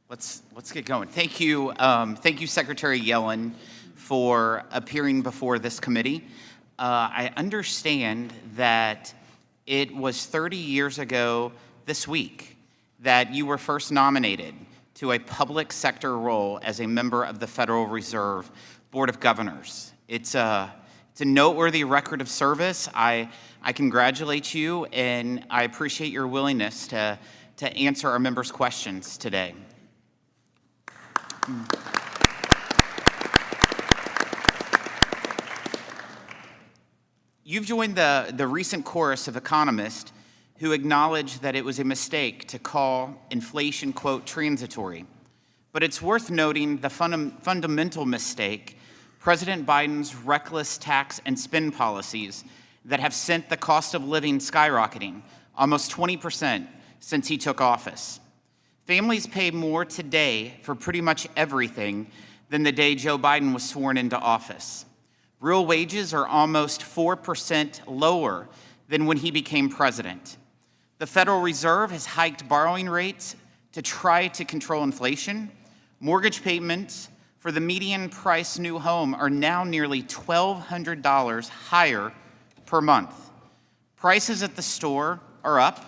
Let's get going. Thank you, Secretary Yellen, for appearing before this committee. I understand that it was 30 years ago this week that you were first nominated to a public sector role as a member of the Federal Reserve Board of Governors. It's a noteworthy record of service. I congratulate you, and I appreciate your willingness to answer our members' questions today. You've joined the recent chorus of economists who acknowledge that it was a mistake to call inflation, quote, transitory. But it's worth noting the fundamental mistake, President Biden's reckless tax and spend policies that have sent the cost of living skyrocketing almost 20% since he took office. Families pay more today for pretty much everything than the day Joe Biden was sworn into office. Real wages are almost 4% lower than when he became president. The Federal Reserve has hiked borrowing rates to try to control inflation. Mortgage payments for the median price new home are now nearly $1,200 higher per month. Prices at the store are up.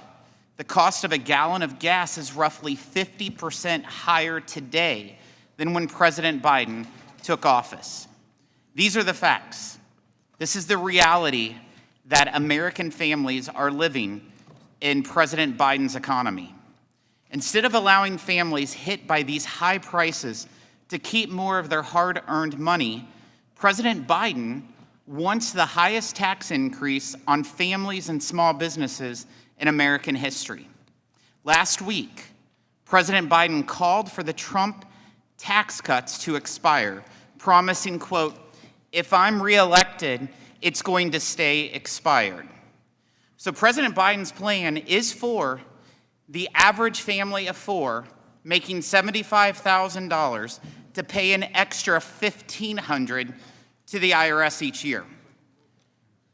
The cost of a gallon of gas is roughly 50% higher today than when President Biden took office. These are the facts. This is the reality that American families are living in President Biden's economy. Instead of allowing families hit by these high prices to keep more of their hard-earned money, President Biden wants the highest tax increase on families and small businesses in American history. Last week, President Biden called for the Trump tax cuts to expire, promising, quote, "If I'm reelected, it's going to stay expired." So President Biden's plan is for the average family of four making $75,000 to pay an extra $1,500 to the IRS each year.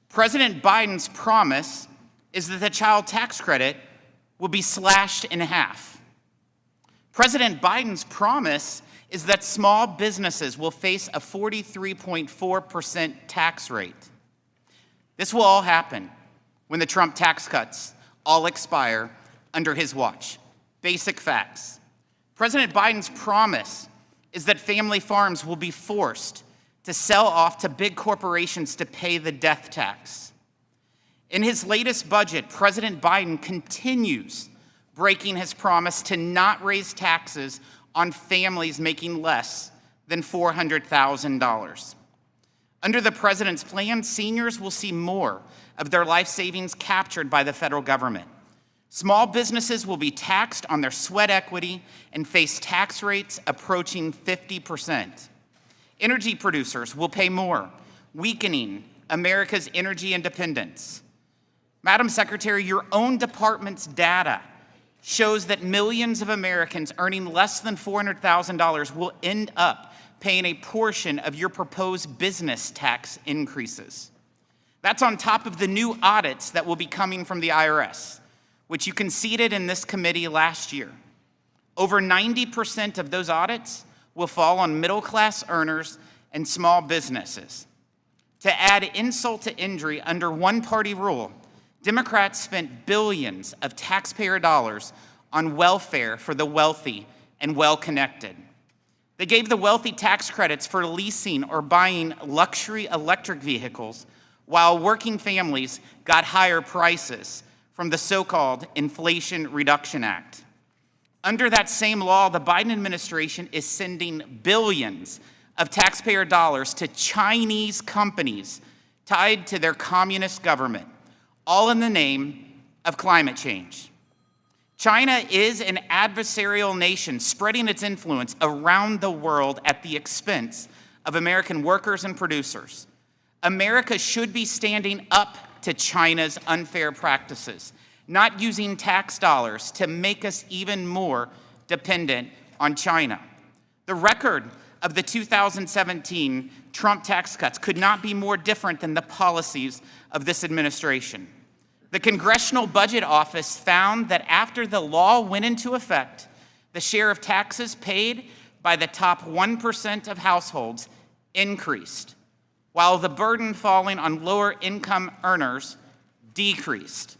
President Biden's promise is that the child tax credit will be slashed in half. President Biden's promise is that small businesses will face a 43.4% tax rate. This will all happen when the Trump tax cuts all expire under his watch. Basic facts. President Biden's promise is that family farms will be forced to sell off to big corporations to pay the death tax. In his latest budget, President Biden continues breaking his promise to not raise taxes on families making less than $400,000. Under the president's plan, seniors will see more of their life savings captured by the federal government. Small businesses will be taxed on their sweat equity and face tax rates approaching 50%. Energy producers will pay more, weakening America's energy independence. Madam Secretary, your own department's data shows that millions of Americans earning less than $400,000 will end up paying a portion of your proposed business tax increases. That's on top of the new audits that will be coming from the IRS, which you conceded in this committee last year. Over 90% of those audits will fall on middle-class earners and small businesses. To add insult to injury, under one-party rule, Democrats spent billions of taxpayer dollars on welfare for the wealthy and well-connected. They gave the wealthy tax credits for leasing or buying luxury electric vehicles, while working families got higher prices from the so-called Inflation Reduction Act. Under that same law, the Biden administration is sending billions of taxpayer dollars to Chinese companies tied to their communist government, all in the name of climate change. China is an adversarial nation spreading its influence around the world at the expense of American workers and producers. America should be standing up to China's unfair practices, not using tax dollars to make us even more dependent on China. The record of the 2017 Trump tax cuts could not be more different than the policies of this administration. The Congressional Budget Office found that after the law went into effect, The share of taxes paid by the top 1% of households increased, while the burden falling on lower income earners decreased.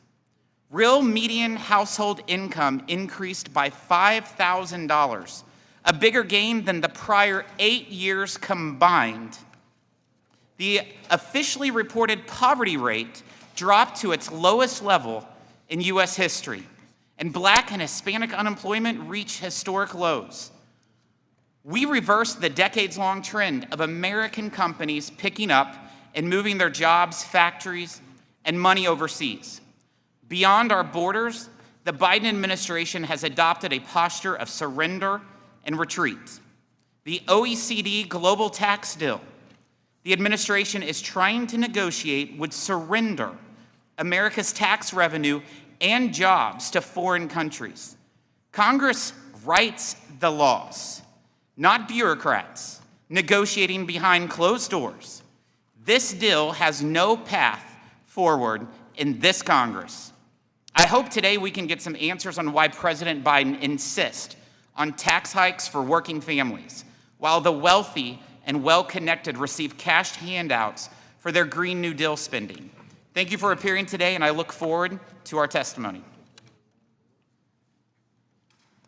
Real median household income increased by $5,000, a bigger gain than the prior 8 years combined. The officially reported poverty rate dropped to its lowest level in U.S. history, and Black and Hispanic unemployment reached historic lows. We reversed the decades-long trend of American companies picking up and moving their jobs, factories, and money overseas. Beyond our borders, the Biden administration has adopted a posture of surrender and retreat. The OECD global tax deal the administration is trying to negotiate would surrender America's tax revenue and jobs to foreign countries. Congress writes the laws, not bureaucrats negotiating behind closed doors. This deal has no path forward in this Congress. I hope today we can get some answers on why President Biden insists on tax hikes for working families, while the wealthy and well-connected receive cash handouts for their Green New Deal spending. Thank you for appearing today, and I look forward to our testimony.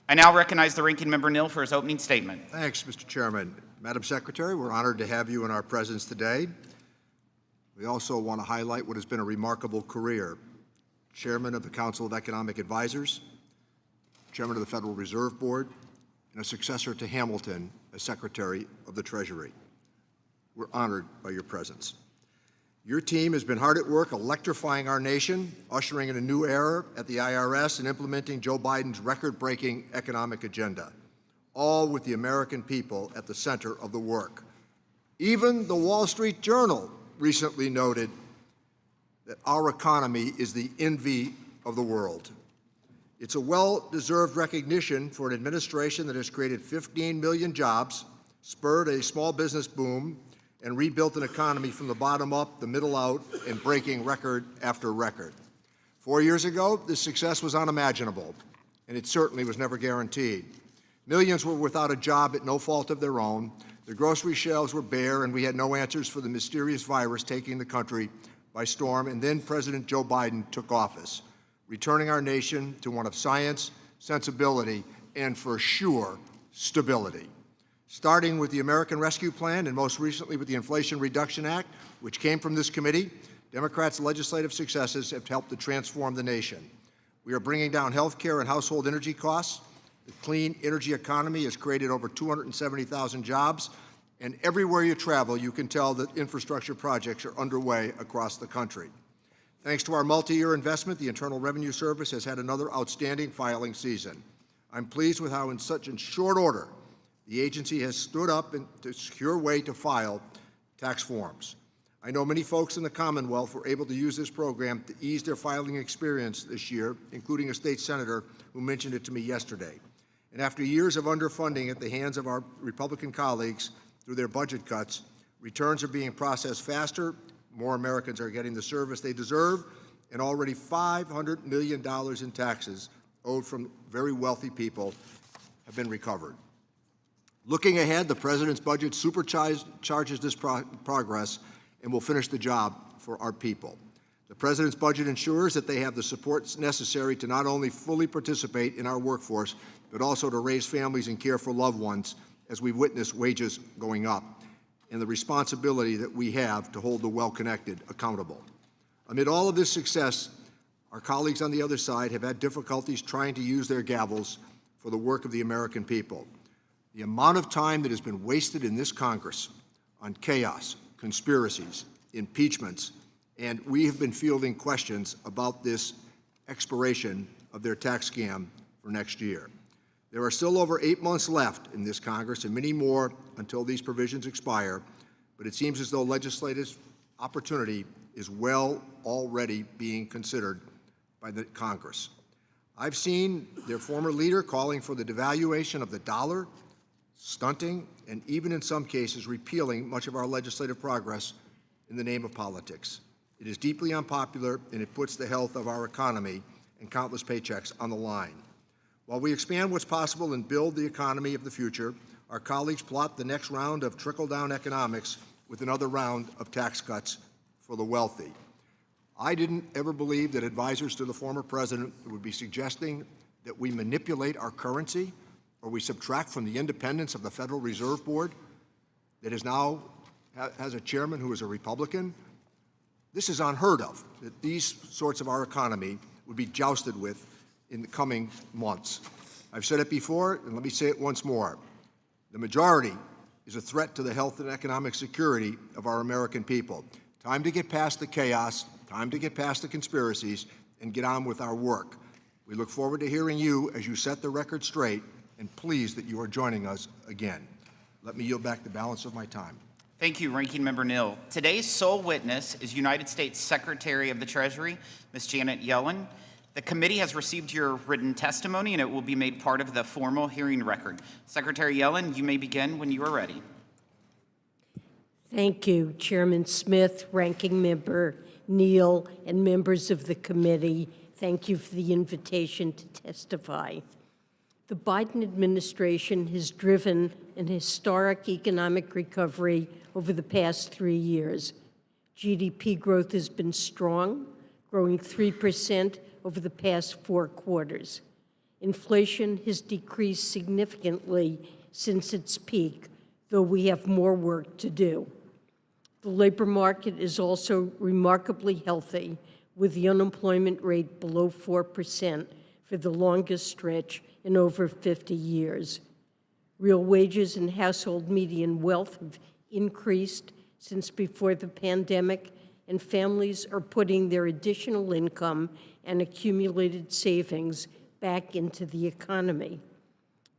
I now recognize the Ranking Member Neal for his opening statement. Thanks, Mr. Chairman. Madam Secretary, we're honored to have you in our presence today. We also want to highlight what has been a remarkable career. Chairman of the Council of Economic Advisors, Chairman of the Federal Reserve Board, and a successor to Hamilton as Secretary of the Treasury. We're honored by your presence. Your team has been hard at work electrifying our nation, ushering in a new era at the IRS, and implementing Joe Biden's record-breaking economic agenda, all with the American people at the center of the work. Even the Wall Street Journal recently noted that our economy is the envy of the world. It's a well-deserved recognition for an administration that has created 15 million jobs, spurred a small business boom, and rebuilt an economy from the bottom up, the middle out, and breaking record after record. 4 years ago, this success was unimaginable, and it certainly was never guaranteed. Millions were without a job at no fault of their own. The grocery shelves were bare, and we had no answers for the mysterious virus taking the country by storm. And then President Joe Biden took office, returning our nation to one of science, sensibility, and for sure, stability. Starting with the American Rescue Plan and most recently with the Inflation Reduction Act, which came from this committee, Democrats' legislative successes have helped to transform the nation. We are bringing down health care and household energy costs. The clean energy economy has created over 270,000 jobs, and everywhere you travel, you can tell that infrastructure projects are underway across the country. Thanks to our multi-year investment, the Internal Revenue Service has had another outstanding filing season. I'm pleased with how in such a short order, the agency has stood up to secure a way to file tax forms. I know many folks in the Commonwealth were able to use this program to ease their filing experience this year, including a state senator who mentioned it to me yesterday. And after years of underfunding at the hands of our Republican colleagues through their budget cuts, returns are being processed faster, more Americans are getting the service they deserve, and already $500 million in taxes owed from very wealthy people have been recovered. Looking ahead, the President's budget supercharges this progress and will finish the job for our people. The President's budget ensures that they have the supports necessary to not only fully participate in our workforce, but also to raise families and care for loved ones as we witness wages going up, and the responsibility that we have to hold the well-connected accountable. Amid all of this success, our colleagues on the other side have had difficulties trying to use their gavels for the work of the American people. The amount of time that has been wasted in this Congress on chaos, conspiracies, impeachments, and we have been fielding questions about this expiration of their tax scam for next year. There are still over 8 months left in this Congress and many more until these provisions expire, but it seems as though legislative opportunity is well already being considered by the Congress. I've seen their former leader calling for the devaluation of the dollar, stunting, and even in some cases repealing much of our legislative progress in the name of politics. It is deeply unpopular, and it puts the health of our economy and countless paychecks on the line. While we expand what's possible and build the economy of the future, our colleagues plot the next round of trickle-down economics with another round of tax cuts for the wealthy. I didn't ever believe that advisors to the former president would be suggesting that we manipulate our currency or we subtract from the independence of the Federal Reserve Board that is now has a chairman who is a Republican. This is unheard of, that these sorts of our economy would be jousted with in the coming months. I've said it before, and let me say it once more. The majority is a threat to the health and economic security of our American people. Time to get past the chaos, time to get past the conspiracies, and get on with our work. We look forward to hearing you as you set the record straight, and pleased that you are joining us again. Let me yield back the balance of my time. Thank you, Ranking Member Neal. Today's sole witness is United States Secretary of the Treasury, Ms. Janet Yellen. The committee has received your written testimony, and it will be made part of the formal hearing record. Secretary Yellen, you may begin when you are ready. Thank you, Chairman Smith, Ranking Member Neal, and members of the committee. Thank you for the invitation to testify. The Biden administration has driven an historic economic recovery over the past 3 years. GDP growth has been strong, growing 3% over the past 4 quarters. Inflation has decreased significantly since its peak, though we have more work to do. The labor market is also remarkably healthy, with the unemployment rate below 4% for the longest stretch in over 50 years. Real wages and household median wealth have increased since before the pandemic, and families are putting their additional income and accumulated savings back into the economy.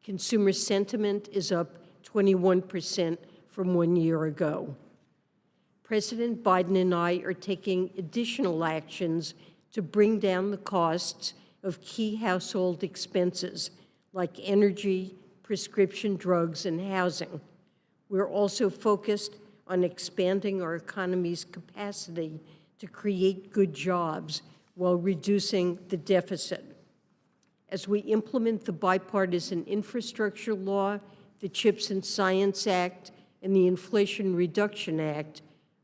Consumer sentiment is up 21% from 1 year ago. President Biden and I are taking additional actions to bring down the costs of key household expenses like energy, prescription drugs, and housing. We're also focused on expanding our economy's capacity to create good jobs while reducing the deficit. As we implement the bipartisan infrastructure law, the CHIPS and Science Act, and the Inflation Reduction Act,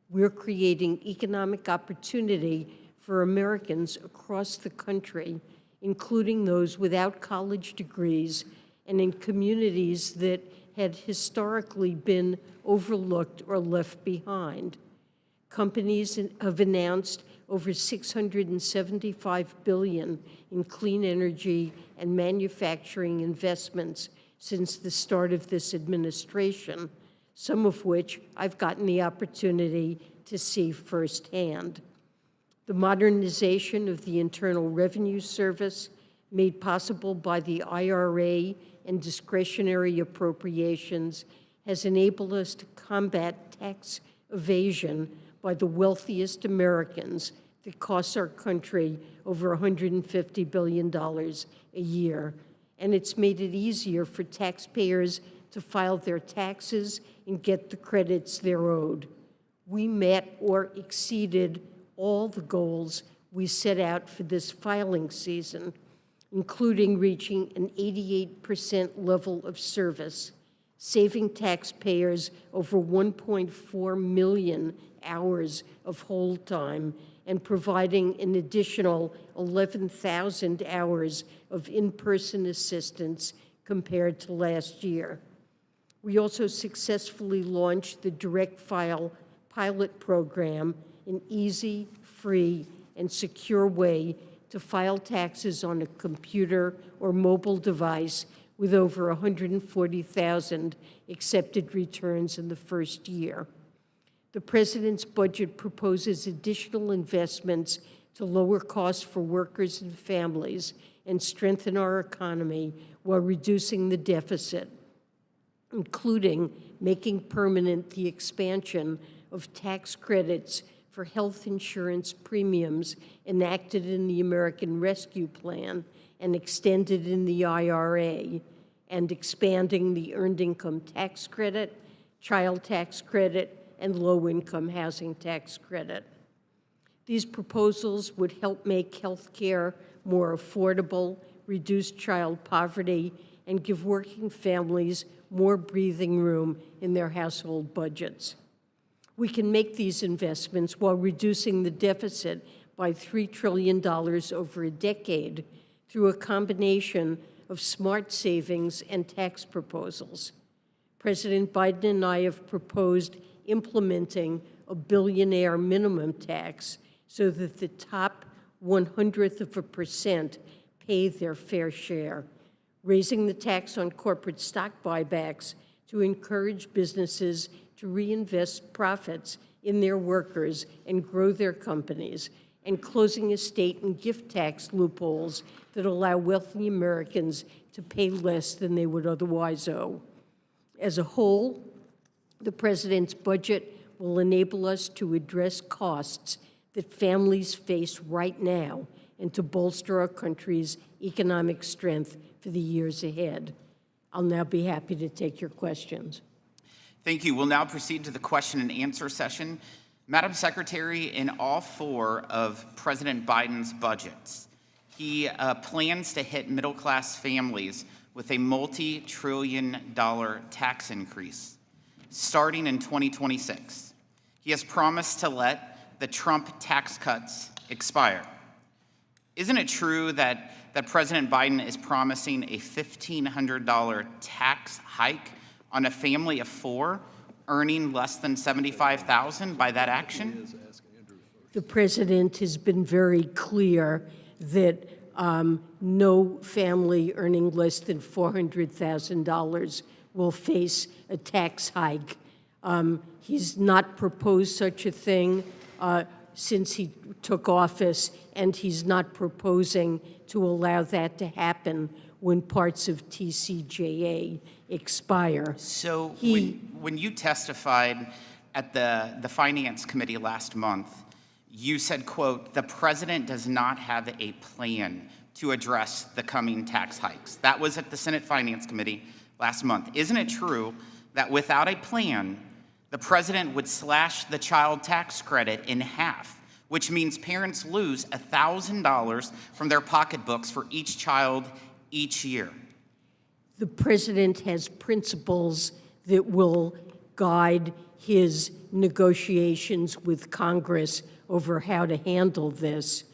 we're creating economic opportunity for Americans across the country, including those without college degrees and in communities that had historically been overlooked or left behind. Companies have announced over $675 billion in clean energy and manufacturing investments since the start of this administration, some of which I've gotten the opportunity to see firsthand. The modernization of the Internal Revenue Service, made possible by the IRA and discretionary appropriations, has enabled us to combat tax evasion by the wealthiest Americans that costs our country over $150 billion a year. And it's made it easier for taxpayers to file their taxes and get the credits they're owed. We met or exceeded all the goals we set out for this filing season, including reaching an 88% level of service, saving taxpayers over 1.4 million hours of hold time, and providing an additional 11,000 hours of in-person assistance compared to last year. We also successfully launched the Direct File pilot program, an easy, free, and secure way to file taxes on a computer or mobile device with over 140,000 accepted returns in the first year. The President's budget proposes additional investments to lower costs for workers and families and strengthen our economy while reducing the deficit, including making permanent the expansion of tax credits for health insurance premiums enacted in the American Rescue Plan and extended in the IRA, and expanding the Earned Income Tax Credit, Child Tax Credit, and Low-Income Housing Tax Credit. These proposals would help make health care more affordable, reduce child poverty, and give working families more breathing room in their household budgets. We can make these investments while reducing the deficit by $3 trillion over a decade through a combination of smart savings and tax proposals. President Biden and I have proposed implementing a billionaire minimum tax so that the top 0.01% pay their fair share, raising the tax on corporate stock buybacks to encourage businesses to reinvest profits in their workers and grow their companies, and closing estate and gift tax loopholes that allow wealthy Americans to pay less than they would otherwise owe. As a whole, the president's budget will enable us to address costs that families face right now and to bolster our country's economic strength for the years ahead. I'll now be happy to take your questions. Thank you. We'll now proceed to the question and answer session. Madam Secretary, in all four of President Biden's budgets, he plans to hit middle-class families with a multi-trillion-dollar tax increase starting in 2026. He has promised to let the Trump tax cuts expire. Isn't it true that President Biden is promising a $1,500 tax hike on a family of four earning less than $75,000 by that action? The president has been very clear that no family earning less than $400,000 will face a tax hike. He's not proposed such a thing since he took office, and he's not proposing to allow that to happen when parts of TCJA expire. So when you testified at the Finance Committee last month, you said, quote, "The president does not have a plan to address the coming tax hikes." That was at the Senate Finance Committee last month. Isn't it true that without a plan, the president would slash the child tax credit in half, which means parents lose $1,000 from their pocketbooks for each child each year? The president has principles that will guide his negotiations with Congress over how to handle this.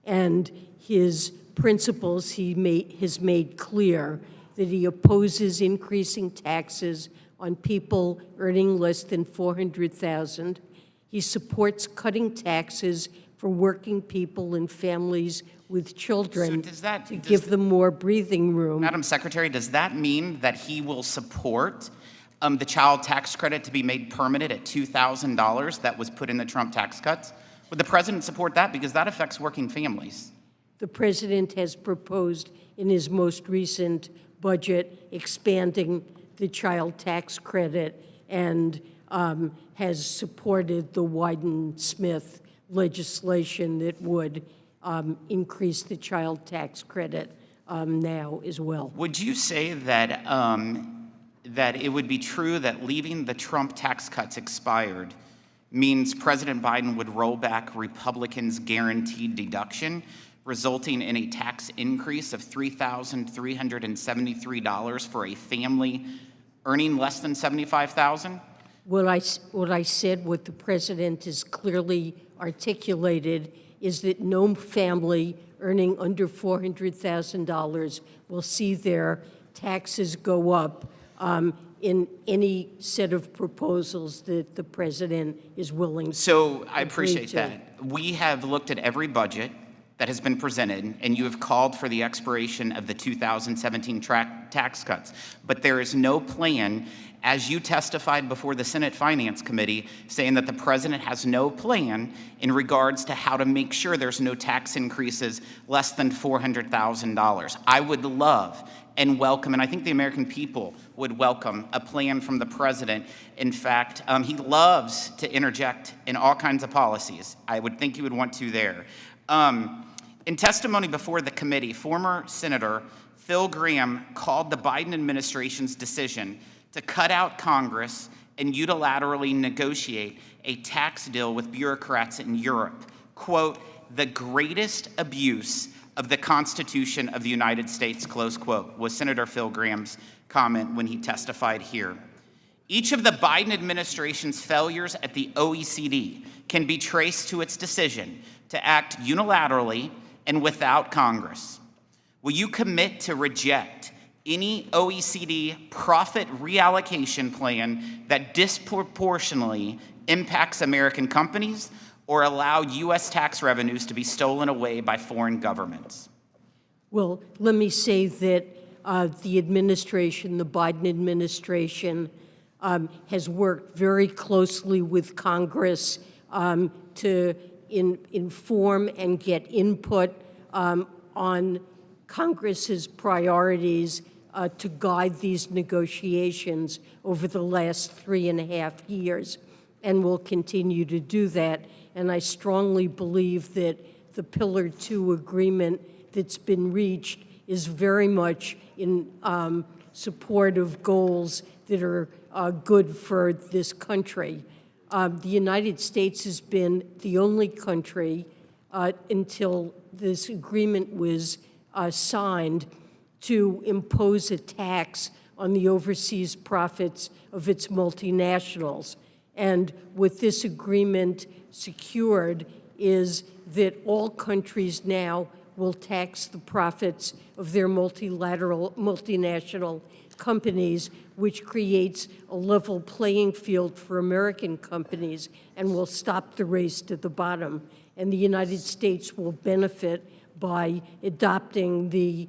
And his principles, has made clear that he opposes increasing taxes on people earning less than $400,000. He supports cutting taxes for working people and families with children to give them more breathing room. Madam Secretary, does that mean that he will support the child tax credit to be made permanent at $2,000 that was put in the Trump tax cuts? Would the president support that? Because that affects working families. The president has proposed in his most recent budget expanding the child tax credit and has supported the Wyden-Smith legislation that would increase the child tax credit now as well. Would you say that that it would be true that leaving the Trump tax cuts expired means President Biden would roll back Republicans' guaranteed deduction, resulting in a tax increase of $3,373 for a family earning less than $75,000? What I said, what the president has clearly articulated, is that no family earning under $400,000 will see their taxes go up in any set of proposals that the president is willing to So I appreciate to. that. We have looked at every budget that has been presented, and you have called for the expiration of the 2017 tax cuts. But there is no plan, as you testified before the Senate Finance Committee, saying that the president has no plan in regards to how to make sure there's no tax increases less than $400,000. I would love and welcome, and I think the American people would welcome, a plan from the president. In fact, he loves to interject in all kinds of policies. I would think he would want to there. In testimony before the committee, former Senator Phil Gramm called the Biden administration's decision to cut out Congress and unilaterally negotiate a tax deal with bureaucrats in Europe, quote, "the greatest abuse of the Constitution of the United States, close quote, was Senator Phil Graham's comment when he testified here. Each of the Biden administration's failures at the OECD can be traced to its decision to act unilaterally and without Congress. Will you commit to reject any OECD profit reallocation plan that disproportionately impacts American companies or allow U.S. tax revenues to be stolen away by foreign governments? Well, let me say that the administration, the Biden administration, has worked very closely with Congress to inform and get input on Congress's priorities to guide these negotiations over the last 3.5 years, and will continue to do that. And I strongly believe that the Pillar 2 agreement that's been reached is very much in support of goals that are good for this country. The United States has been the only country until this agreement was signed to impose a tax on the overseas profits of its multinationals. And what this agreement secured is that all countries now will tax the profits of their multinational companies, which creates a level playing field for American companies and will stop the race to the bottom. And the United States will benefit by adopting the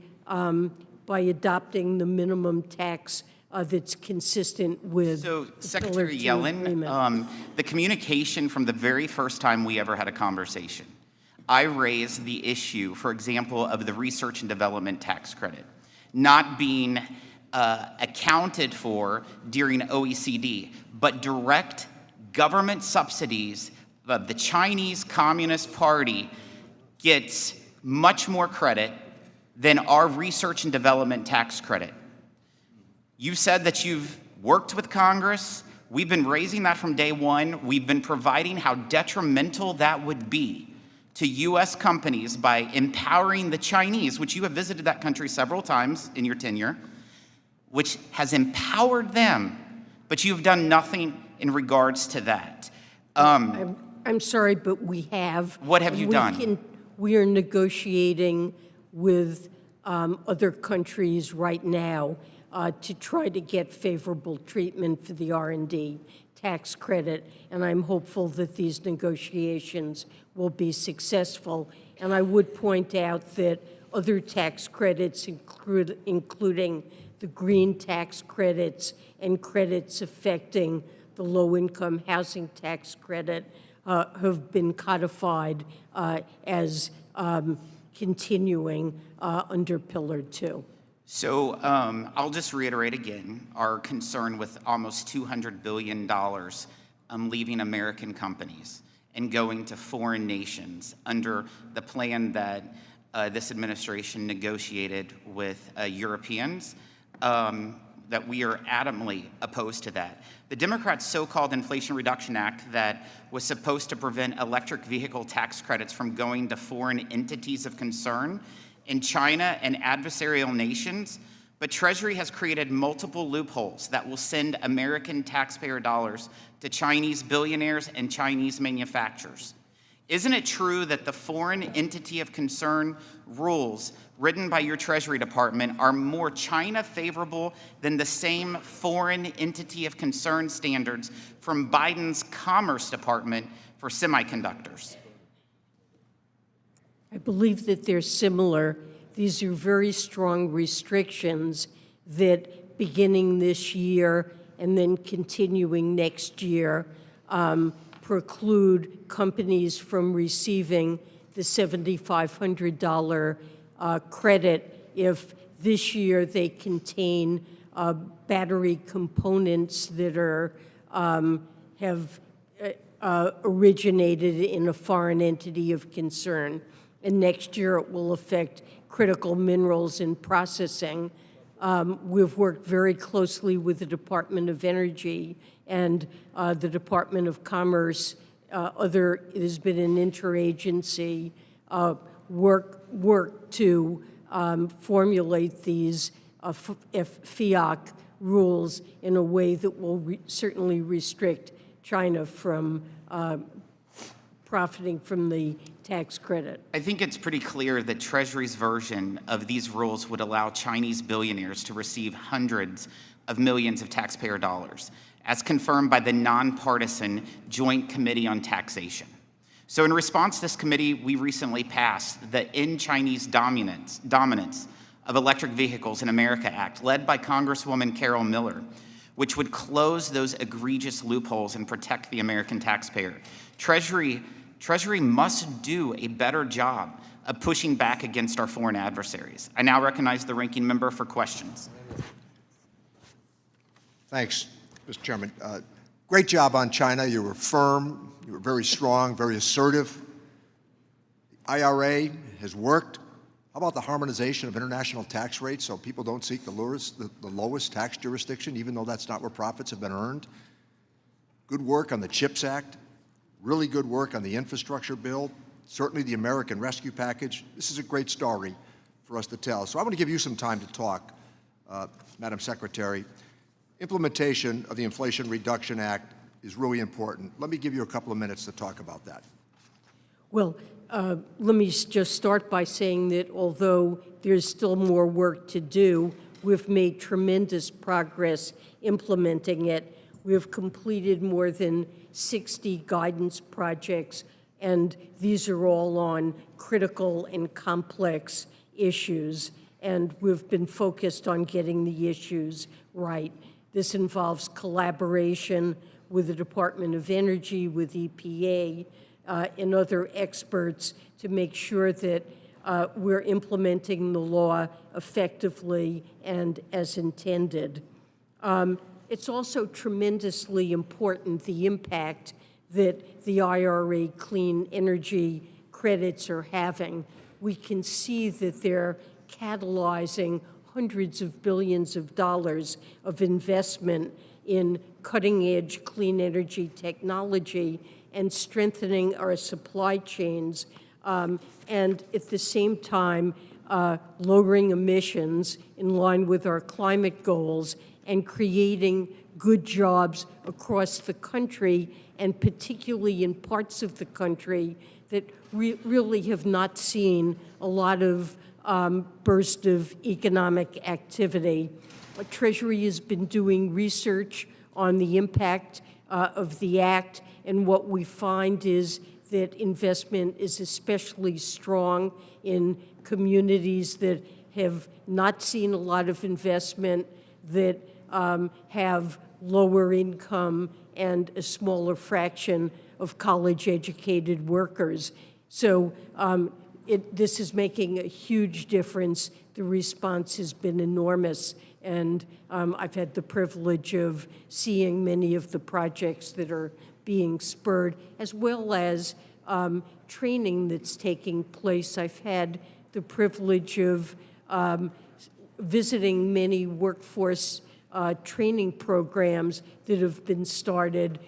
minimum tax that's consistent with So, the Secretary Pillar 2 Yellen, agreement. the communication from the very first time we ever had a conversation, I raised the issue, for example, of the research and development tax credit not being accounted for during OECD, but direct government subsidies of the Chinese Communist Party gets much more credit than our research and development tax credit. You said that you've worked with Congress. We've been raising that from day one. We've been providing how detrimental that would be to U.S. companies by empowering the Chinese, which you have visited that country several times in your tenure, which has empowered them, but you've done nothing in regards to that. I'm sorry, but we have. What have you done? We are negotiating with other countries right now to try to get favorable treatment for the R&D tax credit, and I'm hopeful that these negotiations will be successful. And I would point out that other tax credits, including the green tax credits and credits affecting the low-income housing tax credit, have been codified as continuing under Pillar 2. So I'll just reiterate again our concern with almost $200 billion leaving American companies and going to foreign nations under the plan that this administration negotiated with Europeans, that we are adamantly opposed to that. The Democrats' so-called Inflation Reduction Act that was supposed to prevent electric vehicle tax credits from going to foreign entities of concern in China and adversarial nations, but Treasury has created multiple loopholes that will send American taxpayer dollars to Chinese billionaires and Chinese manufacturers. Isn't it true that the foreign entity of concern rules written by your Treasury Department are more China favorable than the same foreign entity of concern standards from Biden's Commerce Department for semiconductors? I believe that they're similar. These are very strong restrictions that, beginning this year and then continuing next year, preclude companies from receiving the $7,500 credit if this year they contain battery components that are have originated in a foreign entity of concern. And next year it will affect critical minerals in processing. We've worked very closely with the Department of Energy and the Department of Commerce. It has been an interagency work to formulate these FIAC rules in a way that will certainly restrict China from profiting from the tax credit. I think it's pretty clear that Treasury's version of these rules would allow Chinese billionaires to receive hundreds of millions of taxpayer dollars, as confirmed by the nonpartisan Joint Committee on Taxation. So in response to this committee, we recently passed the End Chinese Dominance of Electric Vehicles in America Act, led by Congresswoman Carol Miller, which would close those egregious loopholes and protect the American taxpayer. Treasury must do a better job of pushing back against our foreign adversaries. I now recognize the ranking member for questions. Thanks, Mr. Chairman. Great job on China. You were firm, you were very strong, very assertive. The IRA has worked. How about the harmonization of international tax rates so people don't seek the lowest tax jurisdiction, even though that's not where profits have been earned? Good work on the CHIPS Act. Really good work on the infrastructure bill. Certainly the American Rescue Package. This is a great story for us to tell. So I want to give you some time to talk, Madam Secretary. Implementation of the Inflation Reduction Act is really important. Let me give you a couple of minutes to talk about that. Well, let me just start by saying that although there's still more work to do, we've made tremendous progress implementing it. We have completed more than 60 guidance projects, and these are all on critical and complex issues, and we've been focused on getting the issues right. This involves collaboration with the Department of Energy, with EPA, and other experts to make sure that we're implementing the law effectively and as intended. It's also tremendously important, the impact that the IRA clean energy credits are having. We can see that they're catalyzing hundreds of billions of dollars of investment in cutting-edge clean energy technology and strengthening our supply chains, and at the same time, lowering emissions in line with our climate goals and creating good jobs across the country, and particularly in parts of the country that really have not seen a lot of burst of economic activity. Treasury has been doing research on the impact of the act, and what we find is that investment is especially strong in communities that have not seen a lot of investment, that have lower income and a smaller fraction of college-educated workers. So this is making a huge difference. The response has been enormous, and I've had the privilege of seeing many of the projects that are being spurred, as well as training that's taking place. I've had the privilege of visiting many workforce training programs that have been started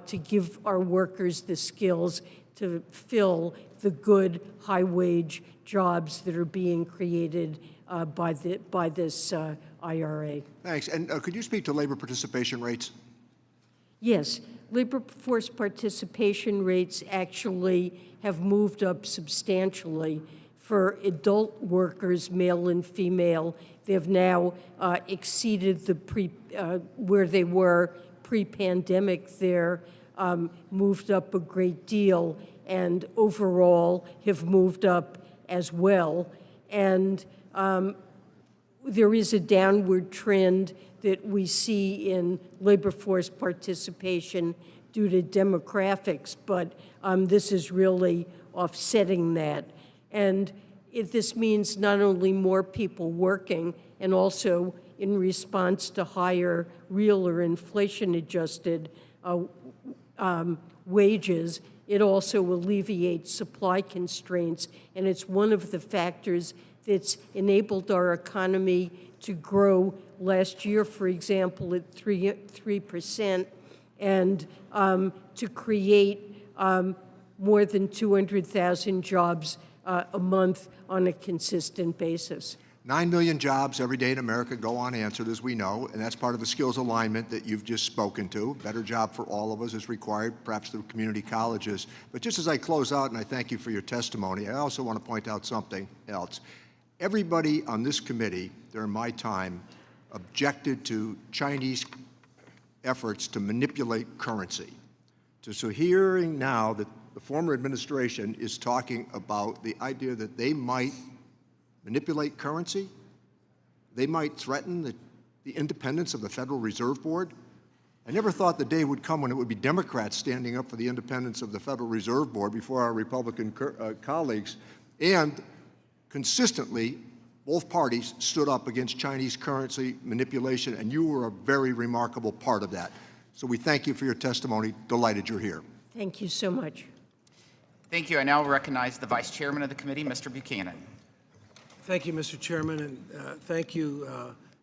to give our workers the skills to fill the good, high-wage jobs that are being created by this IRA. Thanks. And could you speak to labor participation rates? Yes. Labor force participation rates actually have moved up substantially. For adult workers, male and female, they have now exceeded the where they were pre-pandemic. They're moved up a great deal, and overall have moved up as well. And there is a downward trend that we see in labor force participation due to demographics, but this is really offsetting that. And this means not only more people working, and also in response to higher real or inflation-adjusted wages, it also alleviates supply constraints, and it's one of the factors that's enabled our economy to grow last year, for example, at 3%, and to create more than 200,000 jobs a month on a consistent basis. 9 million jobs every day in America go unanswered, as we know, and that's part of the skills alignment that you've just spoken to. Better job for all of us is required, perhaps through community colleges. But just as I close out, and I thank you for your testimony, I also want to point out something else. Everybody on this committee during my time objected to Chinese efforts to manipulate currency. So hearing now that the former administration is talking about the idea that they might manipulate currency, they might threaten the independence of the Federal Reserve Board. I never thought the day would come when it would be Democrats standing up for the independence of the Federal Reserve Board before our Republican colleagues. And consistently, both parties stood up against Chinese currency manipulation, and you were a very remarkable part of that. So we thank you for your testimony. Delighted you're here. Thank you so much. Thank you. I now recognize the Vice Chairman of the committee, Mr. Buchanan. Thank you, Mr. Chairman, and thank you,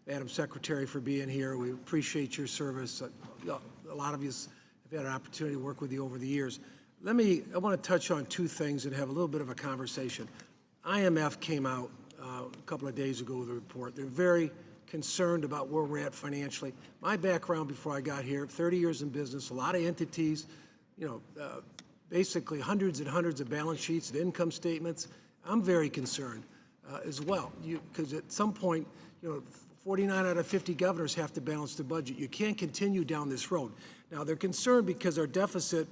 Madam Secretary, for being here. We appreciate your service. A lot of us have had an opportunity to work with you over the years. I want to touch on two things and have a little bit of a conversation. IMF came out a couple of days ago with a report. They're very concerned about where we're at financially. My background before I got here, 30 years in business, a lot of entities, basically hundreds and hundreds of balance sheets and income statements. I'm very concerned as well, because at some point, 49 out of 50 governors have to balance the budget. You can't continue down this road. Now, they're concerned because our deficit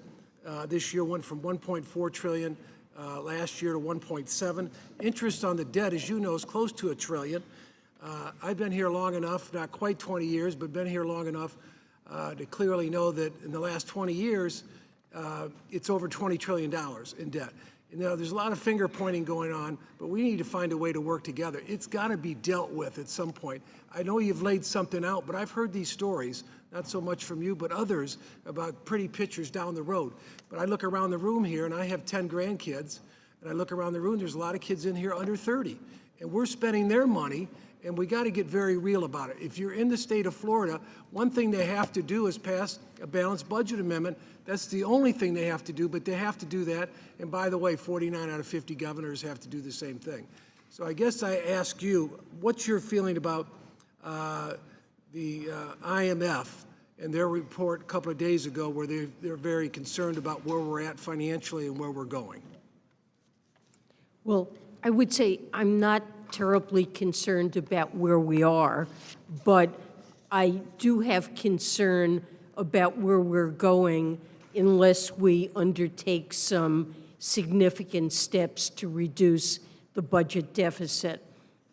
this year went from 1.4 trillion last year to 1.7. Interest on the debt, as you know, is close to $1 trillion. I've been here long enough, not quite 20 years, but been here long enough to clearly know that in the last 20 years, it's over $20 trillion in debt. There's a lot of finger pointing going on, but we need to find a way to work together. It's got to be dealt with at some point. I know you've laid something out, but I've heard these stories, not so much from you, but others, about pretty pictures down the road. But I look around the room here, and I have 10 grandkids, and I look around the room, there's a lot of kids in here under 30, and we're spending their money, and we got to get very real about it. If you're in the state of Florida, one thing they have to do is pass a balanced budget amendment. That's the only thing they have to do, but they have to do that. And by the way, 49 out of 50 governors have to do the same thing. So I guess I ask you, what's your feeling about the IMF and their report a couple of days ago where they're very concerned about where we're at financially and where we're going? Well, I would say I'm not terribly concerned about where we are, but I do have concern about where we're going unless we undertake some significant steps to reduce the budget deficit.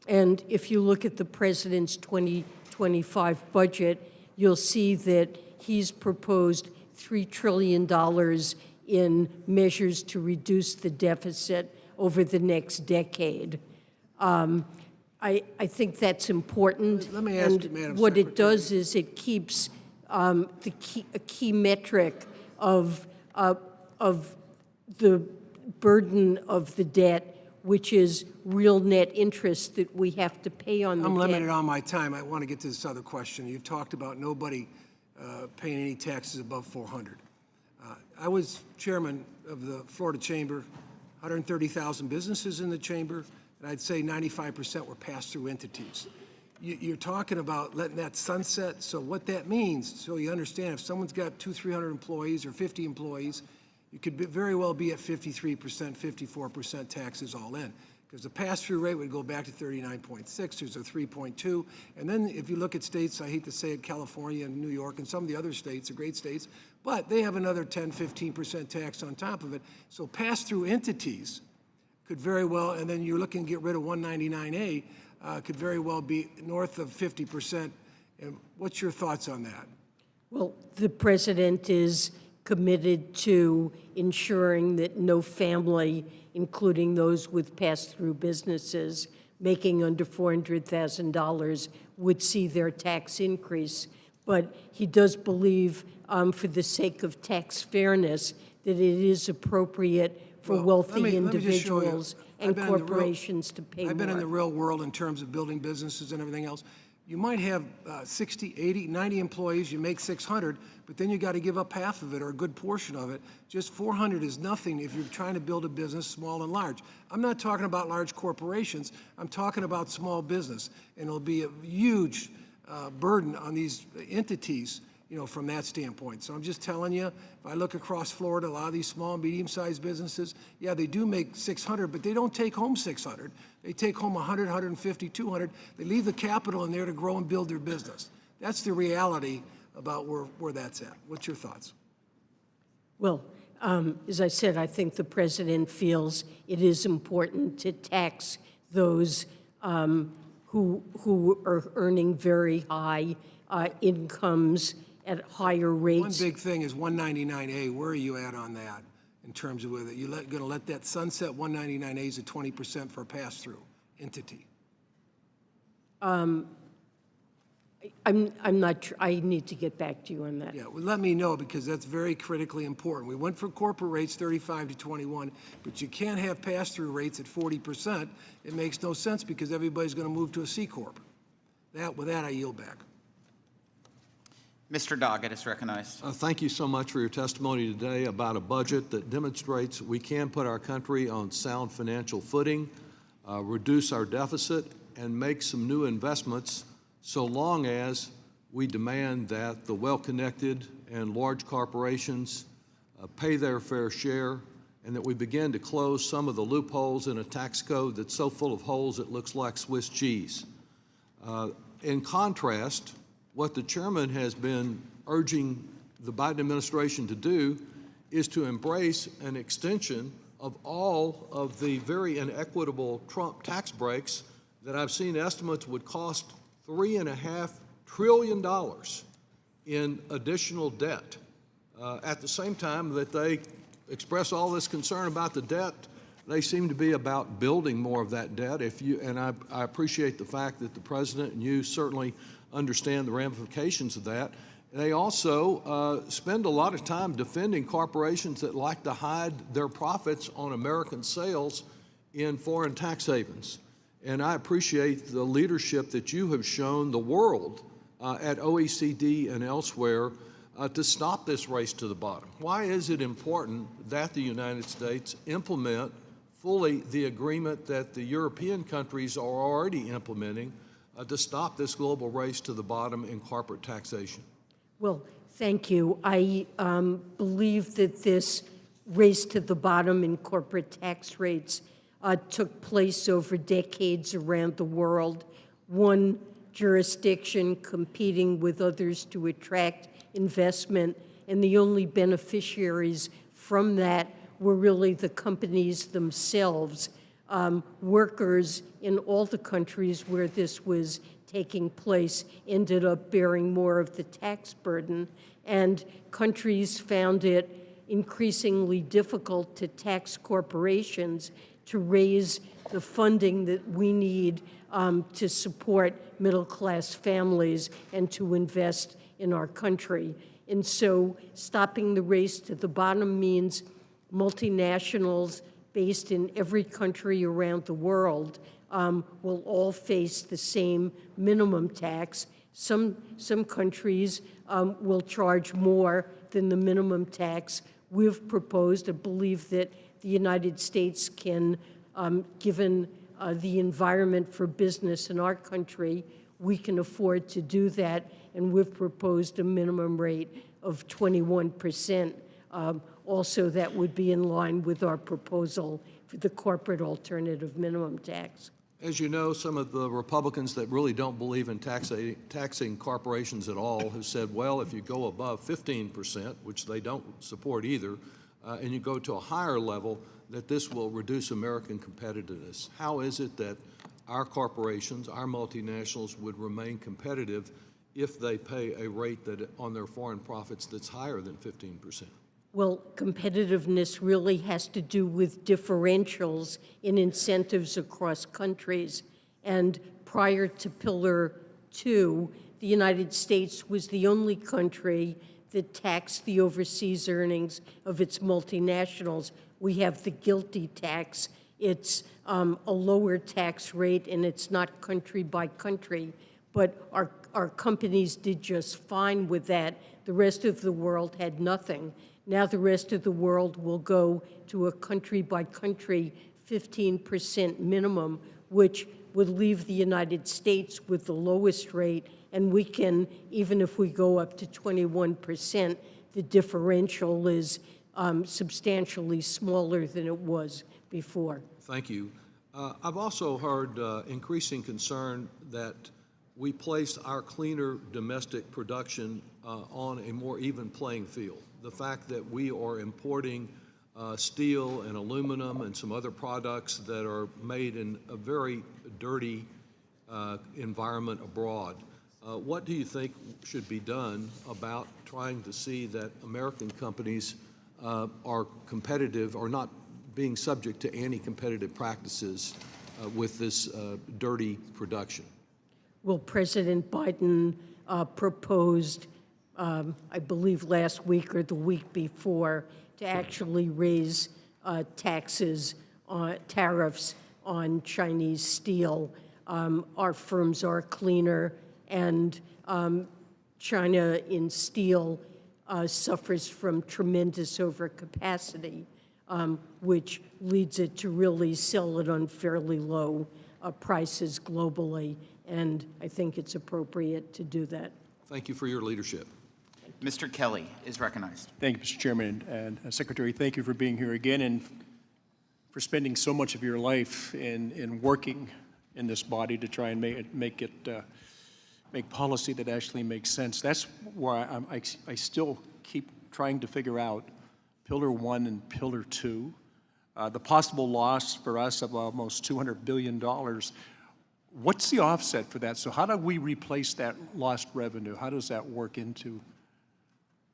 And if you look at the president's 2025 budget, you'll see that he's proposed $3 trillion in measures to reduce the deficit over the next decade. I think that's important. Let me ask you, Madam what it Secretary. does is it keeps a key metric of the burden of the debt, which is real net interest that we have to pay on the debt. I'm limited on my time. I want to get to this other question. You've talked about nobody paying any taxes above 400. I was chairman of the Florida Chamber, 130,000 businesses in the chamber, and I'd say 95% were pass-through entities. You're talking about letting that sunset. So what that means, so you understand, if someone's got 200-300 employees or 50 employees, you could very well be at 53%, 54% taxes all in, because the pass-through rate would go back to 39.6. There's a 3.2, and then if you look at states, I hate to say it, California and New York and some of the other states, are great states, but they have another 10, 15% tax on top of it. So pass-through entities could very well, and then you're looking to get rid of 199A, could very well be north of 50%. And what's your thoughts on that? Well, the president is committed to ensuring that no family, including those with pass-through businesses making under $400,000, would see their tax increase. But he does believe, for the sake of tax fairness, that it is appropriate for wealthy individuals and corporations to pay more. I've been in the real world in terms of building businesses and everything else. You might have 60, 80, 90 employees, you make 600, but then you got to give up half of it or a good portion of it. Just 400 is nothing if you're trying to build a business, small and large. I'm not talking about large corporations, I'm talking about small business. And it'll be a huge burden on these entities, from that standpoint. So I'm just telling you, if I look across Florida, a lot of these small and medium-sized businesses, yeah, they do make 600, but they don't take home 600. They take home 100, 150, 200. They leave the capital in there to grow and build their business. That's the reality about where that's at. What's your thoughts? Well, as I said, I think the president feels it is important to tax those who are earning very high incomes at higher rates. One big thing is 199A. Where are you at on that in terms of whether you're going to let that sunset 199A is at 20% for a pass-through entity? I'm not sure. I need to get back to you on that. Yeah, well, let me know because that's very critically important. We went for corporate rates 35 to 21, but you can't have pass-through rates at 40%. It makes no sense because everybody's going to move to a C Corp. With that, I yield back. Mr. Doggett is recognized. Thank you so much for your testimony today about a budget that demonstrates we can put our country on sound financial footing, reduce our deficit, and make some new investments so long as we demand that the well-connected and large corporations pay their fair share and that we begin to close some of the loopholes in a tax code that's so full of holes it looks like Swiss cheese. In contrast, what the chairman has been urging the Biden administration to do is to embrace an extension of all of the very inequitable Trump tax breaks that I've seen estimates would cost $3.5 trillion in additional debt. At the same time that they express all this concern about the debt, they seem to be about building more of that debt. I appreciate the fact that the president and you certainly understand the ramifications of that. They also spend a lot of time defending corporations that like to hide their profits on American sales in foreign tax havens. And I appreciate the leadership that you have shown the world at OECD and elsewhere to stop this race to the bottom. Why is it important that the United States implement fully the agreement that the European countries are already implementing to stop this global race to the bottom in corporate taxation? Well, thank you. I believe that this race to the bottom in corporate tax rates took place over decades around the world. One jurisdiction competing with others to attract investment, and the only beneficiaries from that were really the companies themselves. Workers in all the countries where this was taking place ended up bearing more of the tax burden, and countries found it increasingly difficult to tax corporations to raise the funding that we need to support middle-class families and to invest in our country. And so stopping the race to the bottom means multinationals based in every country around the world will all face the same minimum tax. Some countries will charge more than the minimum tax we've proposed. I believe that the United States can, given the environment for business in our country, we can afford to do that, and we've proposed a minimum rate of 21%. Also, that would be in line with our proposal for the corporate alternative minimum tax. As you know, some of the Republicans that really don't believe in taxing corporations at all have said, well, if you go above 15%, which they don't support either, and you go to a higher level, that this will reduce American competitiveness. How is it that our corporations, our multinationals, would remain competitive if they pay a rate that on their foreign profits that's higher than 15%? Well, competitiveness really has to do with differentials in incentives across countries. And prior to Pillar 2, the United States was the only country that taxed the overseas earnings of its multinationals. We have the GILTI tax. It's a lower tax rate, and it's not country by country. but our companies did just fine with that. The rest of the world had nothing. Now the rest of the world will go to a country-by-country 15% minimum, which would leave the United States with the lowest rate, and we can, even if we go up to 21%, the differential is substantially smaller than it was before. Thank you. I've also heard increasing concern that we place our cleaner domestic production on a more even playing field. The fact that we are importing steel and aluminum and some other products that are made in a very dirty environment abroad. What do you think should be done about trying to see that American companies are competitive or not being subject to anti-competitive practices with this dirty production? Well, President Biden proposed, I believe last week or the week before, to actually raise tariffs on Chinese steel. Our firms are cleaner, and China in steel suffers from tremendous overcapacity, which leads it to really sell it on fairly low prices globally, and I think it's appropriate to do that. Thank you for your leadership. Mr. Kelly is recognized. Thank you, Mr. Chairman. And Secretary, thank you for being here again and for spending so much of your life in working in this body to try and make policy that actually makes sense. That's why I still keep trying to figure out Pillar 1 and Pillar 2. The possible loss for us of almost $200 billion. What's the offset for that? So how do we replace that lost revenue? How does that work into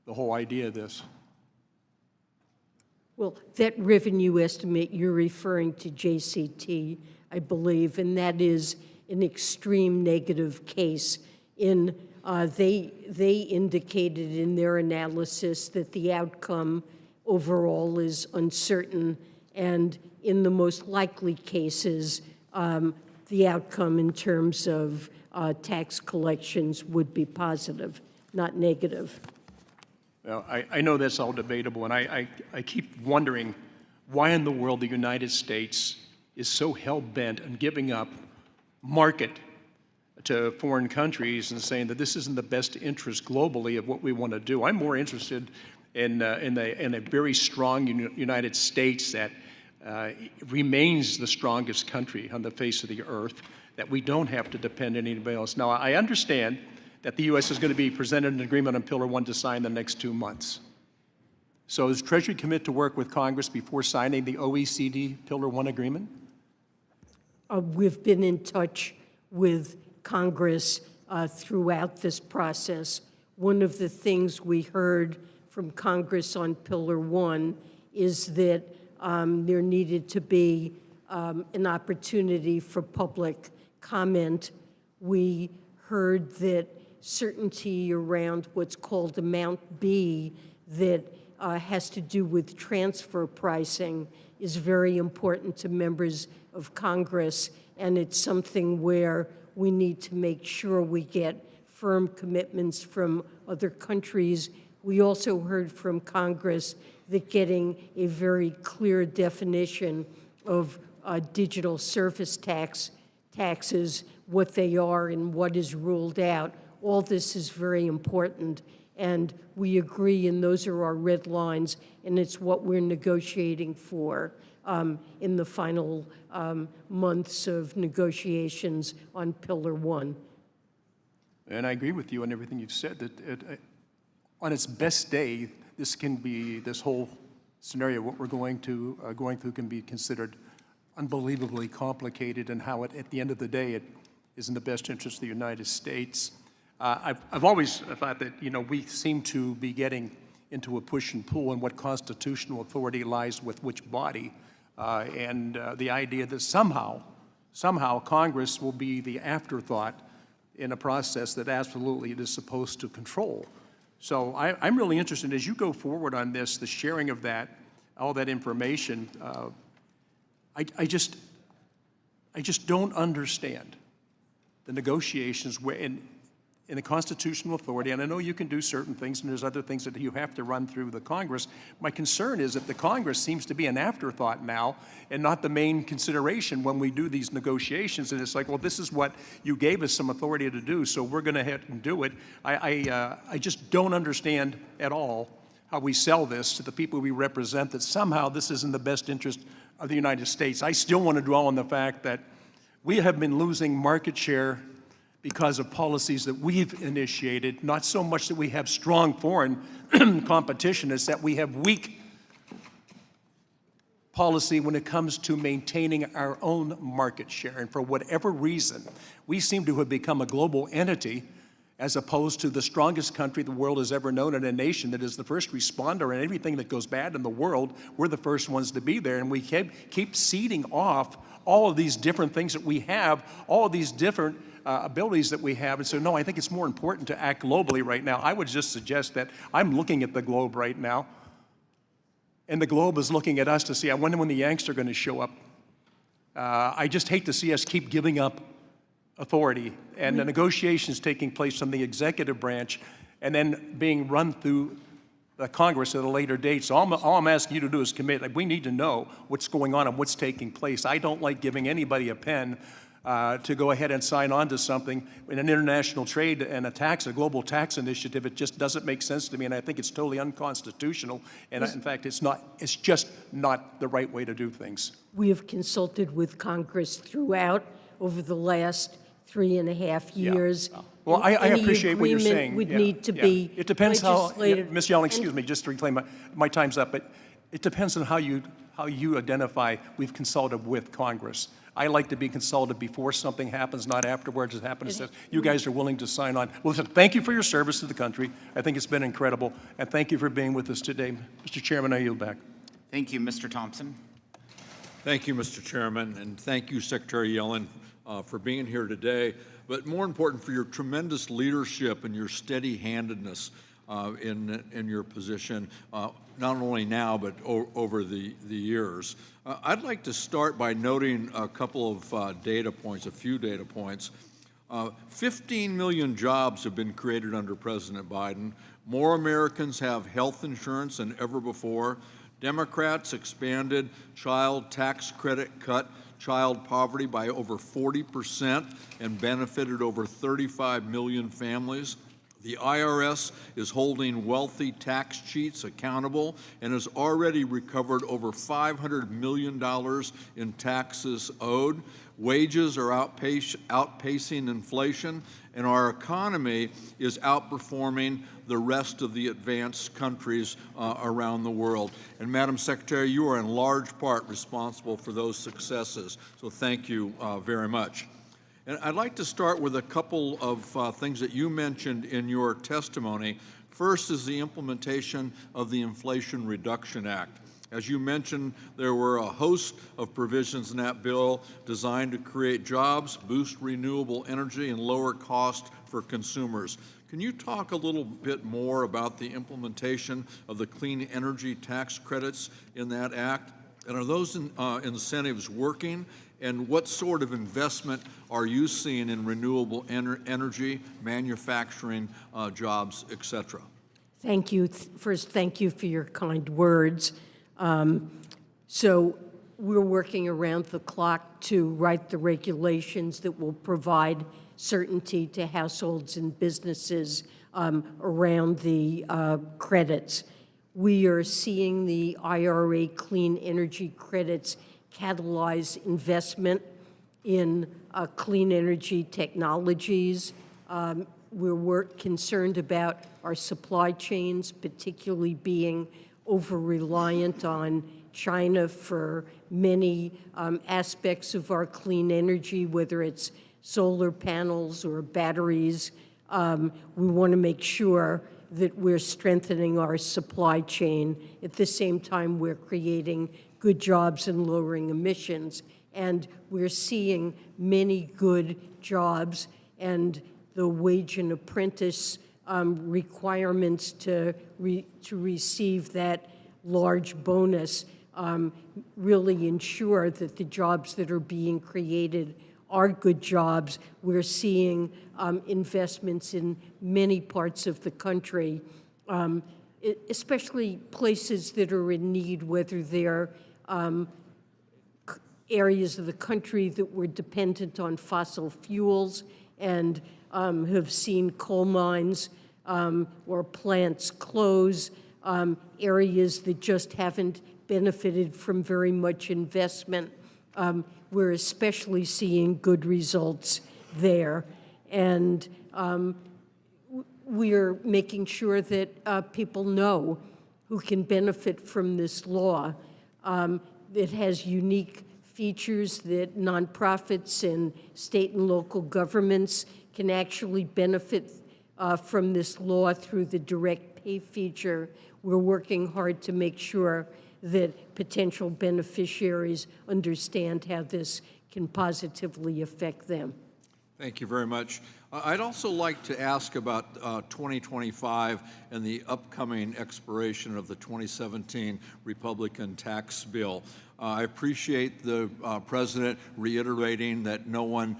the whole idea of this? Well, that revenue estimate, you're referring to JCT, I believe, and that is an extreme negative case. They indicated in their analysis that the outcome overall is uncertain, and in the most likely cases, the outcome in terms of tax collections would be positive, not negative. Well, I know that's all debatable, and I keep wondering why in the world the United States is so hell-bent on giving up market to foreign countries and saying that this isn't the best interest globally of what we want to do. I'm more interested in a very strong United States that remains the strongest country on the face of the earth, that we don't have to depend on anybody else. Now, I understand that the U.S. is going to be presented an agreement on Pillar 1 to sign in the next 2 months. So is Treasury commit to work with Congress before signing the OECD Pillar 1 agreement? We've been in touch with Congress throughout this process. One of the things we heard from Congress on Pillar 1 is that there needed to be an opportunity for public comment. We heard that certainty around what's called Amount B that has to do with transfer pricing is very important to members of Congress, and it's something where we need to make sure we get firm commitments from other countries. We also heard from Congress that getting a very clear definition of digital service taxes, what they are and what is ruled out, all this is very important, and we agree, and those are our red lines, and it's what we're negotiating for in the final months of negotiations on Pillar 1. And I agree with you on everything you've said, that on its best day, this whole scenario, what we're going through can be considered unbelievably complicated, and how at the end of the day, it is in the best interest of the United States. I've always thought that, we seem to be getting into a push and pull on what constitutional authority lies with which body, and the idea that somehow Congress will be the afterthought in a process that absolutely it is supposed to control. So I'm really interested, as you go forward on this, the sharing of all that information. I just don't understand the negotiations were in a constitutional authority, and I know you can do certain things, and there's other things that you have to run through the Congress. My concern is that the Congress seems to be an afterthought now and not the main consideration when we do these negotiations. And it's like, well, this is what you gave us some authority to do, so we're going to head and do it. I just don't understand at all how we sell this to the people we represent, that somehow this is in the best interest of the United States. I still want to dwell on the fact that we have been losing market share because of policies that we've initiated, not so much that we have strong foreign competition, it's that we have weak policy when it comes to maintaining our own market share. And for whatever reason, we seem to have become a global entity as opposed to the strongest country the world has ever known, and a nation that is the first responder, and everything that goes bad in the world, we're the first ones to be there. And we keep ceding off all of these different things that we have, all of these different abilities that we have. And so, no, I think it's more important to act globally right now. I would just suggest that I'm looking at the globe right now, and the globe is looking at us to see, I wonder when the Yanks are going to show up. I just hate to see us keep giving up authority and the negotiations taking place from the executive branch and then being run through the Congress at a later date. So all I'm asking you to do is commit. Like, we need to know what's going on and what's taking place. I don't like giving anybody a pen to go ahead and sign on to something in an international trade and a global tax initiative. It just doesn't make sense to me, and I think it's totally unconstitutional. And in fact, it's just not the right way to do things. We have consulted with Congress throughout over the last 3.5 years. Yeah. Well, I appreciate what you're saying. Would need to be It depends how, legislative. Ms. Yellen, excuse me, just to reclaim my time's up, but it depends on how you identify we've consulted with Congress. I like to be consulted before something happens, not afterwards. It happens that you guys are willing to sign on. Well, listen, thank you for your service to the country. I think it's been incredible, and thank you for being with us today. Mr. Chairman, I yield back. Thank you, Mr. Thompson. Thank you, Mr. Chairman, and thank you, Secretary Yellen, for being here today, but more important, for your tremendous leadership and your steady-handedness in your position, not only now, but over the years. I'd like to start by noting a couple of data points, a few data points. 15 million jobs have been created under President Biden. More Americans have health insurance than ever before. Democrats expanded child tax credit, cut child poverty by over 40% and benefited over 35 million families. The IRS is holding wealthy tax cheats accountable and has already recovered over $500 million in taxes owed. Wages are outpacing inflation, and our economy is outperforming the rest of the advanced countries around the world. And Madam Secretary, you are in large part responsible for those successes, so thank you very much. And I'd like to start with a couple of things that you mentioned in your testimony. First is the implementation of the Inflation Reduction Act. As you mentioned, there were a host of provisions in that bill designed to create jobs, boost renewable energy, and lower cost for consumers. Can you talk a little bit more about the implementation of the clean energy tax credits in that act? And are those incentives working? And what sort of investment are you seeing in renewable energy, manufacturing, jobs, et cetera? Thank you. First, thank you for your kind words. So we're working around the clock to write the regulations that will provide certainty to households and businesses around the credits. We are seeing the IRA clean energy credits catalyze investment in clean energy technologies. We're concerned about our supply chains, particularly being over-reliant on China for many aspects of our clean energy, whether it's solar panels or batteries. We want to make sure that we're strengthening our supply chain. At the same time, we're creating good jobs and lowering emissions. And we're seeing many good jobs, and the wage and apprentice requirements to receive that large bonus really ensure that the jobs that are being created are good jobs. We're seeing investments in many parts of the country, especially places that are in need, whether they're areas of the country that were dependent on fossil fuels and have seen coal mines or plants close, areas that just haven't benefited from very much investment. We're especially seeing good results there. And we're making sure that people know who can benefit from this law. It has unique features that nonprofits and state and local governments can actually benefit from this law through the direct pay feature. We're working hard to make sure that potential beneficiaries understand how this can positively affect them. Thank you very much. I'd also like to ask about 2025 and the upcoming expiration of the 2017 Republican tax bill. I appreciate the President reiterating that no one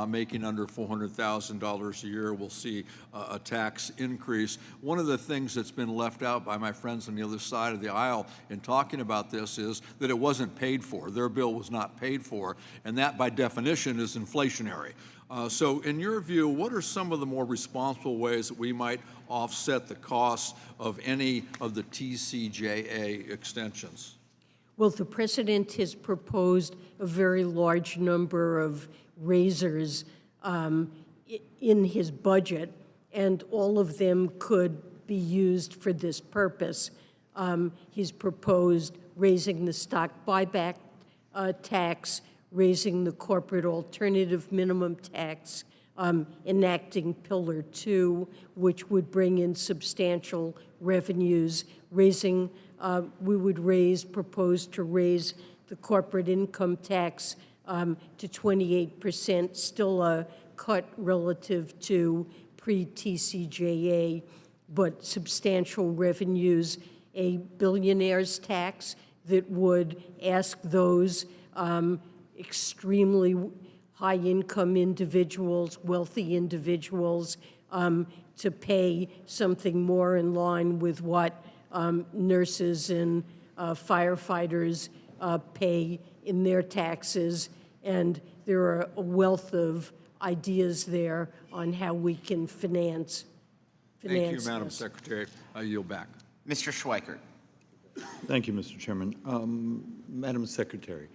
making under $400,000 a year will see a tax increase. One of the things that's been left out by my friends on the other side of the aisle in talking about this is that it wasn't paid for. Their bill was not paid for, and that by definition is inflationary. So in your view, what are some of the more responsible ways that we might offset the costs of any of the TCJA extensions? Well, the president has proposed a very large number of raisers in his budget, and all of them could be used for this purpose. He's proposed raising the stock buyback tax, raising the corporate alternative minimum tax, enacting Pillar 2, which would bring in substantial revenues, raising, we would propose to raise the corporate income tax to 28%, still a cut relative to pre-TCJA, but substantial revenues, a billionaire's tax that would ask those extremely high-income individuals, wealthy individuals, to pay something more in line with what nurses and firefighters pay in their taxes. And there are a wealth of ideas there on how we can finance Thank you, Madam this. Secretary. I yield back. Mr. Schweikert. Thank you, Mr. Chairman. Madam Secretary,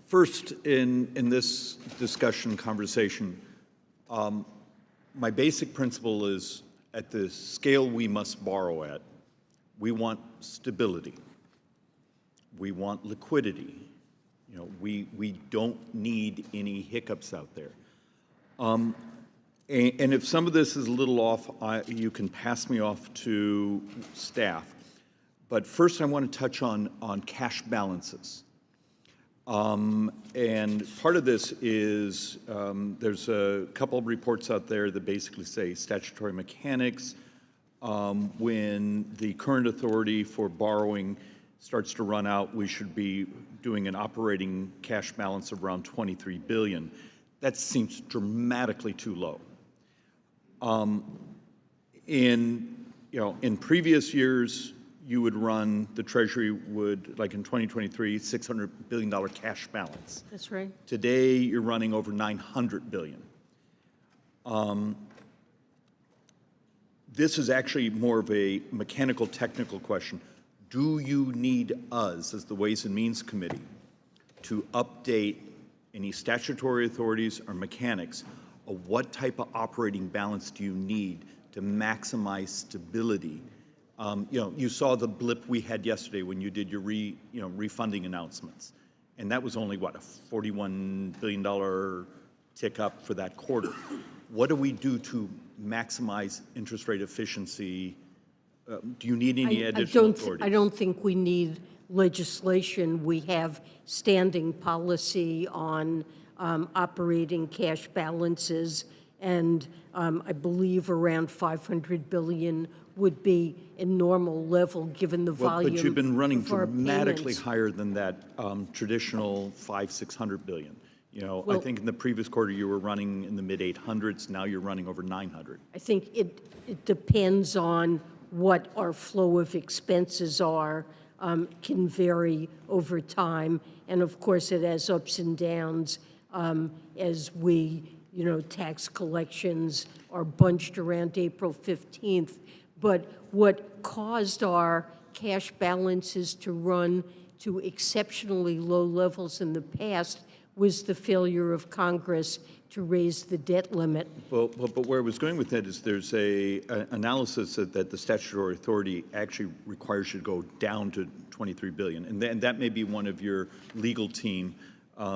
first in this discussion conversation, my basic principle is at the scale we must borrow at, we want stability. We want liquidity. You know, we don't need any hiccups out there. And if some of this is a little off, you can pass me off to staff. But first I want to touch on cash balances. And part of this is there's a couple of reports out there that basically say statutory mechanics, when the current authority for borrowing starts to run out, we should be doing an operating cash balance of around $23 billion. That seems dramatically too low. In previous years, you would run, the Treasury would, like in 2023, $600 billion cash balance. That's right. Today, you're running over $900 billion. This is actually more of a mechanical, technical question. Do you need us, as the Ways and Means Committee, to update any statutory authorities or mechanics of what type of operating balance do you need to maximize stability? You saw the blip we had yesterday when you did your refunding announcements, and that was only what, a $41 billion tick up for that quarter. What do we do to maximize interest rate efficiency? Do you need any additional authorities? I don't think we need legislation. We have standing policy on operating cash balances, and I believe around 500 billion would be a normal level given the Well, volume but you've been running of our dramatically payments. higher than that traditional 500-600 billion. You know, I Well- think in the previous quarter you were running in the mid 800s. Now you're running over 900. I think it depends on what our flow of expenses are, can vary over time. And of course, it has ups and downs as we, tax collections are bunched around April 15th. But what caused our cash balances to run to exceptionally low levels in the past was the failure of Congress to raise the debt limit. Well, but where I was going with that is there's a analysis that the statutory authority actually requires you to go down to 23 billion. And that may be one of your legal team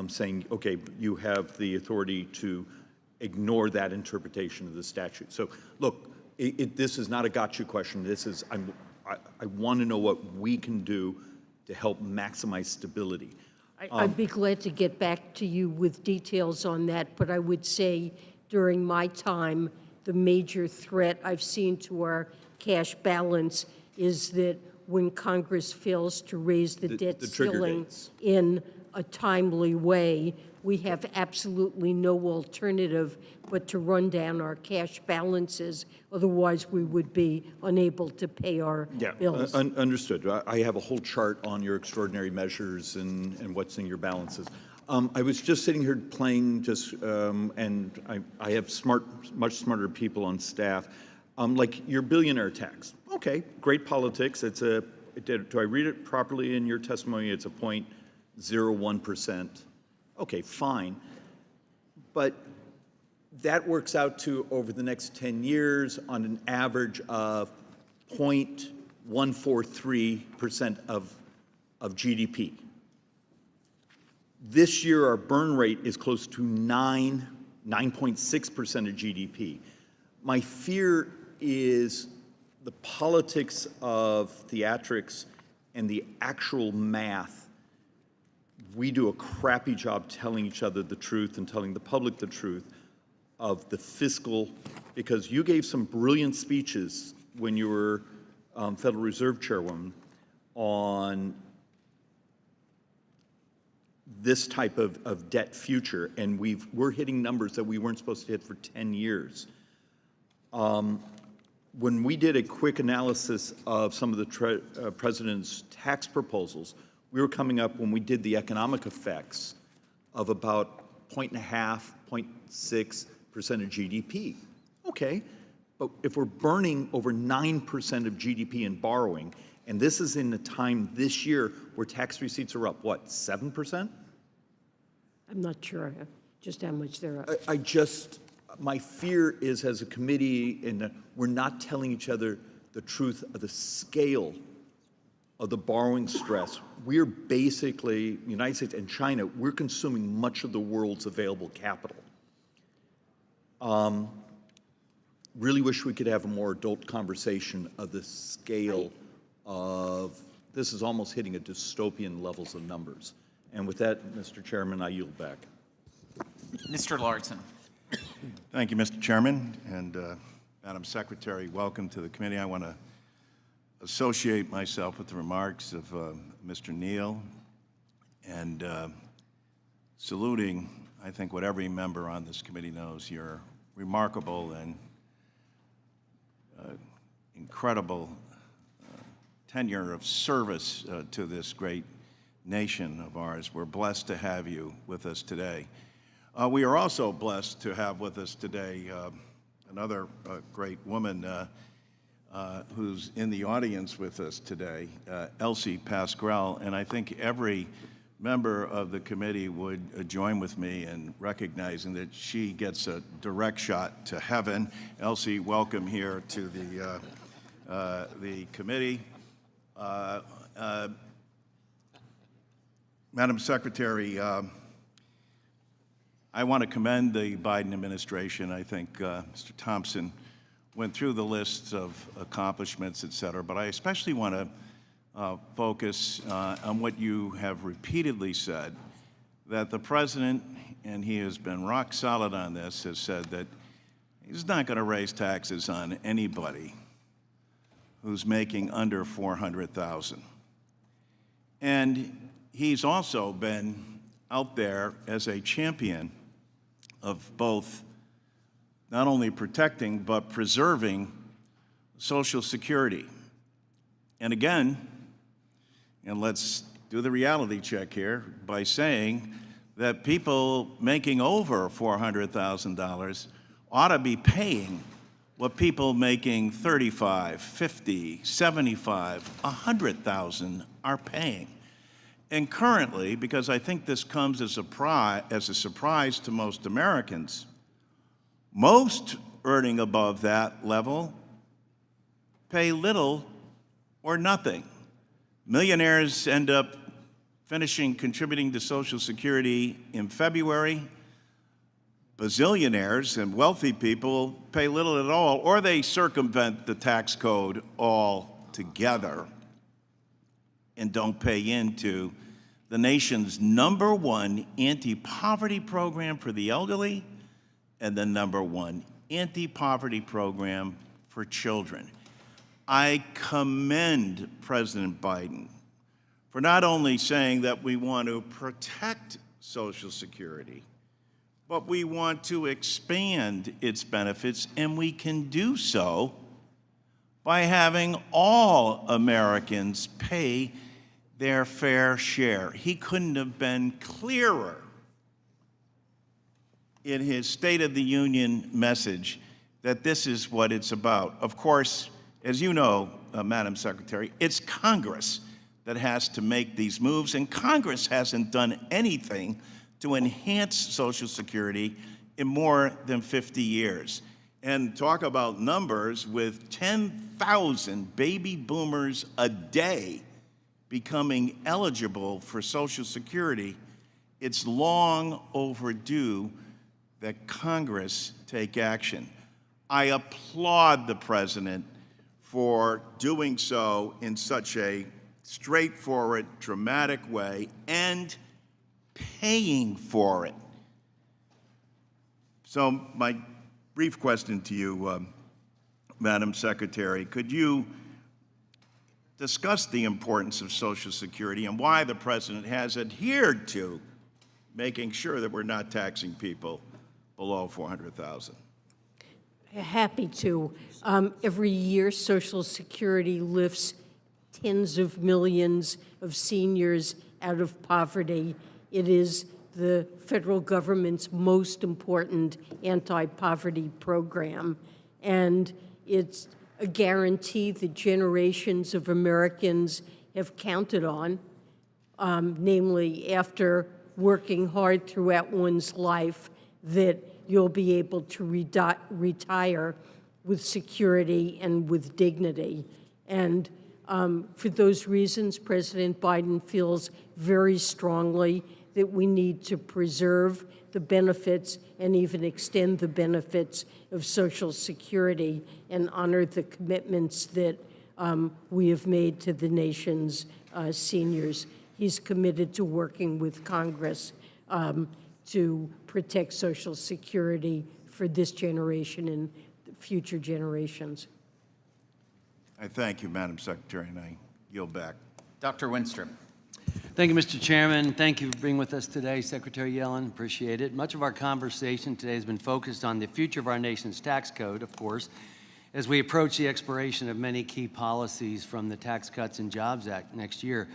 saying, okay, you have the authority to ignore that interpretation of the statute. So look, this is not a gotcha question. This is, I want to know what we can do to help maximize stability. I'd be glad to get back to you with details on that, but I would say during my time, the major threat I've seen to our cash balance is that when Congress fails to raise the debt the trigger ceiling dates. in a timely way, we have absolutely no alternative but to run down our cash balances. Otherwise, we would be unable to pay our bills. Understood. I have a whole chart on your extraordinary measures and what's in your balances. I was just sitting here playing and I have much smarter people on staff. Like your billionaire tax. Okay, great politics. Do I read it properly in your testimony? It's a 0.01%. Okay, fine. But that works out to, over the next 10 years, on an average of 0.143% of GDP. This year, our burn rate is close to 9.6% of GDP. My fear is the politics of theatrics and the actual math. We do a crappy job telling each other the truth and telling the public the truth of the fiscal, because you gave some brilliant speeches when you were Federal Reserve Chairwoman on this type of debt future, and we're hitting numbers that we weren't supposed to hit for 10 years. When we did a quick analysis of some of the president's tax proposals, we were coming up, when we did the economic effects, of about 0.5, 0.6% of GDP. Okay, but if we're burning over 9% of GDP in borrowing, and this is in the time this year where tax receipts are up, what, 7%? I'm not sure just how much they're up. My fear is, as a committee, and we're not telling each other the truth of the scale of the borrowing stress. We're basically, the United States and China, we're consuming much of the world's available capital. Really wish we could have a more adult conversation of the scale of, this is almost hitting a dystopian levels of numbers. And with that, Mr. Chairman, I yield back. Mr. Larson. Thank you, Mr. Chairman, and Madam Secretary, welcome to the committee. I want to associate myself with the remarks of Mr. Neal and saluting, I think, what every member on this committee knows, your remarkable and incredible tenure of service to this great nation of ours. We're blessed to have you with us today. We are also blessed to have with us today another great woman who's in the audience with us today, Elsie Pasquale, and I think every member of the committee would join with me in recognizing that she gets a direct shot to heaven. Elsie, welcome here to the committee. Madam Secretary, I want to commend the Biden administration. I think Mr. Thompson went through the lists of accomplishments, et cetera, but I especially want to focus on what you have repeatedly said, that the president, and he has been rock solid on this, has said that He's not going to raise taxes on anybody who's making under $400,000. And he's also been out there as a champion of both not only protecting but preserving Social Security. And again, and let's do the reality check here by saying that people making over $400,000 ought to be paying what people making $35,000, $50,000, $75,000, $100,000 are paying. And currently, because I think this comes as a surprise to most Americans, most earning above that level pay little or nothing. Millionaires end up contributing to Social Security in February. Bazillionaires and wealthy people pay little at all, or they circumvent the tax code altogether and don't pay into the nation's #1 anti-poverty program for the elderly and the #1 anti-poverty program for children. I commend President Biden for not only saying that we want to protect Social Security, but we want to expand its benefits, and we can do so by having all Americans pay their fair share. He couldn't have been clearer in his State of the Union message that this is what it's about. Of course, as you know, Madam Secretary, it's Congress that has to make these moves, and Congress hasn't done anything to enhance Social Security in more than 50 years. And talk about numbers, with 10,000 baby boomers a day becoming eligible for Social Security, it's long overdue that Congress take action. I applaud the President for doing so in such a straightforward, dramatic way and paying for it. So my brief question to you, Madam Secretary, could you discuss the importance of Social Security and why the President has adhered to making sure that we're not taxing people below $400,000? Happy to. Every year, Social Security lifts tens of millions of seniors out of poverty. It is the federal government's most important anti-poverty program, and it's a guarantee that generations of Americans have counted on, namely after working hard throughout one's life, that you'll be able to retire with security and with dignity. And for those reasons, President Biden feels very strongly that we need to preserve the benefits and even extend the benefits of Social Security and honor the commitments that we have made to the nation's seniors. He's committed to working with Congress to protect Social Security for this generation and future generations. I thank you, Madam Secretary, and I yield back. Dr. Winstrom. Thank you, Mr. Chairman. Thank you for being with us today, Secretary Yellen. Appreciate it. Much of our conversation today has been focused on the future of our nation's tax code, of course, as we approach the expiration of many key policies from the Tax Cuts and Jobs Act next year.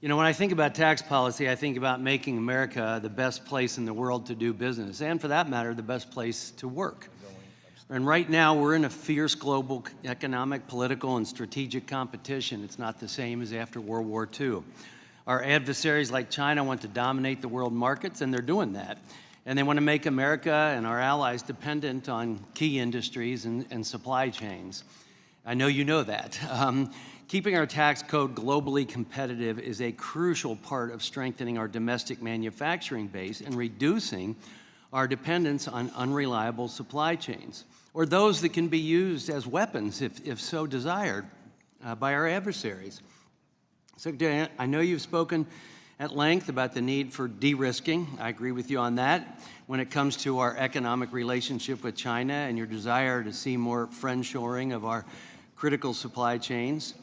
You know, when I think about tax policy, I think about making America the best place in the world to do business, and for that matter, the best place to work. And right now, we're in a fierce global economic, political, and strategic competition. It's not the same as after World War II. Our adversaries like China want to dominate the world markets, and they're doing that. And they want to make America and our allies dependent on key industries and supply chains. I know you know that. Keeping our tax code globally competitive is a crucial part of strengthening our domestic manufacturing base and reducing our dependence on unreliable supply chains, or those that can be used as weapons, if so desired, by our adversaries. Secretary, I know you've spoken at length about the need for de-risking. I agree with you on that. When it comes to our economic relationship with China and your desire to see more friendshoring of our critical supply chains.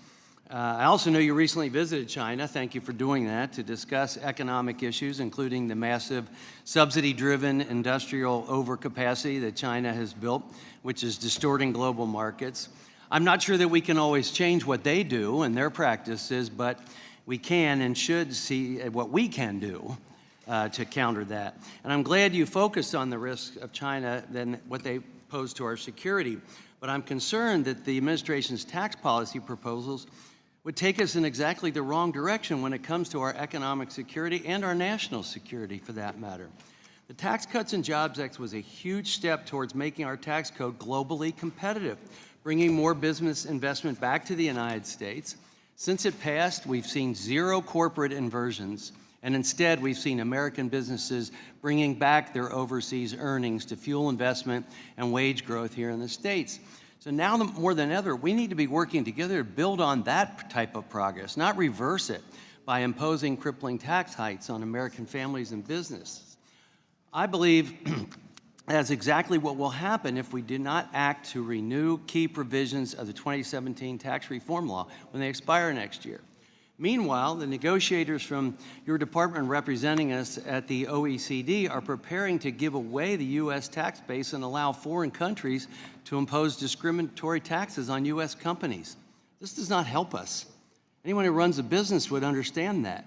I also know you recently visited China, thank you for doing that, to discuss economic issues, including the massive subsidy-driven industrial overcapacity that China has built, which is distorting global markets. I'm not sure that we can always change what they do and their practices, but we can and should see what we can do to counter that. And I'm glad you focused on the risks of China than what they pose to our security. But I'm concerned that the administration's tax policy proposals would take us in exactly the wrong direction when it comes to our economic security and our national security, for that matter. The Tax Cuts and Jobs Act was a huge step towards making our tax code globally competitive, bringing more business investment back to the United States. Since it passed, we've seen zero corporate inversions, and instead we've seen American businesses bringing back their overseas earnings to fuel investment and wage growth here in the States. So now more than ever, we need to be working together to build on that type of progress, not reverse it by imposing crippling tax hikes on American families and businesses. I believe that's exactly what will happen if we do not act to renew key provisions of the 2017 tax reform law when they expire next year. Meanwhile, the negotiators from your department representing us at the OECD are preparing to give away the U.S. tax base and allow foreign countries to impose discriminatory taxes on U.S. companies. This does not help us. Anyone who runs a business would understand that.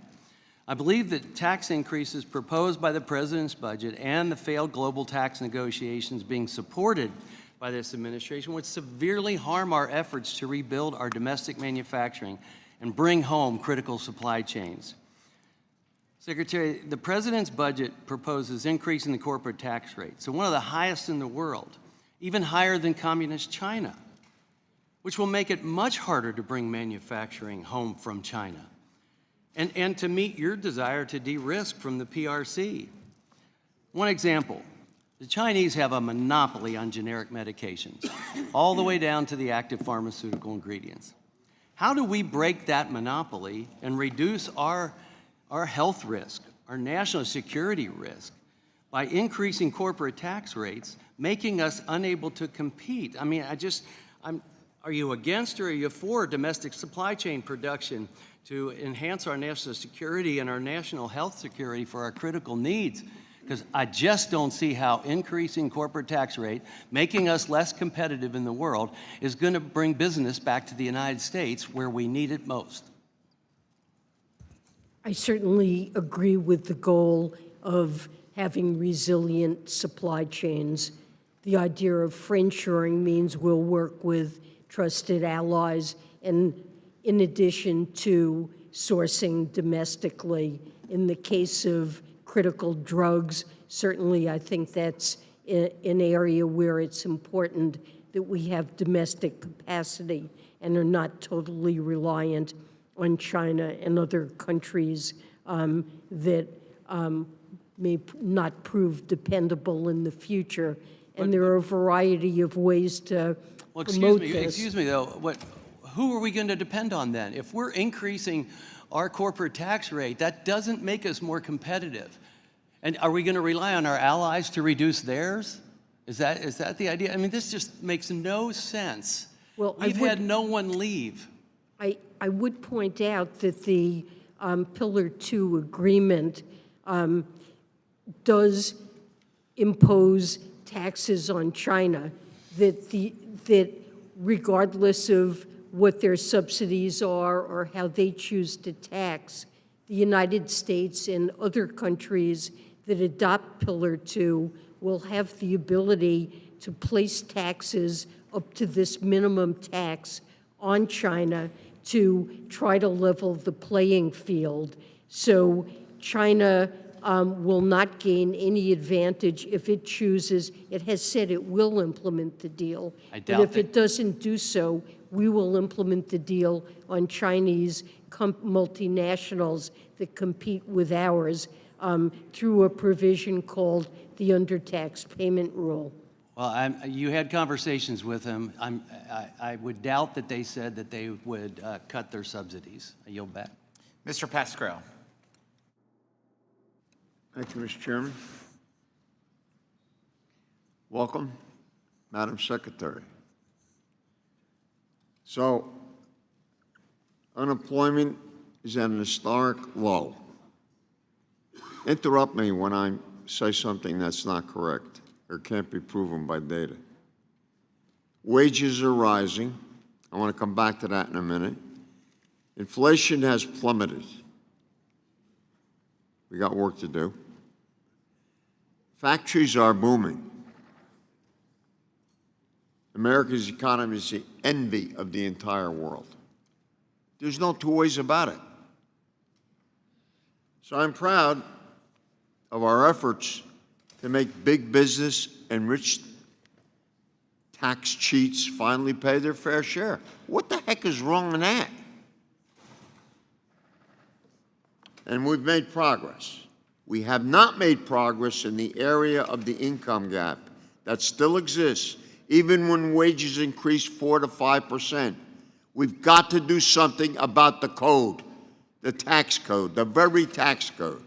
I believe that tax increases proposed by the president's budget and the failed global tax negotiations being supported by this administration would severely harm our efforts to rebuild our domestic manufacturing and bring home critical supply chains. Secretary, the president's budget proposes increasing the corporate tax rate, so one of the highest in the world, even higher than communist China, which will make it much harder to bring manufacturing home from China, and to meet your desire to de-risk from the PRC. One example, the Chinese have a monopoly on generic medications, all the way down to the active pharmaceutical ingredients. How do we break that monopoly and reduce our health risk, our national security risk, by increasing corporate tax rates, making us unable to compete? I mean, are you against or are you for domestic supply chain production to enhance our national security and our national health security for our critical needs? Because I just don't see how increasing corporate tax rate, making us less competitive in the world, is going to bring business back to the United States where we need it most. I certainly agree with the goal of having resilient supply chains. The idea of friendshoring means we'll work with trusted allies, and in addition to sourcing domestically. In the case of critical drugs, certainly I think that's an area where it's important that we have domestic capacity and are not totally reliant on China and other countries that may not prove dependable in the future. And there are a variety of ways to promote this. Excuse me, though. Who are we going to depend on then? If we're increasing our corporate tax rate, that doesn't make us more competitive. And are we going to rely on our allies to reduce theirs? Is that the idea? I mean, this just makes no sense. Well, We've had no one leave. I would point out that the Pillar 2 agreement does impose taxes on China that regardless of what their subsidies are or how they choose to tax, the United States and other countries that adopt Pillar 2 will have the ability to place taxes up to this minimum tax on China to try to level the playing field. So China will not gain any advantage if it chooses. It has said it will implement the deal. But if it doesn't do so, we will implement the deal on Chinese multinationals that compete with ours through a provision called the undertax payment rule. Well, you had conversations with them. I would doubt that they said that they would cut their subsidies. I yield back. Mr. Pascrell. Thank you, Mr. Chairman. Welcome, Madam Secretary. So, unemployment is at an historic low. Interrupt me when I say something that's not correct or can't be proven by data. Wages are rising. I want to come back to that in a minute. Inflation has plummeted. We got work to do. Factories are booming. America's economy is the envy of the entire world. There's no two ways about it. So I'm proud of our efforts to make big business and rich tax cheats finally pay their fair share. What the heck is wrong with that? And we've made progress. We have not made progress in the area of the income gap that still exists, even when wages increase 4 to 5%. We've got to do something about the code, the tax code, the very tax code.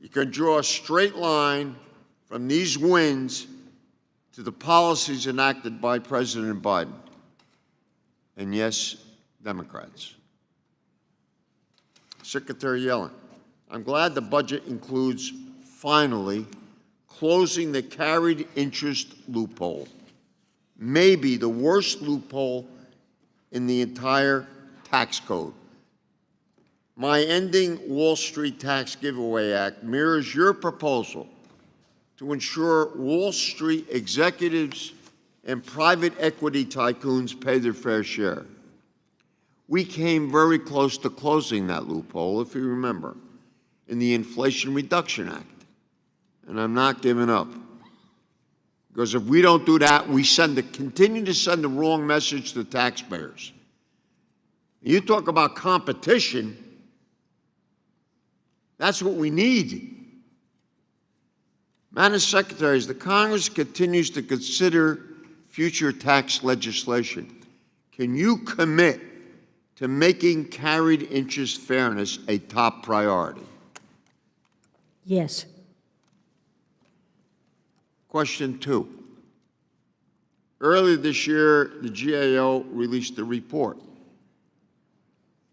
You can draw a straight line from these wins to the policies enacted by President Biden. And yes, Democrats. Secretary Yellen, I'm glad the budget includes, finally, closing the carried interest loophole. Maybe the worst loophole in the entire tax code. My Ending Wall Street Tax Giveaway Act mirrors your proposal to ensure Wall Street executives and private equity tycoons pay their fair share. We came very close to closing that loophole, if you remember, in the Inflation Reduction Act. And I'm not giving up. Because if we don't do that, we continue to send the wrong message to taxpayers. You talk about competition, that's what we need. Madam Secretary, as the Congress continues to consider future tax legislation, can you commit to making carried interest fairness a top priority? Yes. Question 2. Earlier this year, the GAO released a report.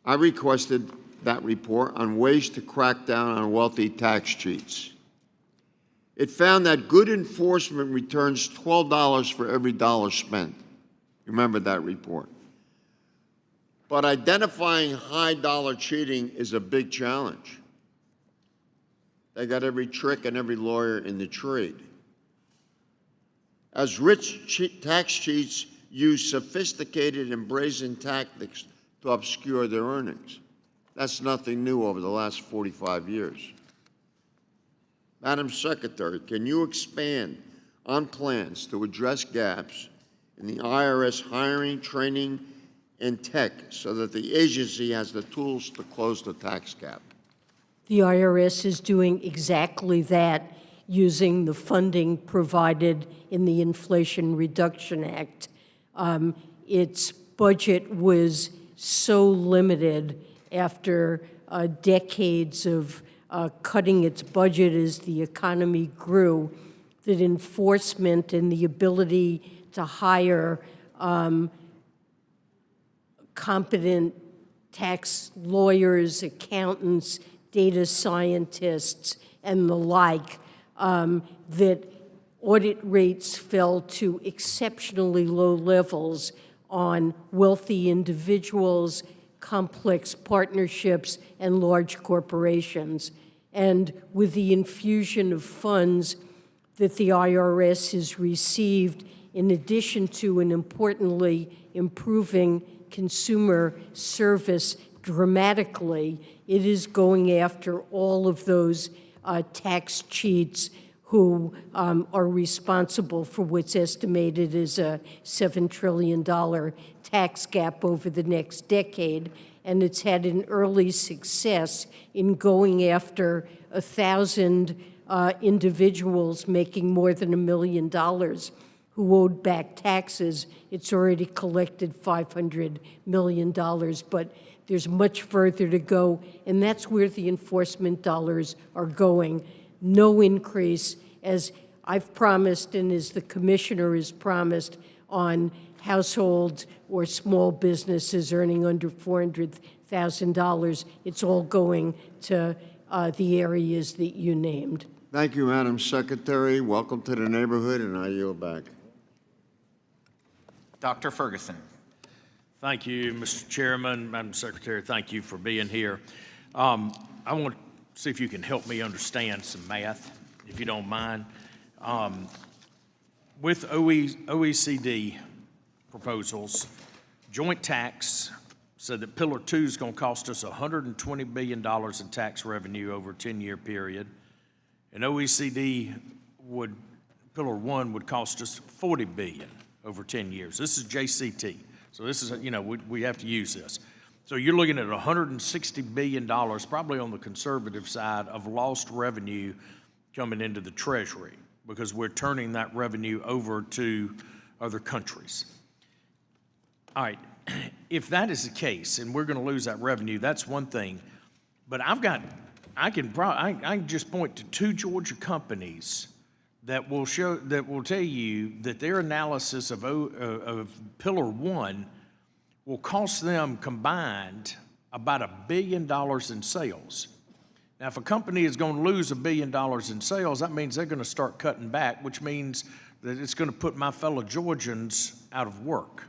I requested that report on ways to crack down on wealthy tax cheats. It found that good enforcement returns $12 for every dollar spent. Remember that report. But identifying high-dollar cheating is a big challenge. They got every trick and every lawyer in the trade. As rich tax cheats use sophisticated and brazen tactics to obscure their earnings. That's nothing new over the last 45 years. Madam Secretary, can you expand on plans to address gaps in the IRS hiring, training, and tech so that the agency has the tools to close the tax gap? The IRS is doing exactly that using the funding provided in the Inflation Reduction Act. Its budget was so limited after decades of cutting its budget as the economy grew that enforcement and the ability to hire competent tax lawyers, accountants, data scientists, and the like, that audit rates fell to exceptionally low levels on wealthy individuals, complex partnerships, and large corporations. And with the infusion of funds that the IRS has received, in addition to and importantly improving consumer service dramatically, it is going after all of those tax cheats who are responsible for what's estimated as a $7 trillion tax gap over the next decade. And it's had an early success in going after 1,000 individuals making more than $1 million who owed back taxes, it's already collected $500 million, but there's much further to go, and that's where the enforcement dollars are going. No increase, as I've promised and as the commissioner has promised, on households or small businesses earning under $400,000. It's all going to the areas that you named. Thank you, Madam Secretary. Welcome to the neighborhood, and I yield back. Dr. Ferguson. Thank you, Mr. Chairman. Madam Secretary, thank you for being here. I want to see if you can help me understand some math, if you don't mind. With OECD proposals, joint tax said that Pillar 2 is going to cost us $120 billion in tax revenue over a 10-year period, and OECD Pillar 1 would cost us $40 billion over 10 years. This is JCT, so this is, we have to use this. So you're looking at $160 billion, probably on the conservative side, of lost revenue coming into the Treasury because we're turning that revenue over to other countries. All right, if that is the case and we're going to lose that revenue, that's one thing. But I can just point to 2 Georgia companies that will tell you that their analysis of Pillar 1 will cost them combined about $1 billion in sales. Now, if a company is going to lose $1 billion in sales, that means they're going to start cutting back, which means that it's going to put my fellow Georgians out of work.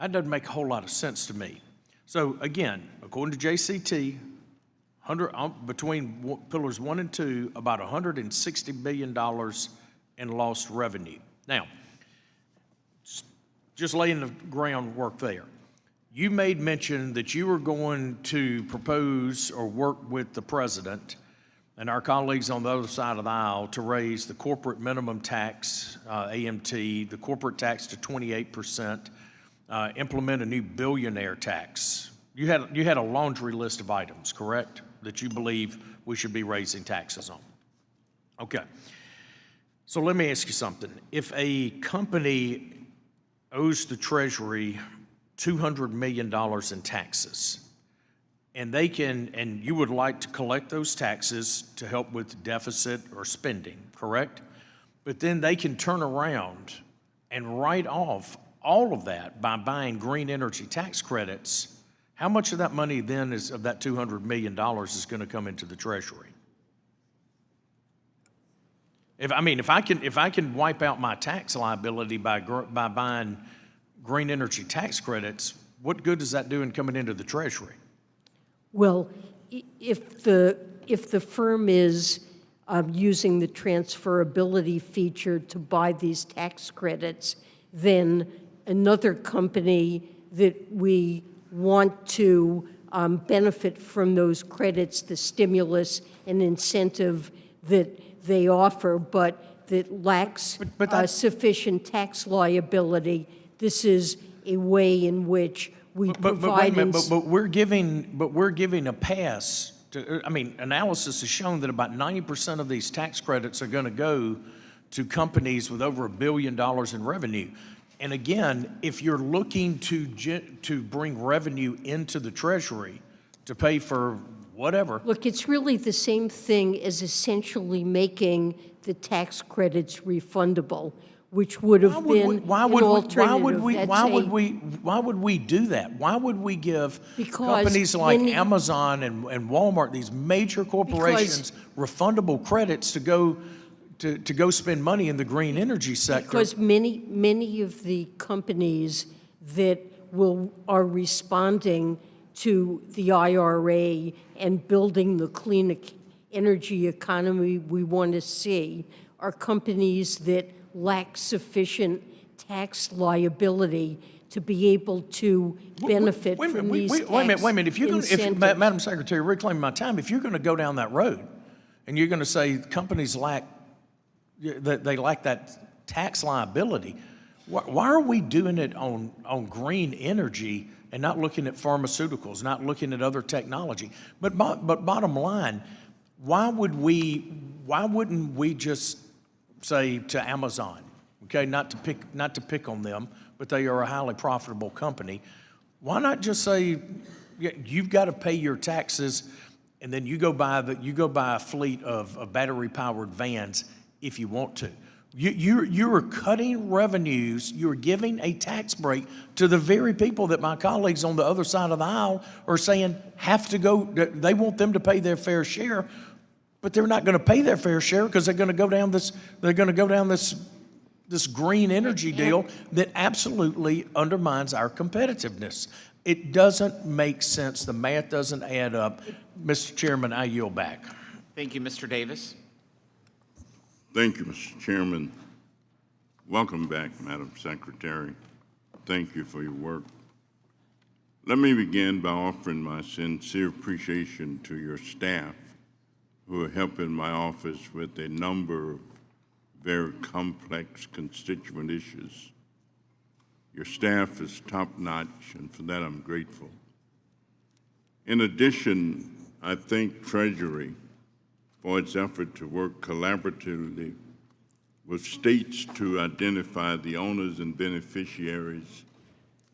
That doesn't make a whole lot of sense to me. So again, according to JCT, between Pillars 1 and 2, about $160 billion in lost revenue. Now, just laying the groundwork there. You made mention that you were going to propose or work with the president and our colleagues on the other side of the aisle to raise the corporate minimum tax, AMT, the corporate tax to 28%, implement a new billionaire tax. You had a laundry list of items, correct, that you believe we should be raising taxes on. Okay. So let me ask you something. If a company owes the Treasury $200 million in taxes, and you would like to collect those taxes to help with deficit or spending, correct? But then they can turn around and write off all of that by buying green energy tax credits. How much of that money then of that $200 million is going to come into the Treasury? If I can wipe out my tax liability by buying green energy tax credits, what good does that do in coming into the Treasury? Well, if the firm is using the transferability feature to buy these tax credits, then another company that we want to benefit from those credits, the stimulus and incentive that they offer, but that lacks sufficient tax liability. This is a way in which we provide. But we're giving a pass to. Analysis has shown that about 90% of these tax credits are going to go to companies with over $1 billion in revenue. And again, if you're looking to bring revenue into the Treasury to pay for whatever. Look, it's really the same thing as essentially making the tax credits refundable, which would have been an alternative. Why would we do that? Why would we give companies like Amazon and Walmart, these major corporations, refundable credits to go spend money in the green energy sector? Because many of the companies that are responding to the IRA and building the clean energy economy we want to see are companies that lack sufficient tax liability to be able to benefit from these tax incentives. Wait a minute. Madam Secretary, reclaim my time. If you're going to go down that road and you're going to say companies lack that tax liability, why are we doing it on green energy and not looking at pharmaceuticals, not looking at other technology? But bottom line, why wouldn't we just say to Amazon, okay, not to pick on them, but they are a highly profitable company. Why not just say, yeah, you've got to pay your taxes, and then you go buy a fleet of battery-powered vans if you want to. You are cutting revenues. You are giving a tax break to the very people that my colleagues on the other side of the aisle are saying have to go. They want them to pay their fair share, but they're not going to pay their fair share because they're going to go down this. They're going to go down this green energy deal that absolutely undermines our competitiveness. It doesn't make sense. The math doesn't add up. Mr. Chairman, I yield back. Thank you, Mr. Davis. Thank you, Mr. Chairman. Welcome back, Madam Secretary. Thank you for your work. Let me begin by offering my sincere appreciation to your staff who are helping my office with a number of very complex constituent issues. Your staff is top-notch, and for that I'm grateful. In addition, I thank Treasury for its effort to work collaboratively with states to identify the owners and beneficiaries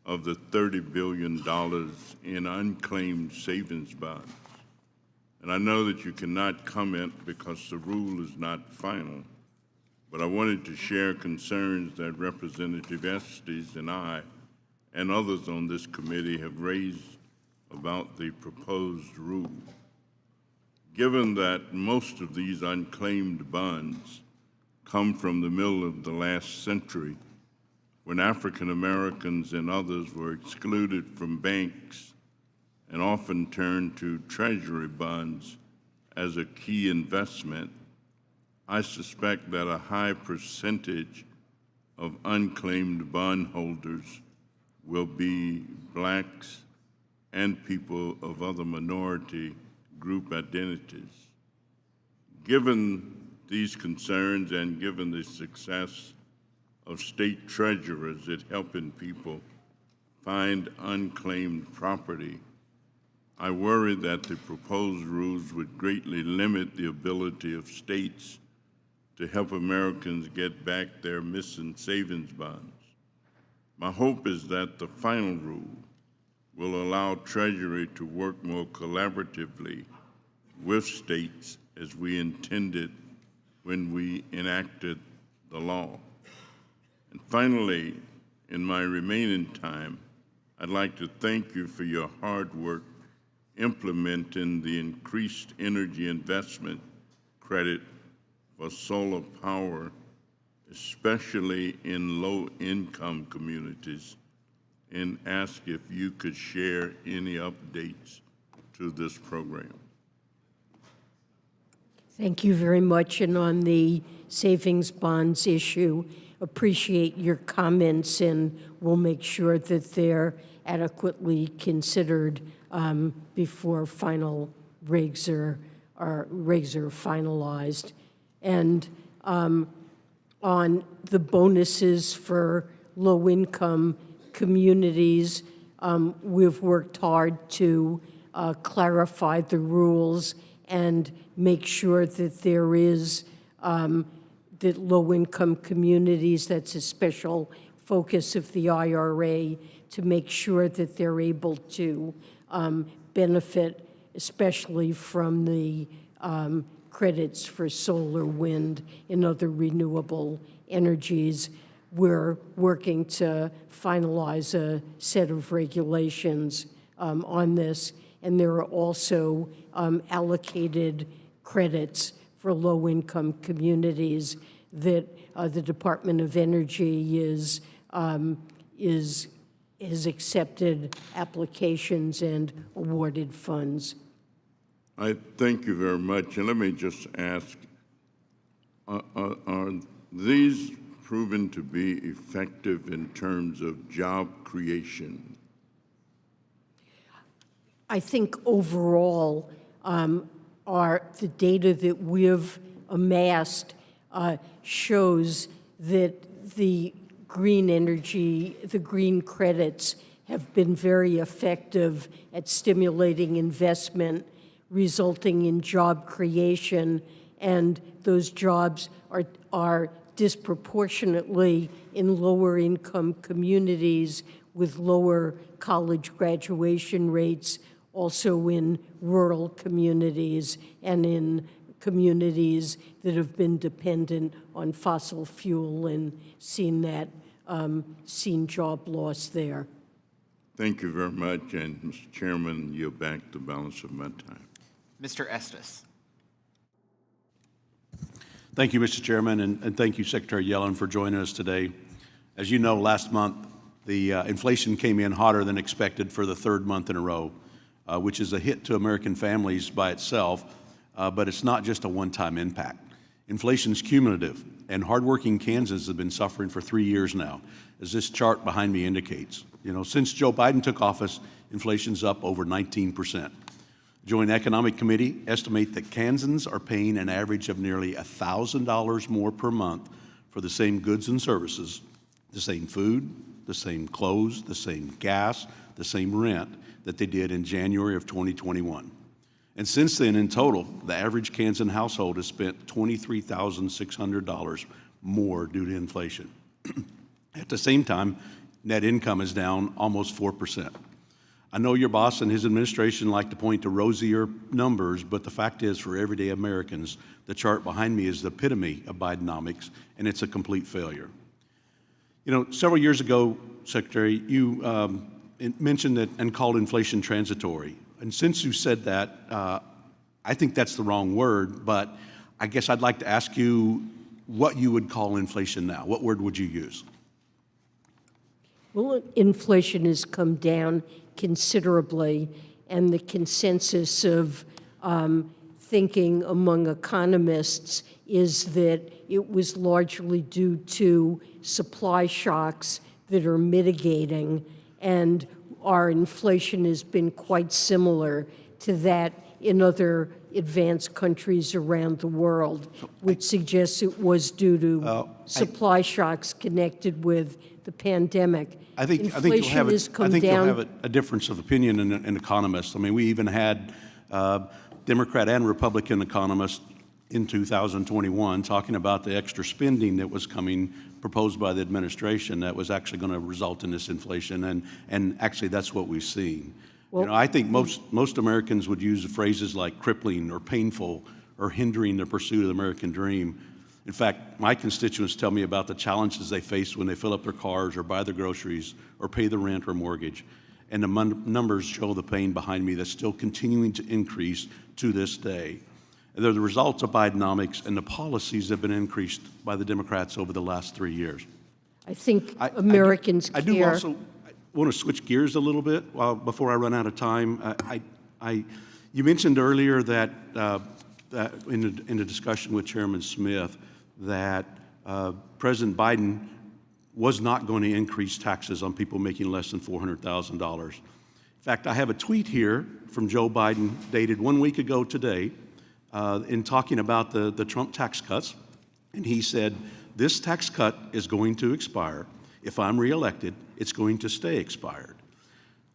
of the $30 billion in unclaimed savings bonds. And I know that you cannot comment because the rule is not final, but I wanted to share concerns that Representative Estes and I and others on this committee have raised about the proposed rule. Given that most of these unclaimed bonds come from the middle of the last century, when African Americans and others were excluded from banks and often turned to Treasury bonds as a key investment, I suspect that a high percentage of unclaimed bondholders will be blacks and people of other minority group identities. Given these concerns and given the success of state treasurers at helping people find unclaimed property, I worry that the proposed rules would greatly limit the ability of states to help Americans get back their missing savings bonds. My hope is that the final rule will allow Treasury to work more collaboratively with states as we intended when we enacted the law. And finally, in my remaining time, I'd like to thank you for your hard work implementing the increased energy investment credit for solar power, especially in low-income communities, and ask if you could share any updates to this program. Thank you very much. And on the savings bonds issue, appreciate your comments, and we'll make sure that they're adequately considered before final regs are finalized. And on the bonuses for low-income communities, we've worked hard to clarify the rules and make sure that there is, that low-income communities, that's a special focus of the IRA, to make sure that they're able to benefit, especially from the credits for solar, wind, and other renewable energies. We're working to finalize a set of regulations on this, and there are also allocated credits for low-income communities that the Department of Energy has accepted applications and awarded funds. I thank you very much. And let me just ask, are these proven to be effective in terms of job creation? I think overall, the data that we've amassed shows that the green energy, the green credits have been very effective at stimulating investment, resulting in job creation, and those jobs are disproportionately in lower income communities with lower college graduation rates, also in rural communities and in communities that have been dependent on fossil fuel and seen job loss there. Thank you very much, and Mr. Chairman, yield back the balance of my time. Mr. Estes. Thank you, Mr. Chairman, and thank you, Secretary Yellen, for joining us today. As you know, last month, the inflation came in hotter than expected for the third month in a row, which is a hit to American families by itself, but it's not just a one-time impact. Inflation's cumulative, and hardworking Kansans have been suffering for 3 years now, as this chart behind me indicates. You know, since Joe Biden took office, inflation's up over 19%. Joint Economic Committee estimate that Kansans are paying an average of nearly $1,000 more per month for the same goods and services, the same food, the same clothes, the same gas, the same rent that they did in January of 2021. And since then, in total, the average Kansan household has spent $23,600 more due to inflation. At the same time, net income is down almost 4%. I know your boss and his administration like to point to rosier numbers, but the fact is, for everyday Americans, the chart behind me is the epitome of Bidenomics, and it's a complete failure. You know, several years ago, Secretary, you mentioned that and called inflation transitory. And since you said that, I think that's the wrong word, but I guess I'd like to ask you what you would call inflation now. What word would you use? Well, inflation has come down considerably, and the consensus of thinking among economists is that it was largely due to supply shocks that are mitigating, and our inflation has been quite similar to that in other advanced countries around the world, which suggests it was due to supply shocks connected with the pandemic. I think you'll have a difference of opinion in economists. I mean, we even had Democrat and Republican economists in 2021 talking about the extra spending that was coming, proposed by the administration, that was actually going to result in this inflation, and actually that's what we've seen. Well, you know, I think most Americans would use phrases like crippling or painful or hindering the pursuit of the American dream. In fact, my constituents tell me about the challenges they face when they fill up their cars or buy their groceries or pay the rent or mortgage. And the numbers show the pain behind me that's still continuing to increase to this day. And they're the results of Bidenomics and the policies that have been increased by the Democrats over the last 3 years. I think Americans care. I do also want to switch gears a little bit before I run out of time. You mentioned earlier that in the discussion with Chairman Smith that President Biden was not going to increase taxes on people making less than $400,000. In fact, I have a tweet here from Joe Biden dated 1 week ago today in talking about the Trump tax cuts. And he said, this tax cut is going to expire. If I'm reelected, it's going to stay expired.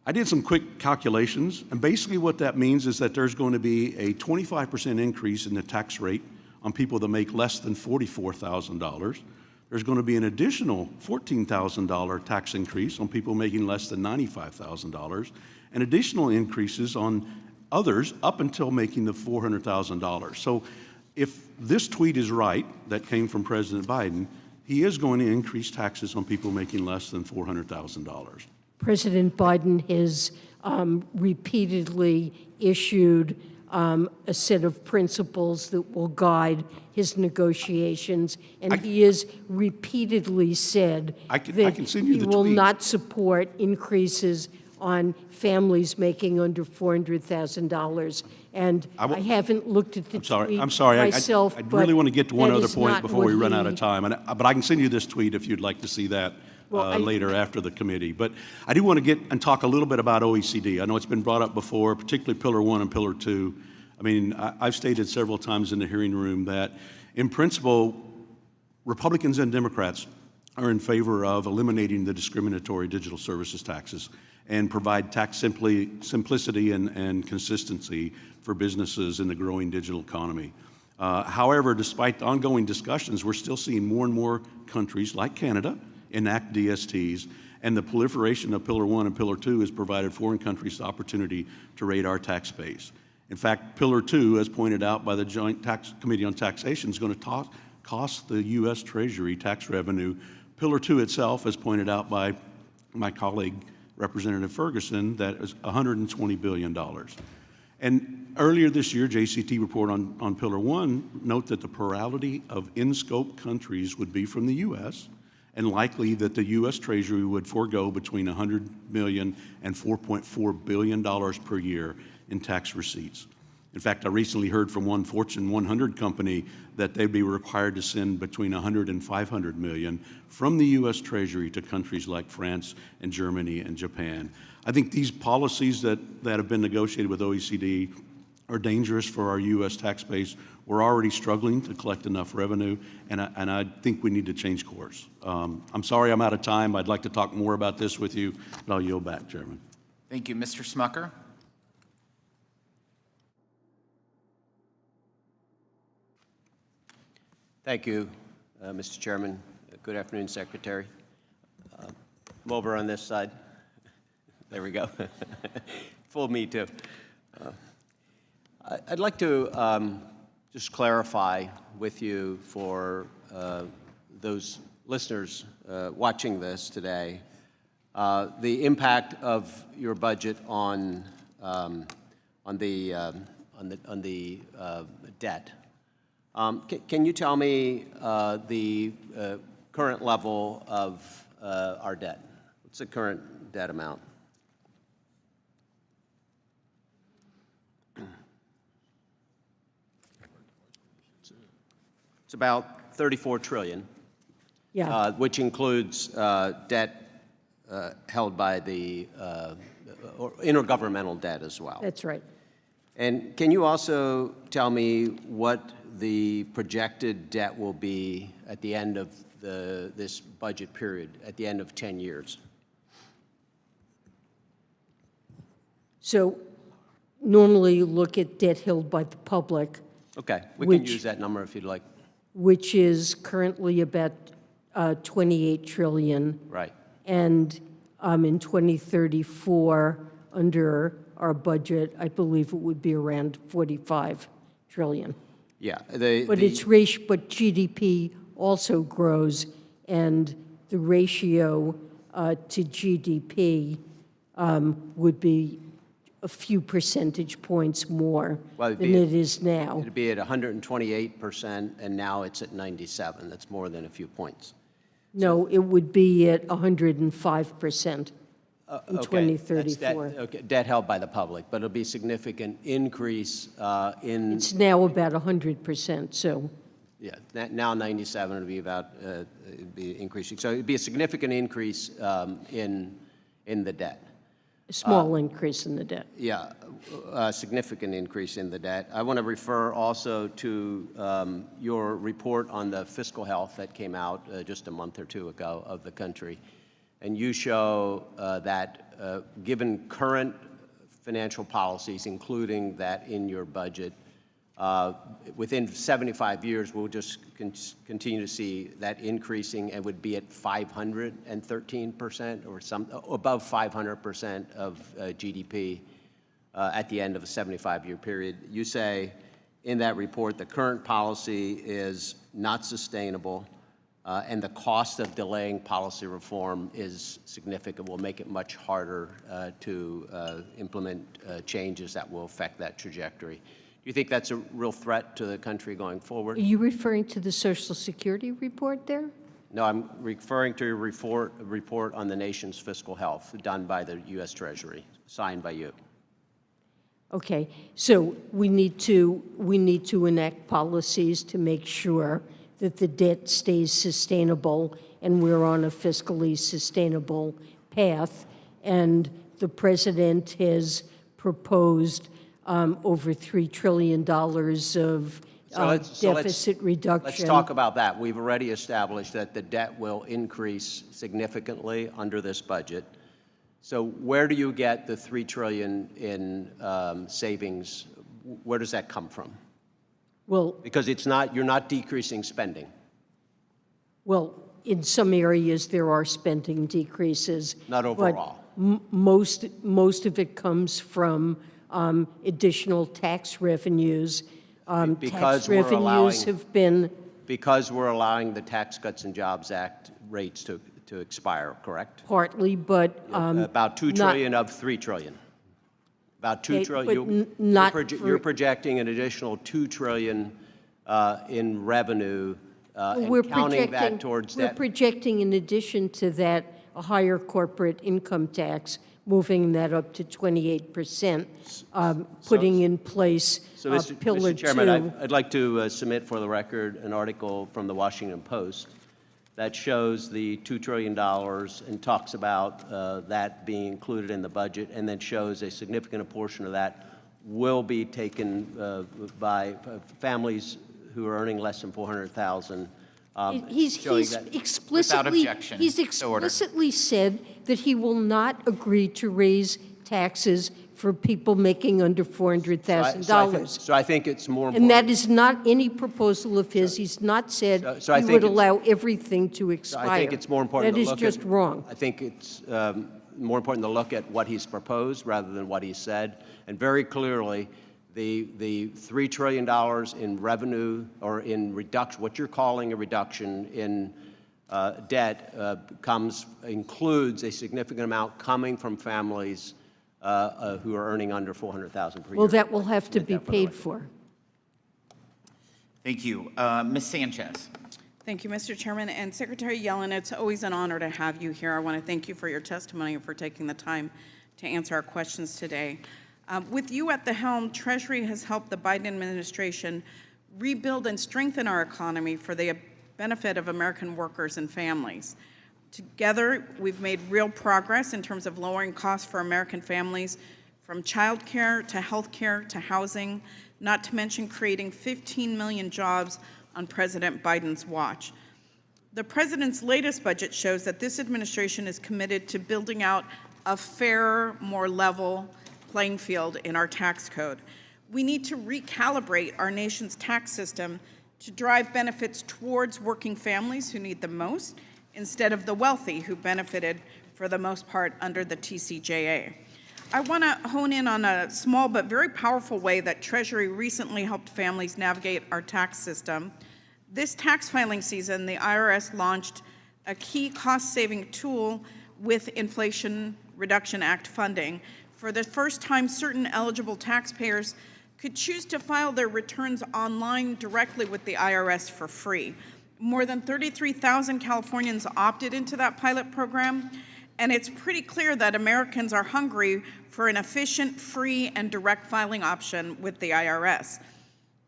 I did some quick calculations, and basically what that means is that there's going to be a 25% increase in the tax rate on people that make less than $44,000. There's going to be an additional $14,000 tax increase on people making less than $95,000, and additional increases on others up until making the $400,000. So if this tweet is right, that came from President Biden, he is going to increase taxes on people making less than $400,000. President Biden has repeatedly issued a set of principles that will guide his negotiations, and he has repeatedly said that he will not support increases on families making under $400,000. And I haven't looked at the tweet myself. I really want to get to one other point before we run out of time. But I can send you this tweet if you'd like to see that later after the committee. But I do want to get and talk a little bit about OECD. I know it's been brought up before, particularly Pillar 1 and Pillar 2. I mean, I've stated several times in the hearing room that, in principle, Republicans and Democrats are in favor of eliminating the discriminatory digital services taxes and provide tax simplicity and consistency for businesses in the growing digital economy. However, despite the ongoing discussions, we're still seeing more and more countries like Canada enact DSTs, and the proliferation of Pillar 1 and Pillar 2 has provided foreign countries the opportunity to raid our tax base. In fact, Pillar 2, as pointed out by the Joint Committee on Taxation, is going to cost the U.S. Treasury tax revenue. Pillar 2 itself, as pointed out by my colleague, Representative Ferguson, that is $120 billion. And earlier this year, JCT report on Pillar 1 note that the plurality of in-scope countries would be from the U.S., and likely that the U.S. Treasury would forego between $100 million and $4.4 billion per year in tax receipts. In fact, I recently heard from one Fortune 100 company that they'd be required to send between $100 and $500 million from the U.S. Treasury to countries like France and Germany and Japan. I think these policies that have been negotiated with OECD are dangerous for our U.S. tax base. We're already struggling to collect enough revenue, and I think we need to change course. I'm sorry I'm out of time. I'd like to talk more about this with you, but I'll yield back, Chairman. Thank you. Mr. Smucker? Thank you, Mr. Chairman. Good afternoon, Secretary. I'm over on this side. There we go. Fooled me, too. I'd like to just clarify with you for those listeners watching this today the impact of your budget on the debt. Can you tell me the current level of our debt? What's the current debt amount? It's about 34 trillion, Yeah. which includes debt held by the or intergovernmental debt as well. That's right. And can you also tell me what the projected debt will be at the end of this budget period, at the end of 10 years? So normally you look at debt held by the public, Okay, we can Which- use that number if you'd like. which is currently about 28 trillion. Right. And in 2034, under our budget, I believe it would be around 45 trillion. Yeah. But GDP also grows, and the ratio to GDP would be a few percentage points more than it is now. It'd be at 128%, and now it's at 97. That's more than a few points. No, it would be at 105% in Okay, that's 2034. debt held by the public, but it'll be a significant increase in, It's now about 100%, so yeah, now 97, it'll be about, it'd be increasing. So it'd be a significant increase in the debt. a small increase in the debt. Yeah, a significant increase in the debt. I want to refer also to your report on the fiscal health that came out just a month or two ago of the country. And you show that given current financial policies, including that in your budget, within 75 years, we'll just continue to see that increasing and would be at 513% or above 500% of GDP at the end of a 75-year period. You say in that report the current policy is not sustainable and the cost of delaying policy reform is significant, will make it much harder to implement changes that will affect that trajectory. Do you think that's a real threat to the country going forward? Are you referring to the Social Security report there? No, I'm referring to a report on the nation's fiscal health done by the U.S. Treasury, signed by you. Okay, so we need to enact policies to make sure that the debt stays sustainable and we're on a fiscally sustainable path. And the president has proposed over $3 trillion of deficit reduction. Let's talk about that. We've already established that the debt will increase significantly under this budget. So where do you get the $3 trillion in savings? Where does that come from? Well, Because you're not decreasing spending. well, in some areas, there are spending decreases. Not overall. But most of it comes from additional tax revenues. Because Tax we're revenues allowing- have been, Because we're allowing the Tax Cuts and Jobs Act rates to expire, correct? partly, but About $2 not- trillion of $3 trillion. About $2 Okay, trillion. but not for- You're projecting an additional $2 trillion in revenue we're and counting that projecting, towards we're that. projecting in addition to that, a higher corporate income tax, moving that up to 28%, putting in place So, Pillar Mr. Chairman, 2. I'd like to submit for the record an article from the Washington Post that shows the $2 trillion and talks about that being included in the budget, and then shows a significant portion of that will be taken by families who are earning less than $400,000. He's explicitly, objection. he's So ordered. explicitly said that he will not agree to raise taxes for people making under $400,000. So I think it's more important. And that is not any proposal of his. He's not said So I he think would it's- allow everything to expire. I think it's more important That to is look just at, wrong. I think it's more important to look at what he's proposed rather than what he said. And very clearly, the $3 trillion in revenue or in reduction, what you're calling a reduction in debt includes a significant amount coming from families who are earning under $400,000 per year. Well, that will have to Make be that for the paid record. for. Thank you. Ms. Sanchez. Thank you, Mr. Chairman. And Secretary Yellen, it's always an honor to have you here. I want to thank you for your testimony and for taking the time to answer our questions today. With you at the helm, Treasury has helped the Biden administration rebuild and strengthen our economy for the benefit of American workers and families. Together, we've made real progress in terms of lowering costs for American families, from childcare to healthcare to housing, not to mention creating 15 million jobs on President Biden's watch. The president's latest budget shows that this administration is committed to building out a fairer, more level playing field in our tax code. We need to recalibrate our nation's tax system to drive benefits towards working families who need them most, instead of the wealthy who benefited for the most part under the TCJA. I want to hone in on a small but very powerful way that Treasury recently helped families navigate our tax system. This tax filing season, the IRS launched a key cost-saving tool with Inflation Reduction Act funding. For the first time, certain eligible taxpayers could choose to file their returns online directly with the IRS for free. More than 33,000 Californians opted into that pilot program, and it's pretty clear that Americans are hungry for an efficient, free, and direct filing option with the IRS.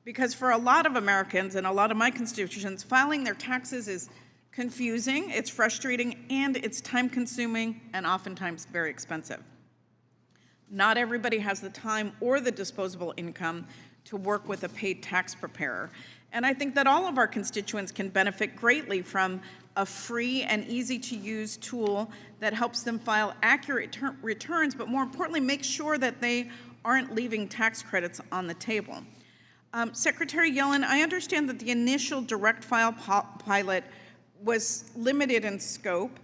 Because for a lot of Americans and a lot of my constituents, filing their taxes is confusing, it's frustrating, and it's time-consuming and oftentimes very expensive. Not everybody has the time or the disposable income to work with a paid tax preparer. And I think that all of our constituents can benefit greatly from a free and easy-to-use tool that helps them file accurate returns, but more importantly, make sure that they aren't leaving tax credits on the table. Secretary Yellen, I understand that the initial direct file pilot was limited in scope,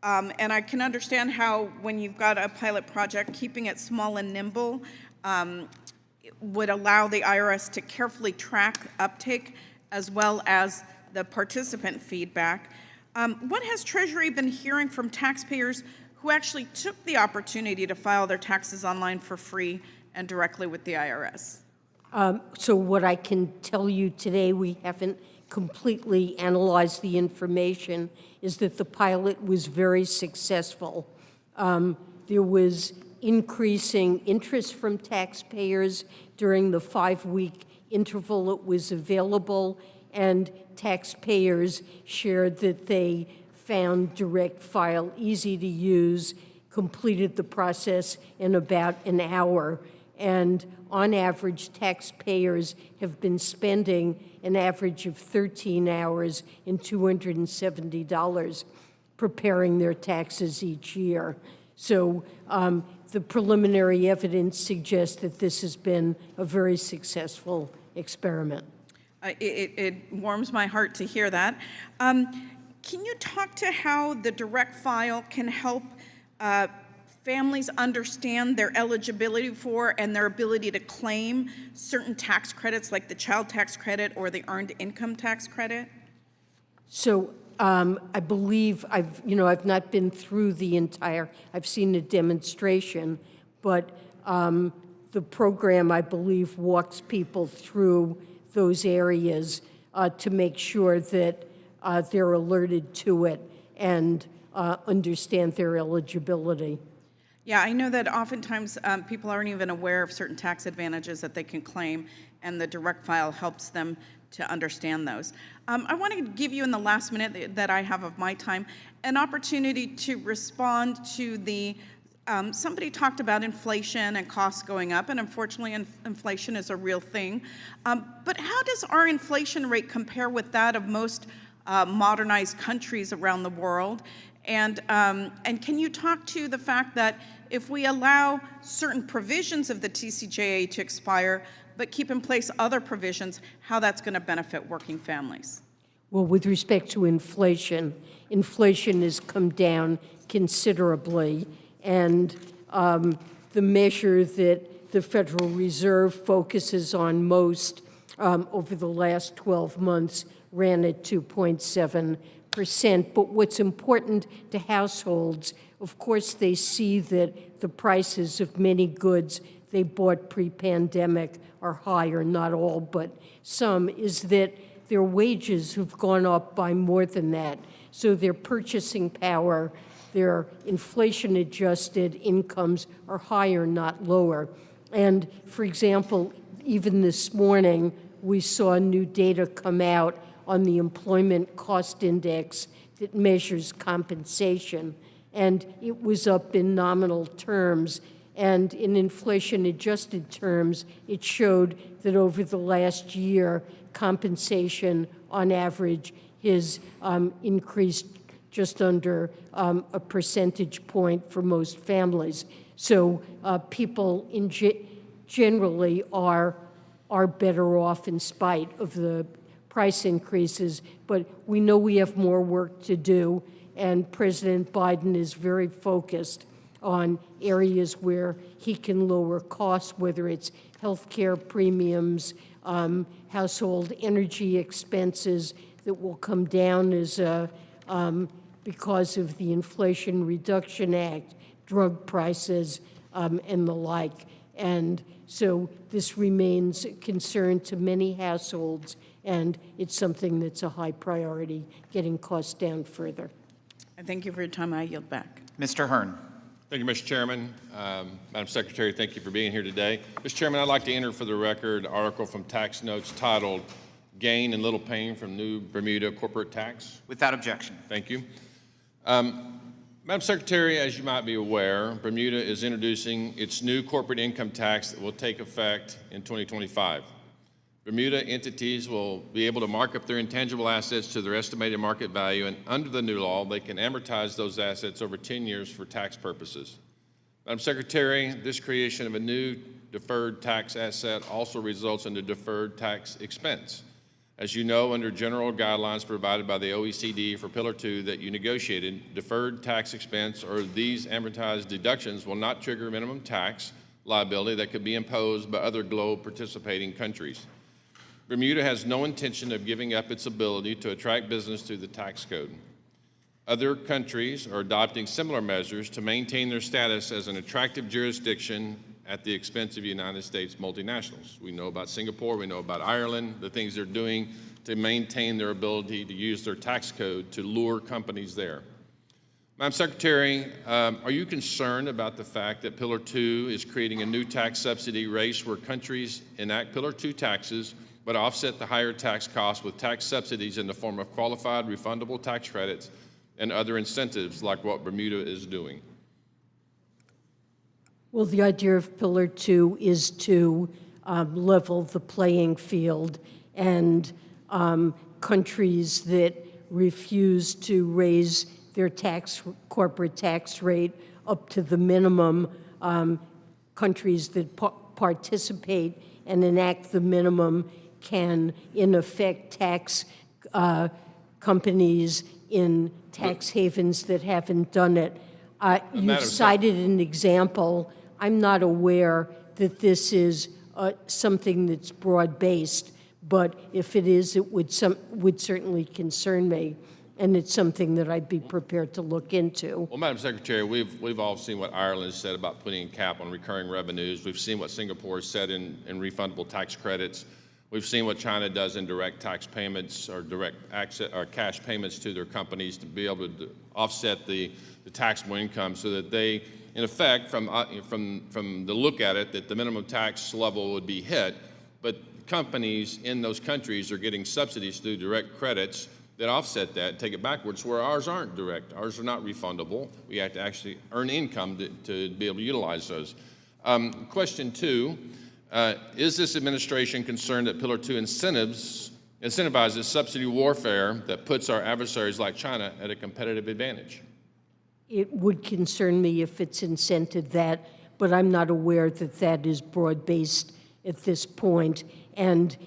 and I can understand how when you've got a pilot project, keeping it small and nimble would allow the IRS to carefully track uptake as well as the participant feedback. What has Treasury been hearing from taxpayers who actually took the opportunity to file their taxes online for free and directly with the IRS? So what I can tell you today, we haven't completely analyzed the information, is that the pilot was very successful. There was increasing interest from taxpayers during the 5-week interval it was available, and taxpayers shared that they found direct file easy to use, completed the process in about an hour, and on average, taxpayers have been spending an average of 13 hours and $270 preparing their taxes each year. So the preliminary evidence suggests that this has been a very successful experiment. It warms my heart to hear that. Can you talk to how the direct file can help families understand their eligibility for and their ability to claim certain tax credits like the child tax credit or the earned income tax credit? So I believe I've not been through the entire, I've seen a demonstration, but the program, I believe, walks people through those areas to make sure that they're alerted to it and understand their eligibility. Yeah, I know that oftentimes people aren't even aware of certain tax advantages that they can claim, and the direct file helps them to understand those. I want to give you, in the last minute that I have of my time, an opportunity to respond to the somebody talked about inflation and costs going up, and unfortunately inflation is a real thing. But how does our inflation rate compare with that of most modernized countries around the world? And can you talk to the fact that if we allow certain provisions of the TCJA to expire, but keep in place other provisions, how that's going to benefit working families? Well, with respect to inflation, inflation has come down considerably, and the measure that the Federal Reserve focuses on most over the last 12 months ran at 2.7%. But what's important to households, of course, they see that the prices of many goods they bought pre-pandemic are higher, not all, but some, is that their wages have gone up by more than that. So their purchasing power, their inflation-adjusted incomes are higher, not lower. And for example, even this morning, we saw new data come out on the Employment Cost Index that measures compensation, and it was up in nominal terms. And in inflation-adjusted terms, it showed that over the last year, compensation on average has increased just under a percentage point for most families. So people generally are better off in spite of the price increases, but we know we have more work to do, and President Biden is very focused on areas where he can lower costs, whether it's healthcare premiums, household energy expenses that will come down as because of the Inflation Reduction Act, drug prices, and the like. And so this remains a concern to many households, and it's something that's a high priority, getting costs down further. I thank you for your time. I yield back. Mr. Hearn. Thank you, Mr. Chairman. Madam Secretary, thank you for being here today. Mr. Chairman, I'd like to enter for the record an article from Tax Notes titled Gain and Little Pain from New Bermuda Corporate Tax. Without objection. Thank you. Madam Secretary, as you might be aware, Bermuda is introducing its new corporate income tax that will take effect in 2025. Bermuda entities will be able to mark up their intangible assets to their estimated market value, and under the new law, they can amortize those assets over 10 years for tax purposes. Madam Secretary, this creation of a new deferred tax asset also results in a deferred tax expense. As you know, under general guidelines provided by the OECD for Pillar 2 that you negotiated, deferred tax expense or these amortized deductions will not trigger minimum tax liability that could be imposed by other globe participating countries. Bermuda has no intention of giving up its ability to attract business through the tax code. Other countries are adopting similar measures to maintain their status as an attractive jurisdiction at the expense of United States multinationals. We know about Singapore, we know about Ireland, the things they're doing to maintain their ability to use their tax code to lure companies there. Madam Secretary, are you concerned about the fact that Pillar 2 is creating a new tax subsidy race where countries enact Pillar 2 taxes but offset the higher tax costs with tax subsidies in the form of qualified refundable tax credits and other incentives like what Bermuda is doing? Well, the idea of Pillar 2 is to level the playing field, and countries that refuse to raise their corporate tax rate up to the minimum, countries that participate and enact the minimum can, in effect, tax companies in tax havens that haven't done it. You've Madam cited an example. I'm not aware that this is something that's broad-based, but if it is, it would certainly concern me, and it's something that I'd be prepared to look into. Well, Madam Secretary, we've all seen what Ireland has said about putting a cap on recurring revenues. We've seen what Singapore has said in refundable tax credits. We've seen what China does in direct tax payments or direct access or cash payments to their companies to be able to offset the taxable income, so that they, in effect, from the look at it, that the minimum tax level would be hit, but companies in those countries are getting subsidies through direct credits that offset that, take it backwards, where ours aren't direct. Ours are not refundable. We have to actually earn income to be able to utilize those. Question two, is this administration concerned that Pillar 2 incentivizes subsidy warfare that puts our adversaries like China at a competitive advantage? It would concern me if it's incented that, but I'm not aware that that is broad-based at this point. And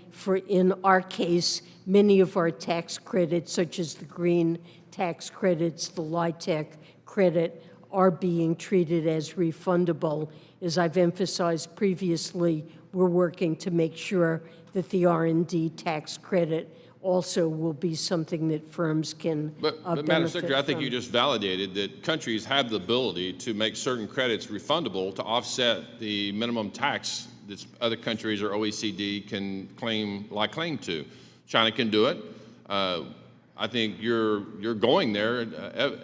in our case, many of our tax credits, such as the green tax credits, the LIHTC credit, are being treated as refundable. As I've emphasized previously, we're working to make sure that the R&D tax credit also will be something that firms can But Madam benefit Secretary, I think from. you just validated that countries have the ability to make certain credits refundable to offset the minimum tax that other countries or OECD can claim to. China can do it. I think you're going there,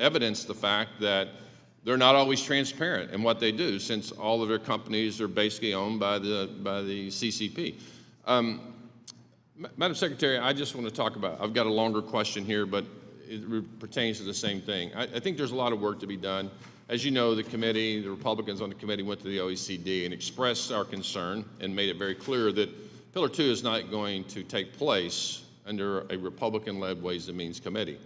evidence the fact that they're not always transparent in what they do, since all of their companies are basically owned by the CCP. Madam Secretary, I just want to talk about, I've got a longer question here, but it pertains to the same thing. I think there's a lot of work to be done. As you know, the Republicans on the committee went to the OECD and expressed our concern and made it very clear that Pillar 2 is not going to take place under a Republican-led Ways and Means Committee.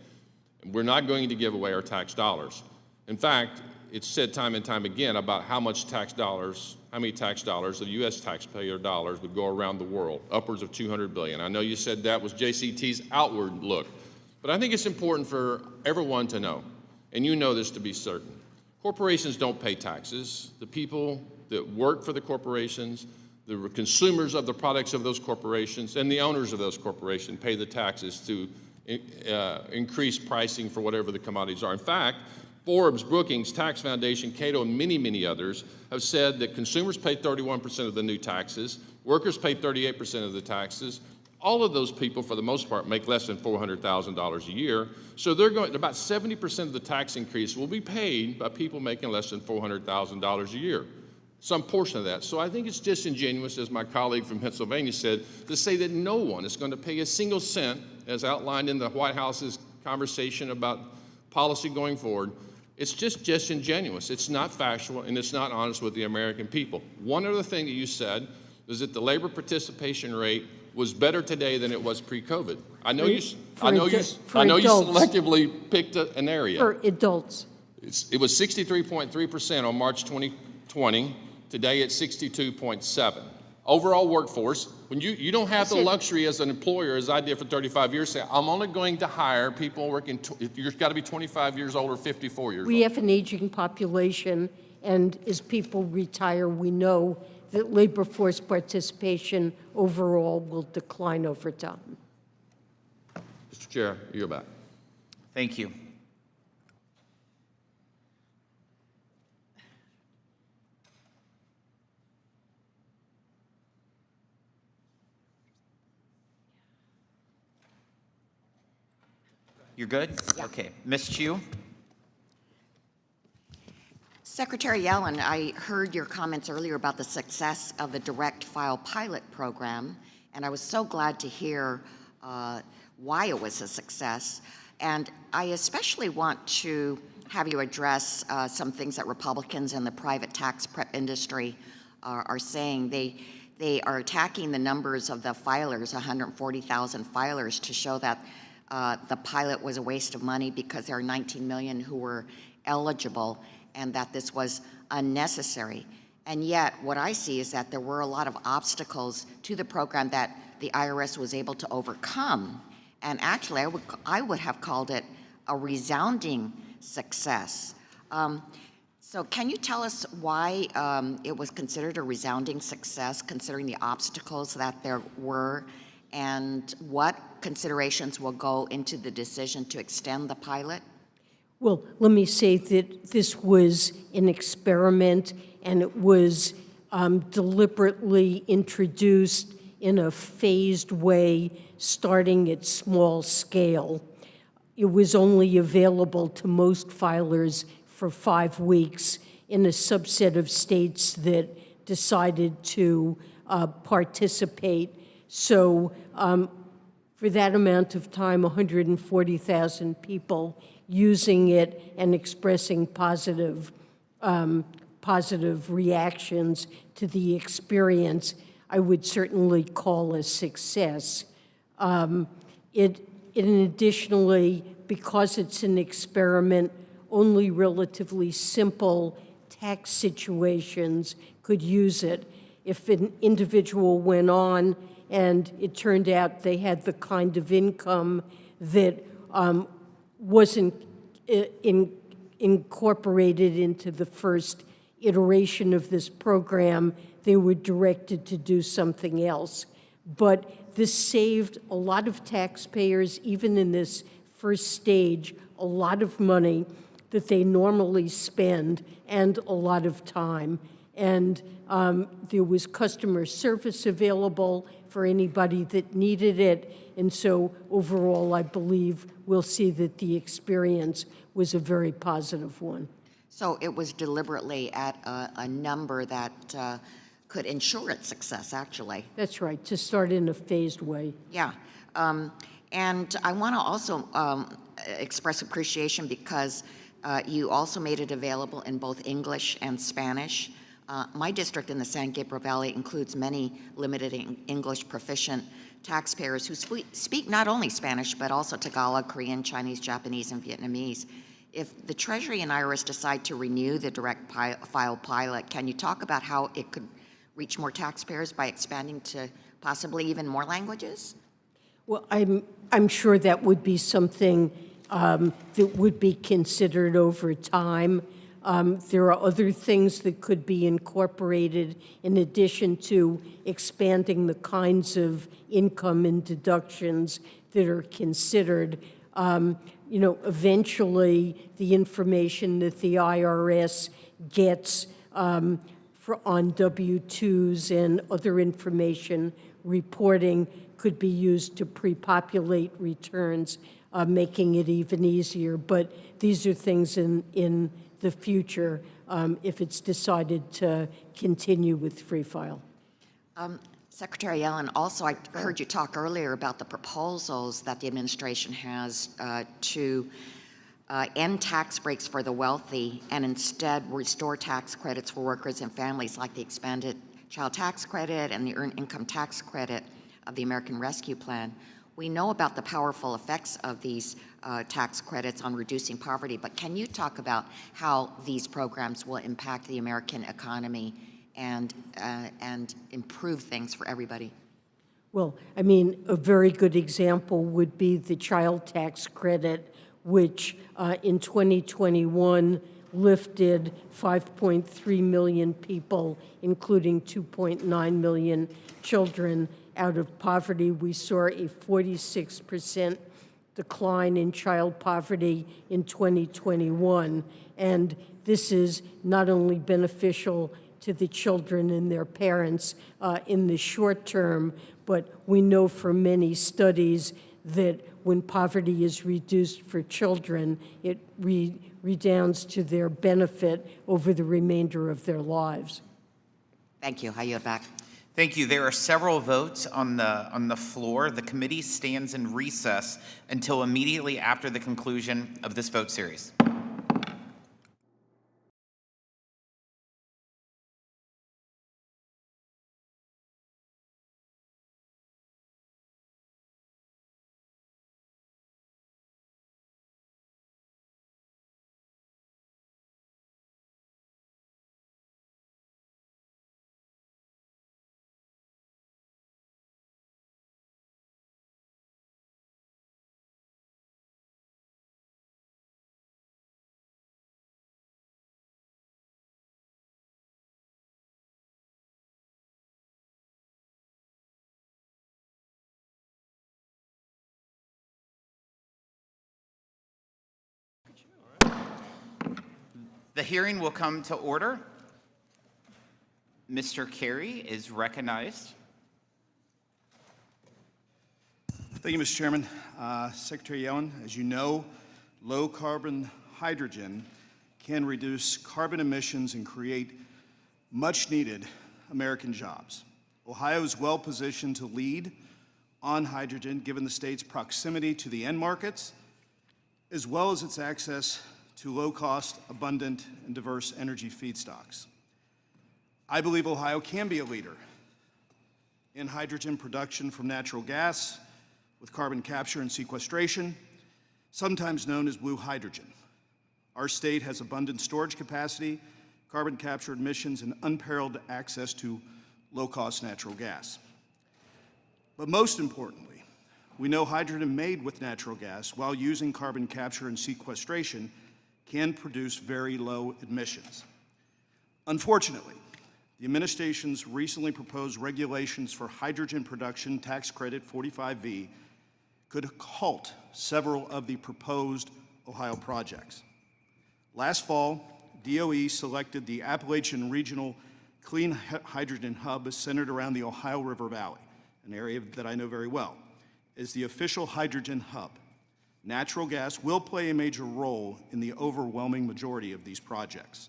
We're not going to give away our tax dollars. In fact, it's said time and time again about how many tax dollars, the U.S. taxpayer dollars, would go around the world, upwards of $200 billion. I know you said that was JCT's outward look, but I think it's important for everyone to know, and you know this to be certain. Corporations don't pay taxes. The people that work for the corporations, the consumers of the products of those corporations, and the owners of those corporations pay the taxes to increase pricing for whatever the commodities are. In fact, Forbes, Brookings, Tax Foundation, Cato, and many, many others have said that consumers pay 31% of the new taxes, workers pay 38% of the taxes. All of those people, for the most part, make less than $400,000 a year. So they're going, about 70% of the tax increase will be paid by people making less than $400,000 a year, some portion of that. So I think it's disingenuous, as my colleague from Pennsylvania said, to say that no one is going to pay a single cent, as outlined in the White House's conversation about policy going forward. It's just disingenuous. It's not factual, and it's not honest with the American people. One other thing that you said is that the labor participation rate was better today than it was pre-COVID. I know you selectively picked an area. For adults. It was 63.3% on March 2020. Today it's 62.7%. Overall workforce, when you don't have the luxury as an employer, as I did for 35 years, say, I'm only going to hire people working, you've got to be 25 years old or 54 years old. We have an aging population, and as people retire, we know that labor force participation overall will decline over time. Mr. Chair, you're back. Thank you. You're good? Yeah. Okay. Ms. Chu? Secretary Yellen, I heard your comments earlier about the success of the direct file pilot program, and I was so glad to hear why it was a success. And I especially want to have you address some things that Republicans in the private tax prep industry are saying. They are attacking the numbers of the filers, 140,000 filers, to show that the pilot was a waste of money because there are 19 million who were eligible, and that this was unnecessary. And yet, what I see is that there were a lot of obstacles to the program that the IRS was able to overcome. And actually, I would have called it a resounding success. So can you tell us why it was considered a resounding success, considering the obstacles that there were, and what considerations will go into the decision to extend the pilot? Well, let me say that this was an experiment, and it was deliberately introduced in a phased way, starting at small scale. It was only available to most filers for 5 weeks in a subset of states that decided to participate. So for that amount of time, 140,000 people using it and expressing positive reactions to the experience, I would certainly call a success. It additionally, because it's an experiment, only relatively simple tax situations could use it. If an individual went on and it turned out they had the kind of income that wasn't incorporated into the first iteration of this program, they were directed to do something else. But this saved a lot of taxpayers, even in this first stage, a lot of money that they normally spend and a lot of time. And there was customer service available for anybody that needed it. And so overall, I believe we'll see that the experience was a very positive one. So it was deliberately at a number that could ensure its success, actually. That's right, to start in a phased way. Yeah. And I want to also express appreciation because you also made it available in both English and Spanish. My district in the San Gabriel Valley includes many limited English proficient taxpayers who speak not only Spanish, but also Tagalog, Korean, Chinese, Japanese, and Vietnamese. If the Treasury and IRS decide to renew the direct file pilot, can you talk about how it could reach more taxpayers by expanding to possibly even more languages? Well, I'm sure that would be something that would be considered over time. There are other things that could be incorporated in addition to expanding the kinds of income and deductions that are considered. Eventually the information that the IRS gets on W-2s and other information reporting could be used to pre-populate returns, making it even easier. But these are things in the future if it's decided to continue with Free File. Secretary Yellen, also I heard you talk earlier about the proposals that the administration has to end tax breaks for the wealthy and instead restore tax credits for workers and families, like the expanded child tax credit and the earned income tax credit of the American Rescue Plan. We know about the powerful effects of these tax credits on reducing poverty, but can you talk about how these programs will impact the American economy and improve things for everybody? Well, I mean, a very good example would be the child tax credit, which in 2021 lifted 5.3 million people, including 2.9 million children, out of poverty. We saw a 46% decline in child poverty in 2021. And this is not only beneficial to the children and their parents in the short term, but we know from many studies that when poverty is reduced for children, it redounds to their benefit over the remainder of their lives. Thank you. I yield back. Thank you. There are several votes on the floor. The committee stands in recess until immediately after the conclusion of this vote series. The hearing will come to order. Mr. Carey is recognized. Thank you, Mr. Chairman. Secretary Yellen, as you know, low-carbon hydrogen can reduce carbon emissions and create much-needed American jobs. Ohio is well-positioned to lead on hydrogen, given the state's proximity to the end markets, as well as its access to low-cost, abundant, and diverse energy feedstocks. I believe Ohio can be a leader in hydrogen production from natural gas with carbon capture and sequestration, sometimes known as blue hydrogen. Our state has abundant storage capacity, carbon capture emissions, and unparalleled access to low-cost natural gas. But most importantly, we know hydrogen made with natural gas while using carbon capture and sequestration can produce very low emissions. Unfortunately, the administration's recently proposed regulations for hydrogen production tax credit 45V could halt several of the proposed Ohio projects. Last fall, DOE selected the Appalachian Regional Clean Hydrogen Hub centered around the Ohio River Valley, an area that I know very well, as the official hydrogen hub. Natural gas will play a major role in the overwhelming majority of these projects.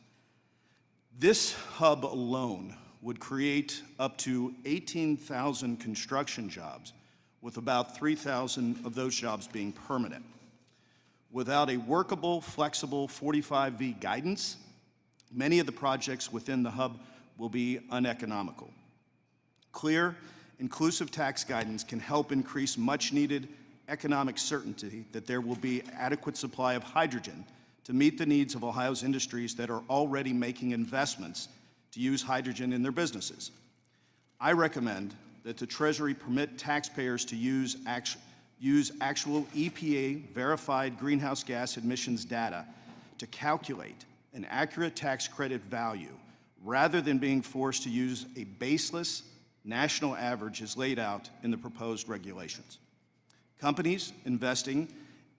This hub alone would create up to 18,000 construction jobs, with about 3,000 of those jobs being permanent. Without a workable, flexible 45V guidance, many of the projects within the hub will be uneconomical. Clear, inclusive tax guidance can help increase much-needed economic certainty that there will be adequate supply of hydrogen to meet the needs of Ohio's industries that are already making investments to use hydrogen in their businesses. I recommend that the Treasury permit taxpayers to use actual EPA-verified greenhouse gas emissions data to calculate an accurate tax credit value rather than being forced to use a baseless national average as laid out in the proposed regulations. Companies investing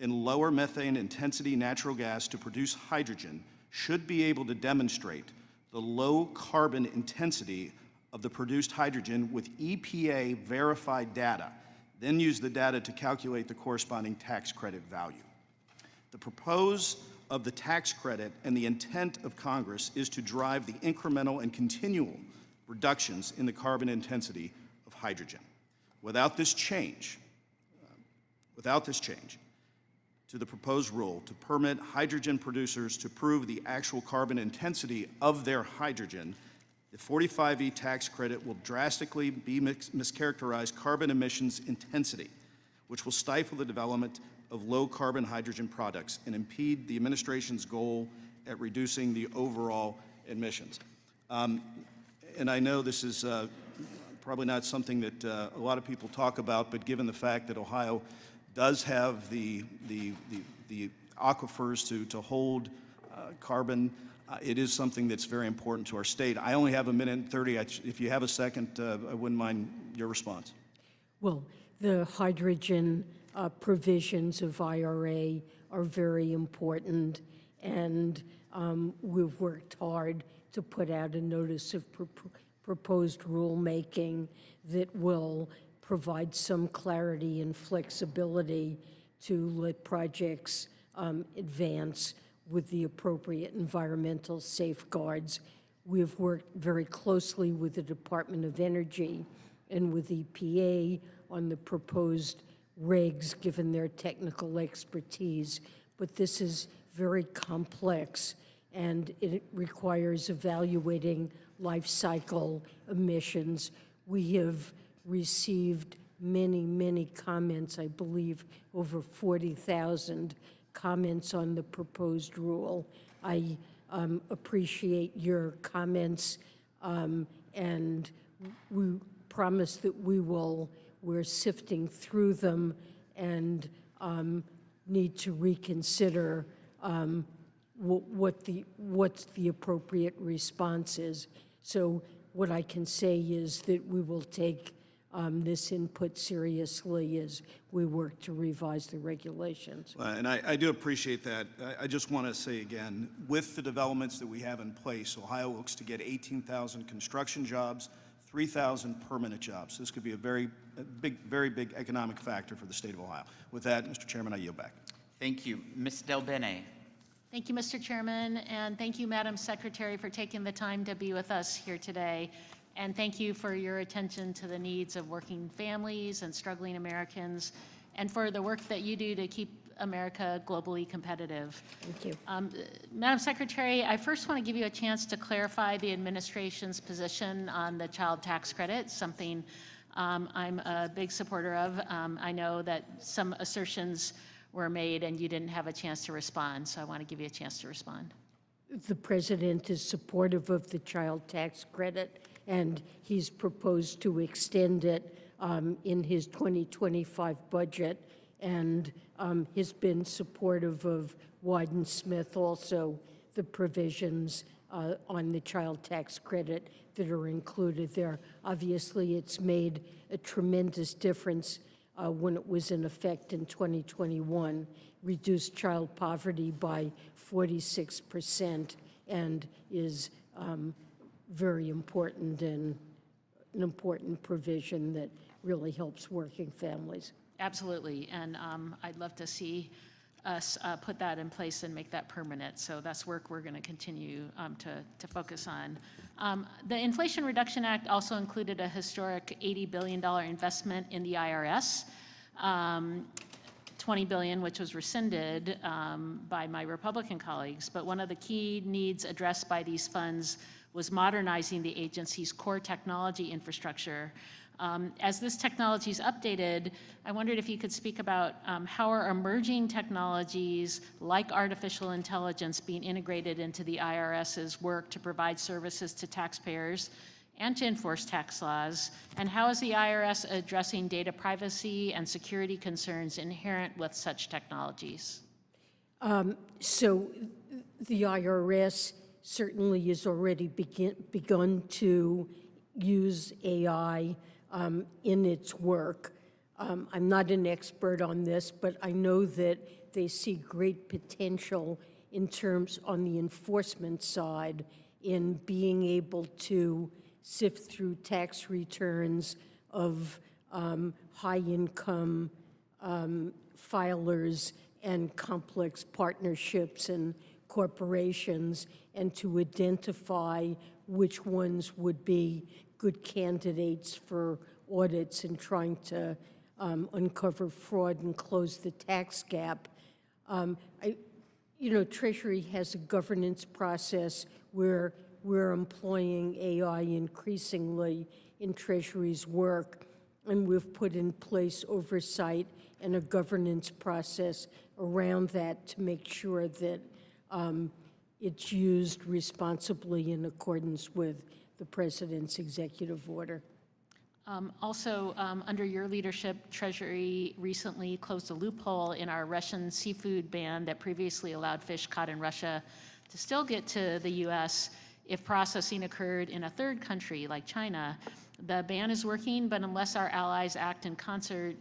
in lower methane intensity natural gas to produce hydrogen should be able to demonstrate the low carbon intensity of the produced hydrogen with EPA verified data, then use the data to calculate the corresponding tax credit value. The purpose of the tax credit and the intent of Congress is to drive the incremental and continual reductions in the carbon intensity of hydrogen. Without this change to the proposed rule to permit hydrogen producers to prove the actual carbon intensity of their hydrogen, the 45E tax credit will drastically mischaracterize carbon emissions intensity, which will stifle the development of low-carbon hydrogen products and impede the administration's goal at reducing the overall emissions. And I know this is probably not something that a lot of people talk about, but given the fact that Ohio does have the aquifers to hold carbon, it is something that's very important to our state. I only have a minute and 30. If you have a second, I wouldn't mind your response. Well, the hydrogen provisions of IRA are very important, and we've worked hard to put out a notice of proposed rulemaking that will provide some clarity and flexibility to let projects advance with the appropriate environmental safeguards. We've worked very closely with the Department of Energy and with EPA on the proposed regs, given their technical expertise. But this is very complex, and it requires evaluating life cycle emissions. We have received many, many comments, I believe over 40,000 comments on the proposed rule. I appreciate your comments, and we promise that we're sifting through them and need to reconsider what's the appropriate response is. So what I can say is that we will take this input seriously as we work to revise the regulations. And I do appreciate that. I just want to say again, with the developments that we have in place, Ohio looks to get 18,000 construction jobs, 3,000 permanent jobs. This could be a very big economic factor for the state of Ohio. With that, Mr. Chairman, I yield back. Thank you. Ms. Del Bene. Thank you, Mr. Chairman, and thank you, Madam Secretary, for taking the time to be with us here today. And thank you for your attention to the needs of working families and struggling Americans, and for the work that you do to keep America globally competitive. Thank you. Madam Secretary, I first want to give you a chance to clarify the administration's position on the child tax credit, something I'm a big supporter of. I know that some assertions were made and you didn't have a chance to respond, so I want to give you a chance to respond. The president is supportive of the child tax credit, and he's proposed to extend it in his 2025 budget, and has been supportive of Wyden-Smith also, the provisions on the child tax credit that are included there. Obviously, it's made a tremendous difference when it was in effect in 2021, reduced child poverty by 46%, and is very important and an important provision that really helps working families. Absolutely, and I'd love to see us put that in place and make that permanent. So that's work we're going to continue to focus on. The Inflation Reduction Act also included a historic $80 billion investment in the IRS, $20 billion, which was rescinded by my Republican colleagues. But one of the key needs addressed by these funds was modernizing the agency's core technology infrastructure. As this technology is updated, I wondered if you could speak about how are emerging technologies like artificial intelligence being integrated into the IRS's work to provide services to taxpayers and to enforce tax laws, and how is the IRS addressing data privacy and security concerns inherent with such technologies? So the IRS certainly has already begun to use AI in its work. I'm not an expert on this, but I know that they see great potential in terms on the enforcement side in being able to sift through tax returns of high-income filers and complex partnerships and corporations, and to identify which ones would be good candidates for audits and trying to uncover fraud and close the tax gap. Treasury has a governance process where we're employing AI increasingly in Treasury's work, and we've put in place oversight and a governance process around that to make sure that it's used responsibly in accordance with the President's executive order. Also, under your leadership, Treasury recently closed a loophole in our Russian seafood ban that previously allowed fish caught in Russia to still get to the U.S. if processing occurred in a third country like China. The ban is working, but unless our allies act in concert,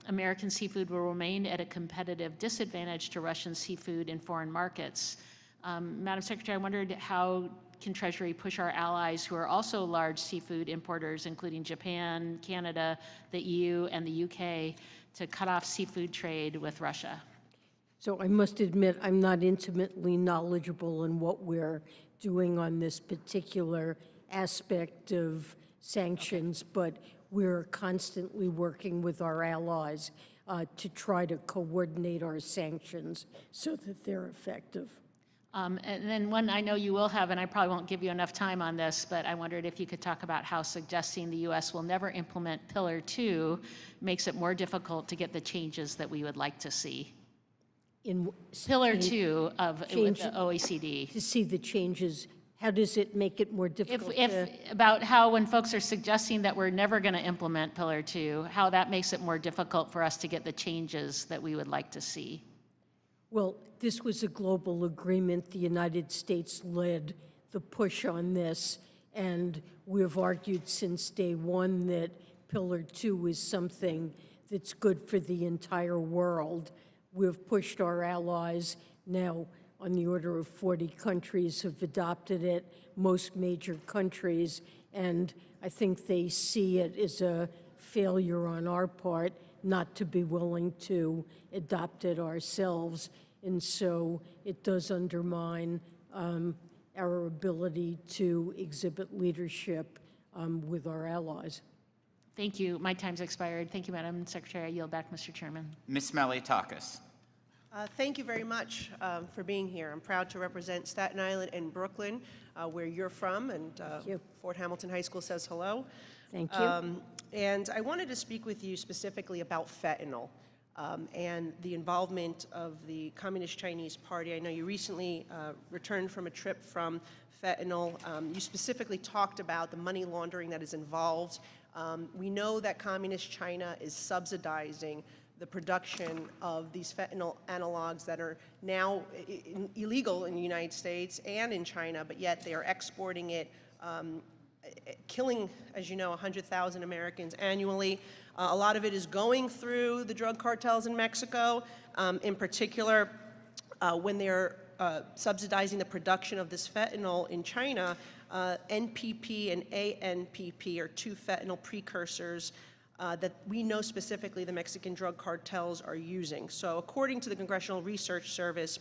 American seafood will remain at a competitive disadvantage to Russian seafood in foreign markets. Madam Secretary, I wondered how can Treasury push our allies who are also large seafood importers, including Japan, Canada, the EU, and the UK, to cut off seafood trade with Russia? So I must admit, I'm not intimately knowledgeable in what we're doing on this particular aspect of sanctions, but we're constantly working with our allies to try to coordinate our sanctions so that they're effective. And then one I know you will have, and I probably won't give you enough time on this, but I wondered if you could talk about how suggesting the U.S. will never implement Pillar 2 makes it more difficult to get the changes that we would like to see. In Pillar 2 of with the OECD. To see the changes, how does it make it more difficult? About how when folks are suggesting that we're never going to implement Pillar 2, how that makes it more difficult for us to get the changes that we would like to see. Well, this was a global agreement. The United States led the push on this, and we've argued since day one that Pillar 2 is something that's good for the entire world. We've pushed our allies. Now, on the order of 40 countries have adopted it, most major countries, and I think they see it as a failure on our part not to be willing to adopt it ourselves. And so it does undermine our ability to exhibit leadership with our allies. Thank you. My time's expired. Thank you, Madam Secretary. I yield back, Mr. Chairman. Ms. Malliotakis. Thank you very much for being here. I'm proud to represent Staten Island and Brooklyn, where you're from, and Fort Hamilton High School says hello. Thank you. And I wanted to speak with you specifically about fentanyl and the involvement of the Communist Chinese Party. I know you recently returned from a trip from fentanyl. You specifically talked about the money laundering that is involved. We know that Communist China is subsidizing the production of these fentanyl analogs that are now illegal in the United States and in China, but yet they are exporting it, killing, as you know, 100,000 Americans annually. A lot of it is going through the drug cartels in Mexico, in particular when they're subsidizing the production of this fentanyl in China. NPP and ANPP are two fentanyl precursors that we know specifically the Mexican drug cartels are using. So according to the Congressional Research Service,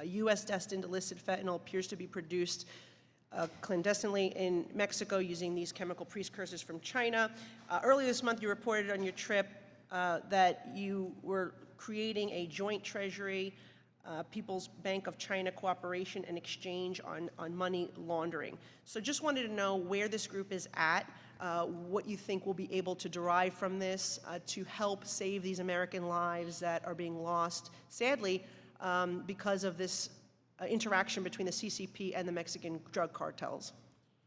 U.S.-destined illicit fentanyl appears to be produced clandestinely in Mexico using these chemical precursors from China. Earlier this month, you reported on your trip that you were creating a joint Treasury People's Bank of China cooperation and exchange on money laundering. So just wanted to know where this group is at, what you think we'll be able to derive from this to help save these American lives that are being lost, sadly, because of this interaction between the CCP and the Mexican drug cartels.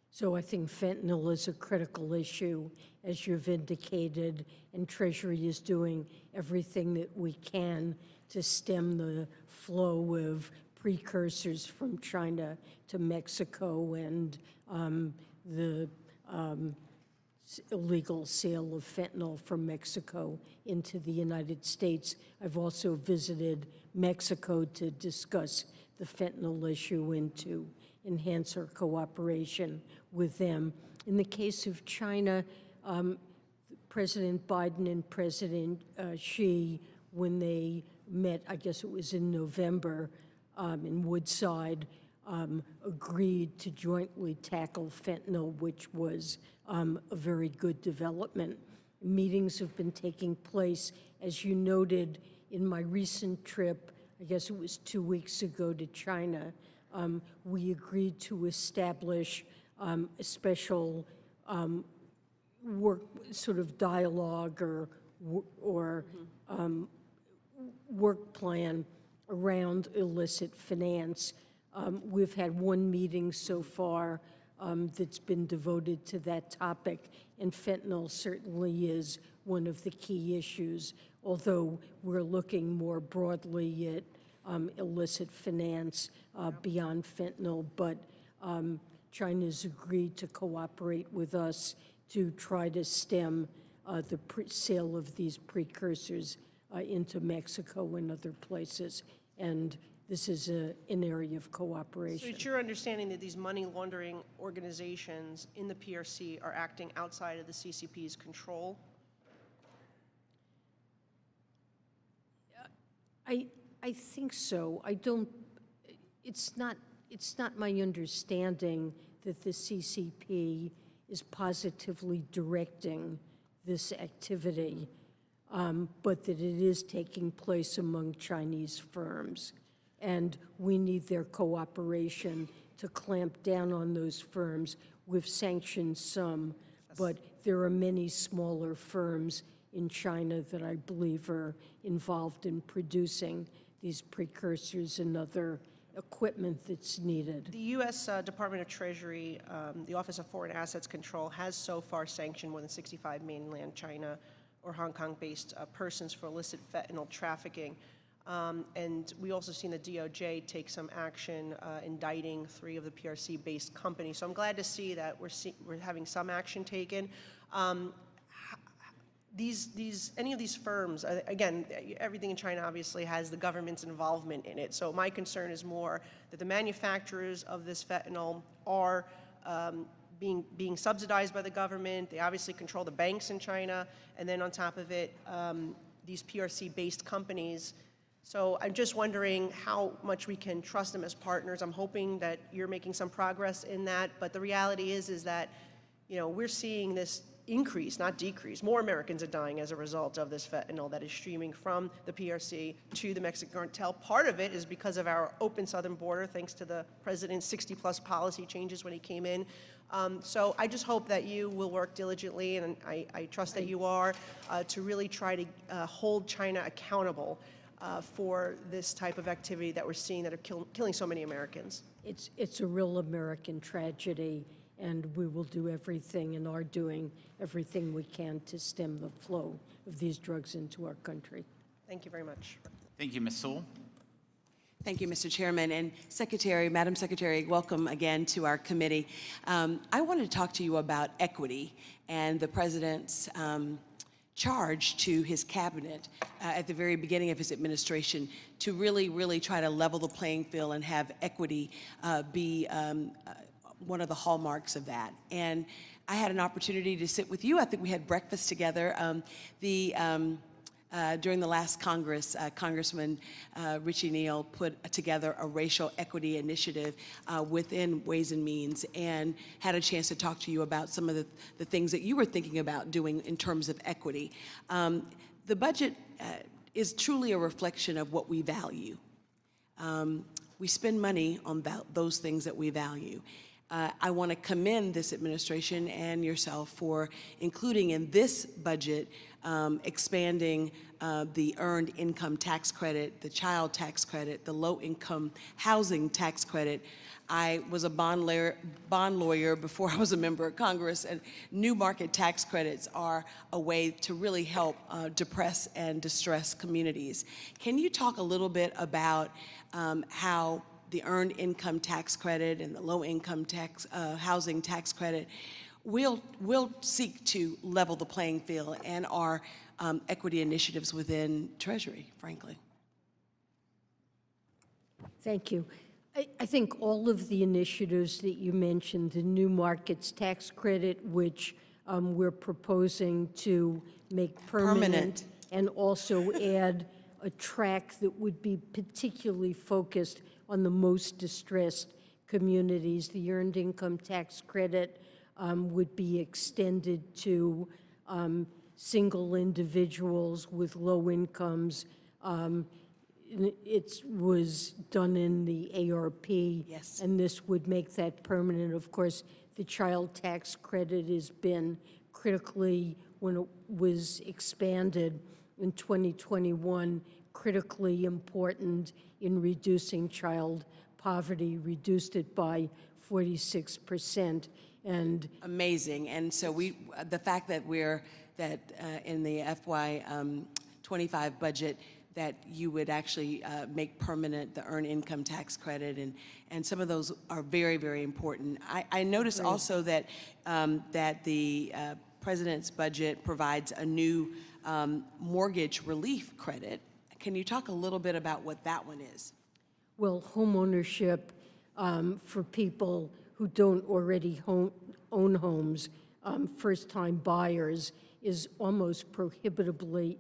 So I think fentanyl is a critical issue, as you've indicated, and Treasury is doing everything that we can to stem the flow of precursors from China to Mexico and the illegal sale of fentanyl from Mexico into the United States. I've also visited Mexico to discuss the fentanyl issue and to enhance our cooperation with them. In the case of China, President Biden and President Xi, when they met, I guess it was in November in Woodside, agreed to jointly tackle fentanyl, which was a very good development. Meetings have been taking place. As you noted, in my recent trip, I guess it was 2 weeks ago to China, we agreed to establish a special work, sort of dialogue or work plan around illicit finance. We've had one meeting so far that's been devoted to that topic, and fentanyl certainly is one of the key issues, although we're looking more broadly at illicit finance beyond fentanyl. But China's agreed to cooperate with us to try to stem the sale of these precursors into Mexico and other places. And this is an area of cooperation. So it's your understanding that these money laundering organizations in the PRC are acting outside of the CCP's control? I think so. I don't, it's not my understanding that the CCP is positively directing this activity, but that it is taking place among Chinese firms. And we need their cooperation to clamp down on those firms. We've sanctioned some, but there are many smaller firms in China that I believe are involved in producing these precursors and other equipment that's needed. The U.S. Department of Treasury, the Office of Foreign Assets Control, has so far sanctioned more than 65 mainland China or Hong Kong-based persons for illicit fentanyl trafficking. And we also seen the DOJ take some action indicting 3 of the PRC-based companies. So I'm glad to see that we're having some action taken. any of these firms, again, everything in China obviously has the government's involvement in it. So my concern is more that the manufacturers of this fentanyl are being subsidized by the government. They obviously control the banks in China, and then on top of it, these PRC-based companies. So I'm just wondering how much we can trust them as partners. I'm hoping that you're making some progress in that, but the reality is that, you know, we're seeing this increase, not decrease. More Americans are dying as a result of this fentanyl that is streaming from the PRC to the Mexican cartel. Part of it is because of our open southern border, thanks to the president's 60-plus policy changes when he came in. So I just hope that you will work diligently, and I trust that you are, to really try to hold China accountable for this type of activity that we're seeing that are killing so many Americans. It's a real American tragedy, and we will do everything and are doing everything we can to stem the flow of these drugs into our country. Thank you very much. Thank you, Ms. Sewell. Thank you, Mr. Chairman. And Secretary, Madam Secretary, welcome again to our committee. I wanted to talk to you about equity and the President's charge to his cabinet at the very beginning of his administration to really try to level the playing field and have equity be one of the hallmarks of that. And I had an opportunity to sit with you. I think we had breakfast together. During the last Congress, Congressman Richie Neal put together a racial equity initiative within Ways and Means, and had a chance to talk to you about some of the things that you were thinking about doing in terms of equity. The budget is truly a reflection of what we value. We spend money on those things that we value. I want to commend this administration and yourself for including in this budget expanding the earned income tax credit, the child tax credit, the low-income housing tax credit. I was a bond lawyer before I was a member of Congress, and new market tax credits are a way to really help depress and distress communities. Can you talk a little bit about how the earned income tax credit and the low-income tax housing tax credit will seek to level the playing field and our equity initiatives within Treasury, frankly? Thank you. I think all of the initiatives that you mentioned, the new markets tax credit, which we're proposing to make permanent, and also add a track that would be particularly focused on the most distressed communities. The earned income tax credit would be extended to single individuals with low incomes. It was done in the ARP, yes, and this would make that permanent. Of course, the child tax credit has been critically, when it was expanded in 2021, critically important in reducing child poverty, reduced it by 46%. And amazing. And so the fact that in the FY25 budget, that you would actually make permanent the earned income tax credit, and some of those are very, very important. I noticed also that the President's budget provides a new mortgage relief credit. Can you talk a little bit about what that one is? Well, home ownership for people who don't already own homes, first-time buyers, is almost prohibitively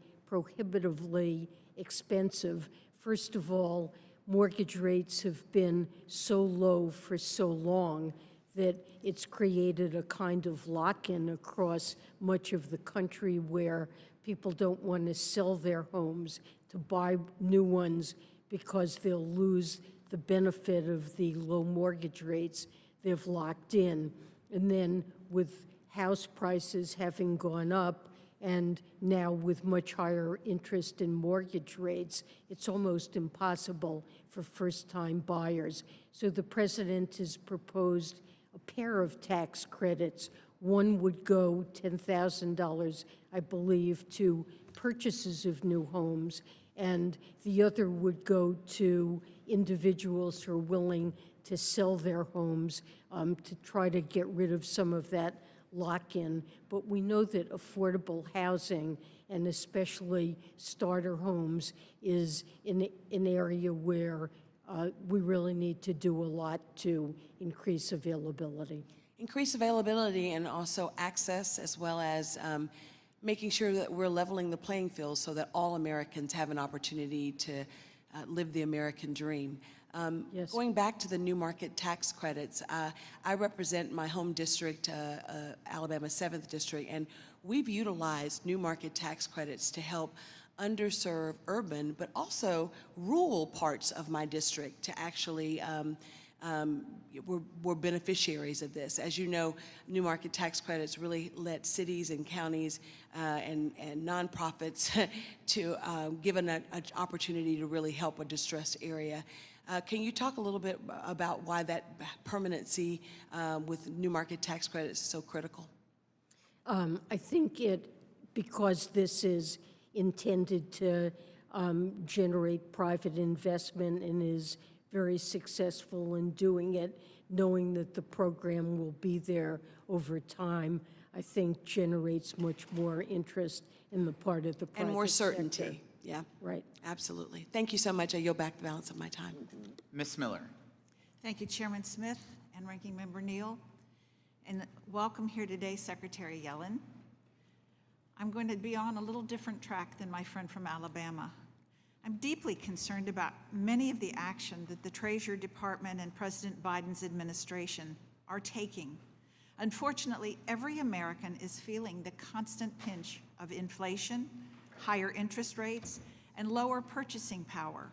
expensive. First of all, mortgage rates have been so low for so long that it's created a kind of lock-in across much of the country where people don't want to sell their homes to buy new ones because they'll lose the benefit of the low mortgage rates they've locked in. And then with house prices having gone up, and now with much higher interest in mortgage rates, it's almost impossible for first-time buyers. So the President has proposed a pair of tax credits. One would go $10,000, I believe, to purchases of new homes, and the other would go to individuals who are willing to sell their homes to try to get rid of some of that lock-in, but we know that affordable housing, and especially starter homes, is an area where we really need to do a lot to increase availability. Increase availability and also access, as well as making sure that we're leveling the playing field so that all Americans have an opportunity to live the American dream. Yes. Going back to the new market tax credits, I represent my home district, Alabama 7th District, and we've utilized new market tax credits to help underserved urban, but also rural parts of my district to actually we're beneficiaries of this. As you know, new market tax credits really let cities and counties and nonprofits to give an opportunity to really help a distressed area. Can you talk a little bit about why that permanency with new market tax credits is so critical? I think because this is intended to generate private investment and is very successful in doing it, knowing that the program will be there over time, I think generates much more interest in the part of the private And more certainty. sector. Yeah. Right. Absolutely. Thank you so much. I yield back the balance of my time. Ms. Miller. Thank you, Chairman Smith and Ranking Member Neal. And welcome here today, Secretary Yellen. I'm going to be on a little different track than my friend from Alabama. I'm deeply concerned about many of the action that the Treasury Department and President Biden's administration are taking. Unfortunately, every American is feeling the constant pinch of inflation, higher interest rates, and lower purchasing power.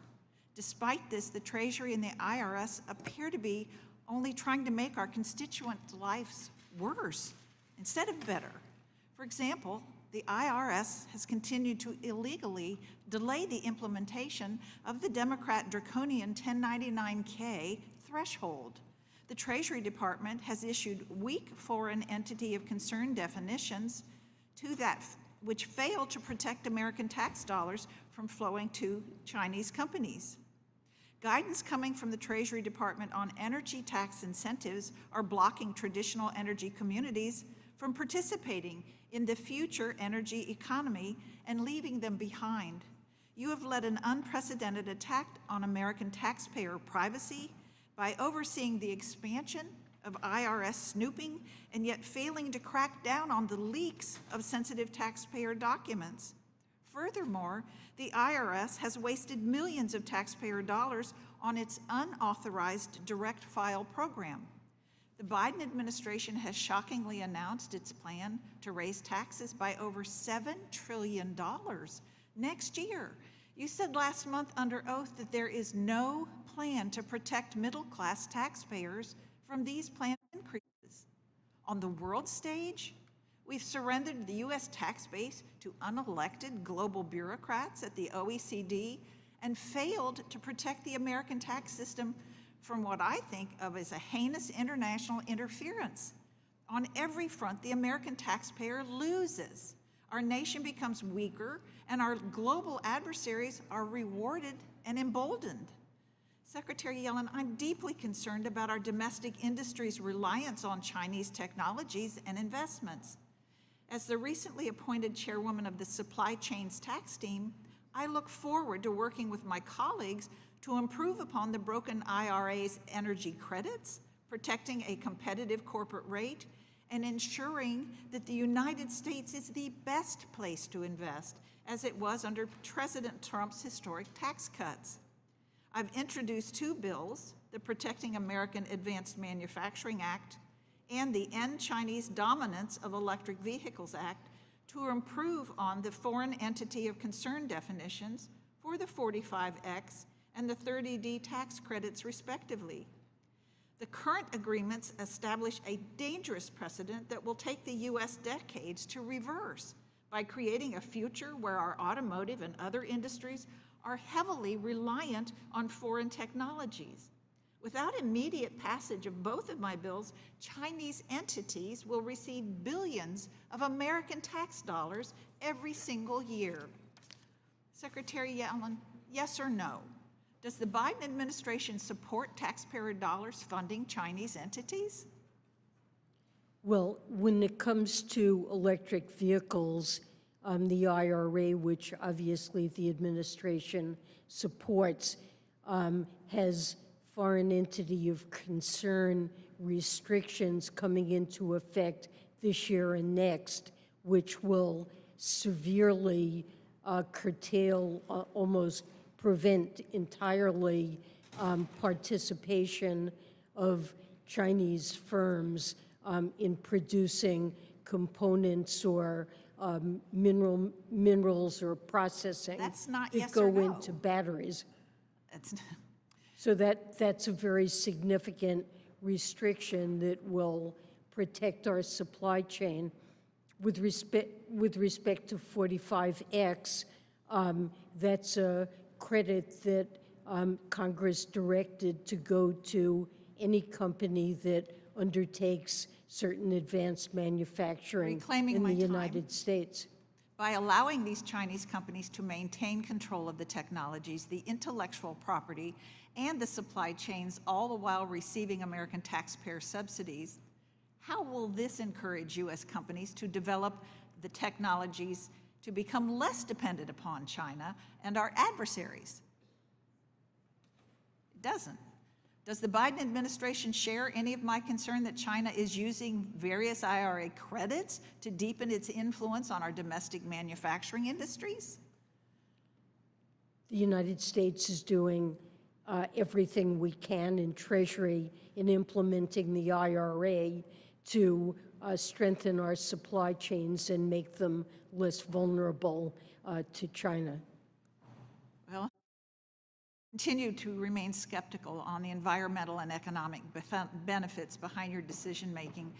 Despite this, the Treasury and the IRS appear to be only trying to make our constituents' lives worse instead of better. For example, the IRS has continued to illegally delay the implementation of the Democrat draconian 1099-K threshold. The Treasury Department has issued weak foreign entity of concern definitions to that which fail to protect American tax dollars from flowing to Chinese companies. Guidance coming from the Treasury Department on energy tax incentives are blocking traditional energy communities from participating in the future energy economy and leaving them behind. You have led an unprecedented attack on American taxpayer privacy by overseeing the expansion of IRS snooping and yet failing to crack down on the leaks of sensitive taxpayer documents. Furthermore, the IRS has wasted millions of taxpayer dollars on its unauthorized direct file program. The Biden administration has shockingly announced its plan to raise taxes by over $7 trillion next year. You said last month under oath that there is no plan to protect middle-class taxpayers from these planned increases. On the world stage, we've surrendered the U.S. tax base to unelected global bureaucrats at the OECD and failed to protect the American tax system from what I think of as a heinous international interference. On every front, the American taxpayer loses. Our nation becomes weaker, and our global adversaries are rewarded and emboldened. Secretary Yellen, I'm deeply concerned about our domestic industry's reliance on Chinese technologies and investments. As the recently appointed chairwoman of the Supply Chains Tax Team, I look forward to working with my colleagues to improve upon the broken IRA's energy credits, protecting a competitive corporate rate, and ensuring that the United States is the best place to invest, as it was under President Trump's historic tax cuts. I've introduced two bills, the Protecting American Advanced Manufacturing Act and the End Chinese Dominance of Electric Vehicles Act, to improve on the foreign entity of concern definitions for the 45X and the 30D tax credits, respectively. The current agreements establish a dangerous precedent that will take the U.S. decades to reverse by creating a future where our automotive and other industries are heavily reliant on foreign technologies. Without immediate passage of both of my bills, Chinese entities will receive billions of American tax dollars every single year. Secretary Yellen, yes or no? Does the Biden administration support taxpayer dollars funding Chinese entities? Well, when it comes to electric vehicles, the IRA, which obviously the administration supports, has foreign entity of concern restrictions coming into effect this year and next, which will severely curtail, almost prevent entirely participation of Chinese firms in producing components or minerals or processing That's not that yes go or no. into batteries. That's So that's a very significant restriction that will protect our supply chain. With respect to 45X, that's a credit that Congress directed to go to any company that undertakes certain advanced manufacturing Reclaiming in my the time. United States. By allowing these Chinese companies to maintain control of the technologies, the intellectual property, and the supply chains, all the while receiving American taxpayer subsidies, how will this encourage U.S. companies to develop the technologies to become less dependent upon China and our adversaries? It doesn't. Does the Biden administration share any of my concern that China is using various IRA credits to deepen its influence on our domestic manufacturing industries? The United States is doing everything we can in Treasury in implementing the IRA to strengthen our supply chains and make them less vulnerable to China. Well, continue to remain skeptical on the environmental and economic benefits behind your decision-making,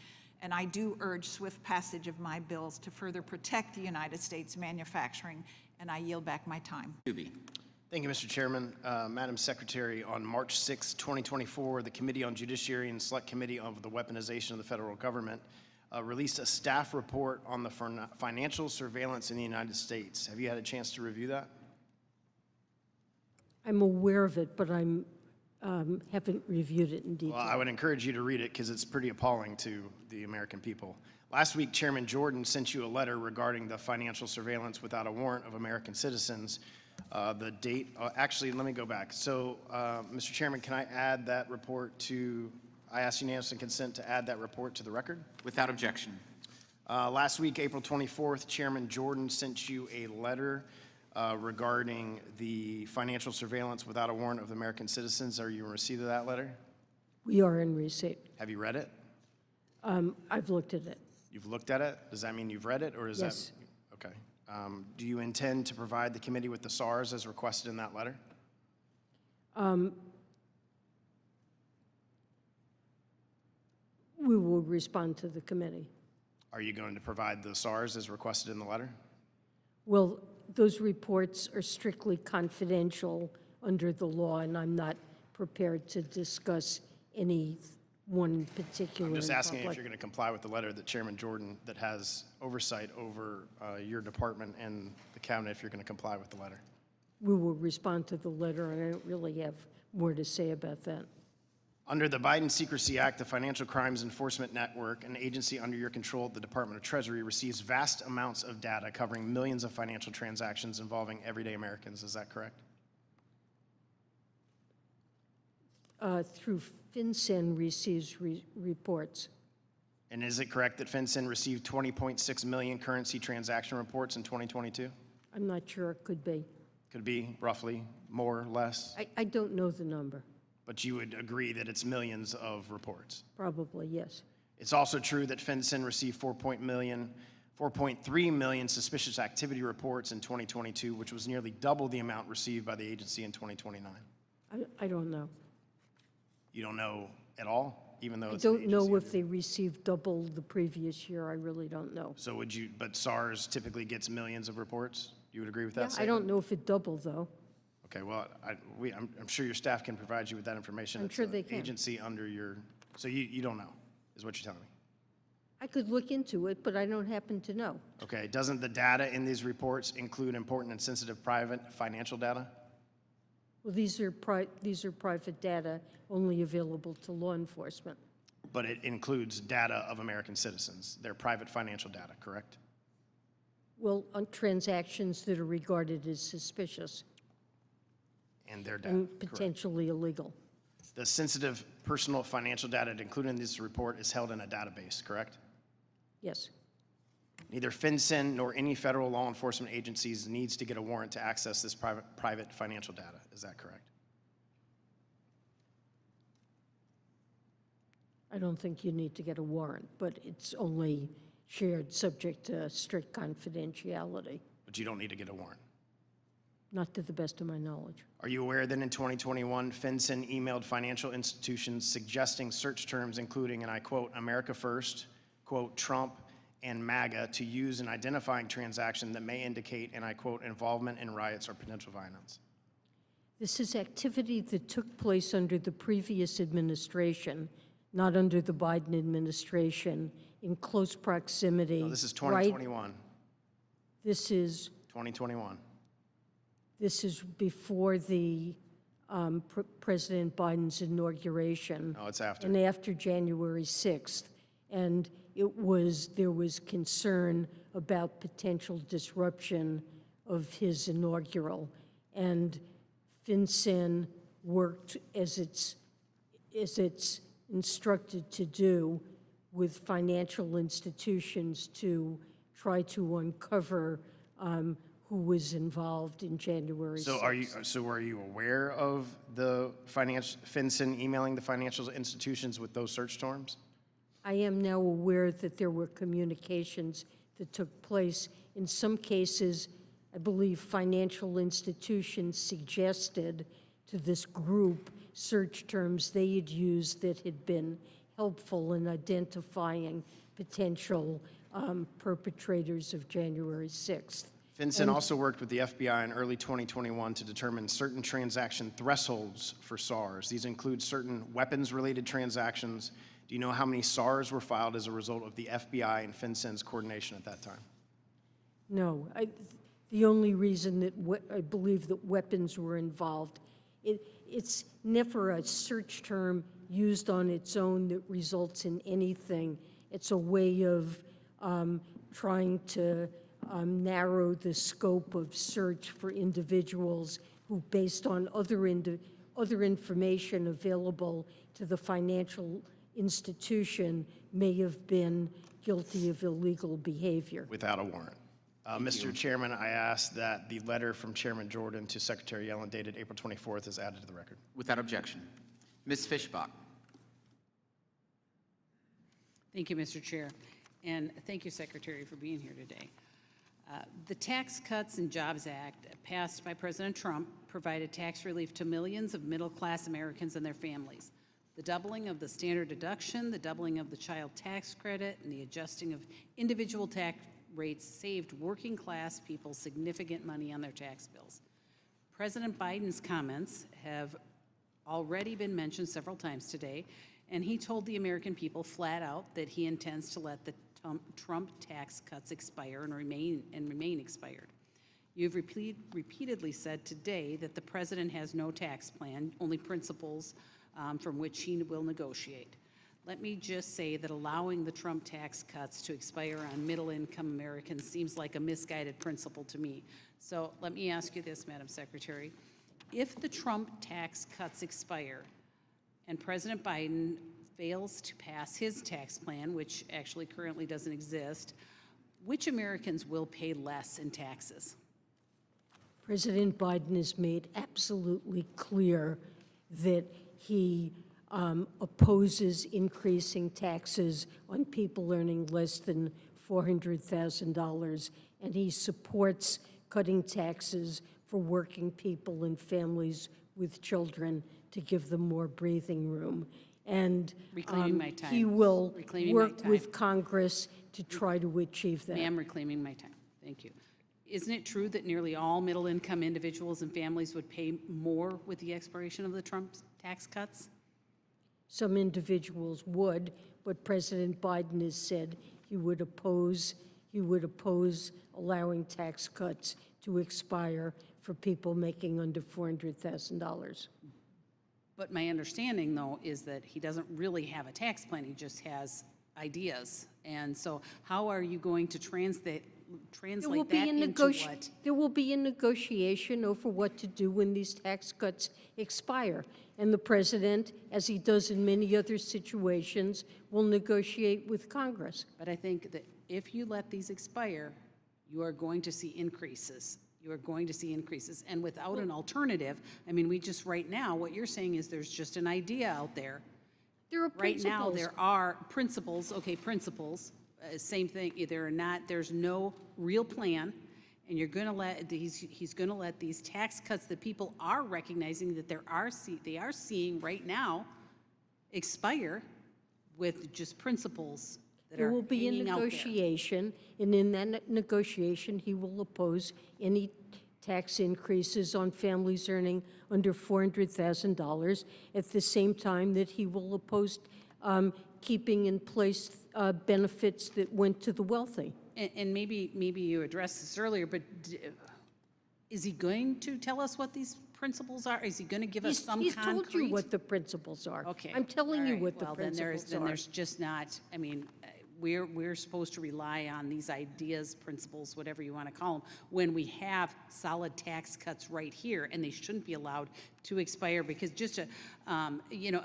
and I do urge swift passage of my bills to further protect the United States manufacturing, and I yield back my time. Thank you, Mr. Chairman. Madam Secretary, on March 6, 2024, the Committee on Judiciary and Select Committee on the Weaponization of the Federal Government released a staff report on the financial surveillance in the United States. Have you had a chance to review that? I'm aware of it, but I haven't reviewed it in detail. Well, I would encourage you to read it because it's pretty appalling to the American people. Last week, Chairman Jordan sent you a letter regarding the financial surveillance without a warrant of American citizens. The date, actually, let me go back. So, Mr. Chairman, can I add that report to, I ask unanimous consent to add that report to the record? Without objection. Last week, April 24th, Chairman Jordan sent you a letter regarding the financial surveillance without a warrant of American citizens. Are you in receipt of that letter? We are in receipt. Have you read it? I've looked at it. You've looked at it? Does that mean you've read it, or is Yes. that? Okay. Do you intend to provide the committee with the SARs as requested in that letter? We will respond to the committee. Are you going to provide the SARs as requested in the letter? Well, those reports are strictly confidential under the law, and I'm not prepared to discuss any one particular I'm just in asking if public. you're going to comply with the letter that Chairman Jordan, that has oversight over your department and the cabinet, if you're going to comply with the letter. We will respond to the letter, and I don't really have more to say about that. Under the Biden Secrecy Act, the Financial Crimes Enforcement Network, an agency under your control at the Department of Treasury, receives vast amounts of data covering millions of financial transactions involving everyday Americans. Is that correct? Through FinCEN receives reports. And is it correct that FinCEN received 20.6 million currency transaction reports in 2022? I'm not sure, it could be. Could be roughly, more, less, I don't know the number. but you would agree that it's millions of reports. Probably, yes. It's also true that FinCEN received 4.3 million suspicious activity reports in 2022, which was nearly double the amount received by the agency in 2029. I don't know. You don't know at all, even though I it's an don't know agency? if they received double the previous year. I really don't know. So would you, but SARS typically gets millions of reports? You would agree with that Yeah, I statement? don't know if it doubled, though. Okay, well, I'm sure your staff can provide you with that information. I'm It's sure an they can. Agency under your, so you don't know, is what you're telling me? I could look into it, but I don't happen to know. Okay, doesn't the data in these reports include important and sensitive private financial data? Well, these are private data only available to law enforcement. but it includes data of American citizens, their private financial data, correct? Well, on transactions that are regarded as suspicious And their data, and correct. potentially illegal. The sensitive personal financial data included in this report is held in a database, correct? Yes. Neither FinCEN nor any federal law enforcement agencies needs to get a warrant to access this private financial data. Is that correct? I don't think you need to get a warrant, but it's only shared subject to strict confidentiality, But you don't need to get a warrant. not to the best of my knowledge. Are you aware that in 2021, FinCEN emailed financial institutions suggesting search terms including, and I quote, America First, quote, Trump, and MAGA to use in identifying transaction that may indicate, and I quote, involvement in riots or potential violence? This is activity that took place under the previous administration, not under the Biden administration, in close proximity. No, this is right- 2021. This is 2021. This is before the President Biden's inauguration. No, it's after. And after January 6th. And there was concern about potential disruption of his inaugural. And FinCEN worked as it's instructed to do with financial institutions to try to uncover who was involved in January 6th. So are you aware of the FinCEN emailing the financial institutions with those search terms? I am now aware that there were communications that took place. In some cases, I believe financial institutions suggested to this group search terms they had used that had been helpful in identifying potential perpetrators of January 6th. FinCEN also worked with the FBI in early 2021 to determine certain transaction thresholds for SARs. These include certain weapons-related transactions. Do you know how many SARs were filed as a result of the FBI and FinCEN's coordination at that time? No, the only reason that I believe that weapons were involved, it's never a search term used on its own that results in anything. It's a way of trying to narrow the scope of search for individuals who, based on other information available to the financial institution, may have been guilty of illegal behavior. Without a warrant. Mr. Chairman, I ask that the letter from Chairman Jordan to Secretary Yellen dated April 24th is added to the record. Without objection. Ms. Fischbach. Thank you, Mr. Chair. And thank you, Secretary, for being here today. The Tax Cuts and Jobs Act, passed by President Trump, provided tax relief to millions of middle-class Americans and their families. The doubling of the standard deduction, the doubling of the child tax credit, and the adjusting of individual tax rates saved working-class people significant money on their tax bills. President Biden's comments have already been mentioned several times today, and he told the American people flat out that he intends to let the Trump tax cuts expire and remain expired. You've repeatedly said today that the president has no tax plan, only principles from which he will negotiate. Let me just say that allowing the Trump tax cuts to expire on middle-income Americans seems like a misguided principle to me. So let me ask you this, Madam Secretary. If the Trump tax cuts expire and President Biden fails to pass his tax plan, which actually currently doesn't exist, which Americans will pay less in taxes? President Biden has made absolutely clear that he opposes increasing taxes on people earning less than $400,000, and he supports cutting taxes for working people and families with children to give them more breathing room. And Reclaiming my time. he will Reclaiming my work time. with Congress to try to achieve that. Ma'am, reclaiming my time. Thank you. Isn't it true that nearly all middle-income individuals and families would pay more with the expiration of the Trump tax cuts? Some individuals would, but President Biden has said he would oppose allowing tax cuts to expire for people making under $400,000. But my understanding, though, is that he doesn't really have a tax plan, he just has ideas. And so how are you going to translate that into what? There will be a negotiation over what to do when these tax cuts expire. And the president, as he does in many other situations, will negotiate with Congress. But I think that if you let these expire, you are going to see increases. You are going to see increases. And without an alternative, I mean, we just, right now, what you're saying is there's just an idea out there. There are Right now, principles. there are principles, okay, principles, same thing, there's no real plan, and you're gonna let, he's gonna let these tax cuts that people are recognizing that they are seeing right now expire with just principles that There are will be a hanging out there. negotiation, and in that negotiation, he will oppose any tax increases on families earning under $400,000, at the same time that he will oppose keeping in place benefits that went to the wealthy. And maybe you addressed this earlier, but is he going to tell us what these principles are? Is he going to give us some He's concrete? told you what the principles are. Okay. I'm telling you All right. what the Well, principles then are. there's just not, I mean, we're supposed to rely on these ideas, principles, whatever you want to call them, when we have solid tax cuts right here, and they shouldn't be allowed to expire, because just a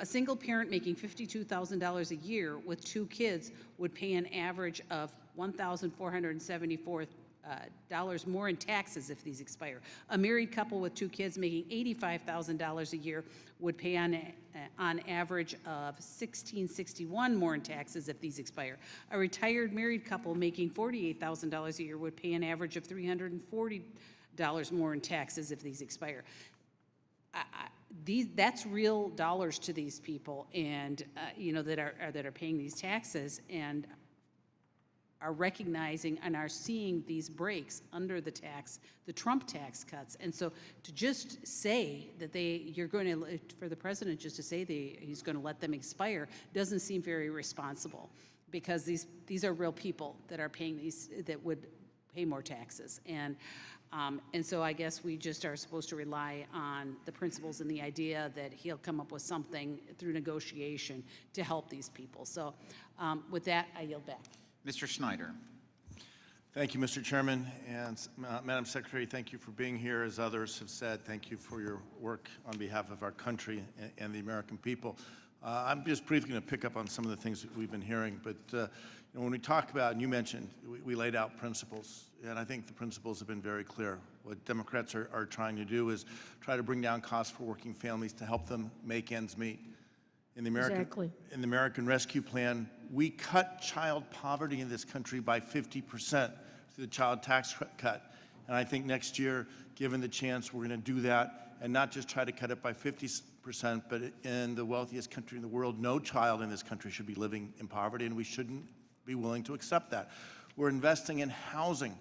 single parent making $52,000 a year with 2 kids would pay an average of $1,474 more in taxes if these expire. A married couple with 2 kids making $85,000 a year would pay on average of $1,661 more in taxes if these expire. A retired married couple making $48,000 a year would pay an average of $340 more in taxes if these expire. That's real dollars to these people, and that are paying these taxes and are recognizing and are seeing these breaks under the Trump tax cuts. And so to just say that for the president just to say he's going to let them expire doesn't seem very responsible, because these are real people that are paying these, that would pay more taxes. And so I guess we just are supposed to rely on the principles and the idea that he'll come up with something through negotiation to help these people. So with that, I yield back. Mr. Schneider. Thank you, Mr. Chairman, and Madam Secretary, thank you for being here. As others have said, thank you for your work on behalf of our country and the American people. I'm just briefly going to pick up on some of the things that we've been hearing, but when we talk about, and you mentioned, we laid out principles, and I think the principles have been very clear. What Democrats are trying to do is try to bring down costs for working families to help them make ends meet. In the American Rescue Plan, we cut child poverty in this country by 50% through the child tax cut. And I think next year, given the chance, we're going to do that and not just try to cut it by 50%, but in the wealthiest country in the world, no child in this country should be living in poverty, and we shouldn't be willing to accept that. We're investing in housing.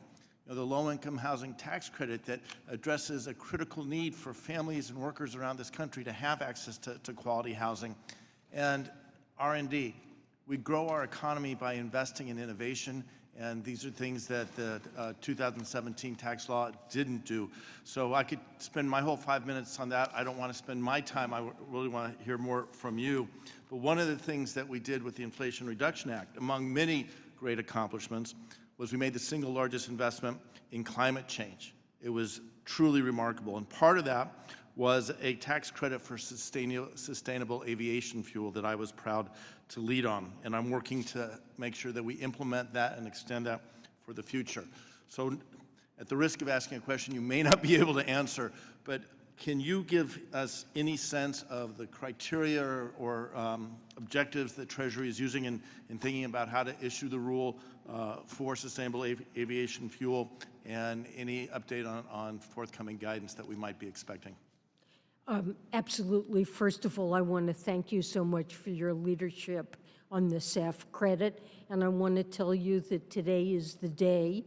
The low-income housing tax credit that addresses a critical need for families and workers around this country to have access to quality housing. And R&D. We grow our economy by investing in innovation, and these are things that the 2017 tax law didn't do. So I could spend my whole 5 minutes on that. I don't want to spend my time. I really want to hear more from you. But one of the things that we did with the Inflation Reduction Act, among many great accomplishments, was we made the single largest investment in climate change. It was truly remarkable. And part of that was a tax credit for sustainable aviation fuel that I was proud to lead on. And I'm working to make sure that we implement that and extend that for the future. So at the risk of asking a question you may not be able to answer, but can you give us any sense of the criteria or objectives that Treasury is using in thinking about how to issue the rule for sustainable aviation fuel, and any update on forthcoming guidance that we might be expecting? Absolutely. First of all, I want to thank you so much for your leadership on the SAF credit, and I want to tell you that today is the day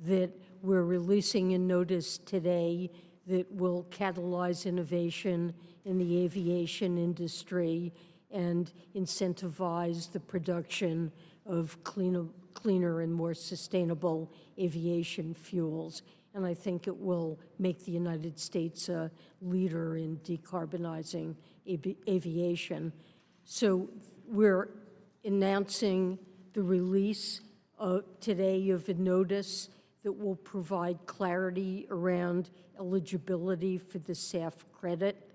that we're releasing a notice today that will catalyze innovation in the aviation industry and incentivize the production of cleaner and more sustainable aviation fuels. And I think it will make the United States a leader in decarbonizing aviation. So we're announcing the release today of a notice that will provide clarity around eligibility for the SAF credit.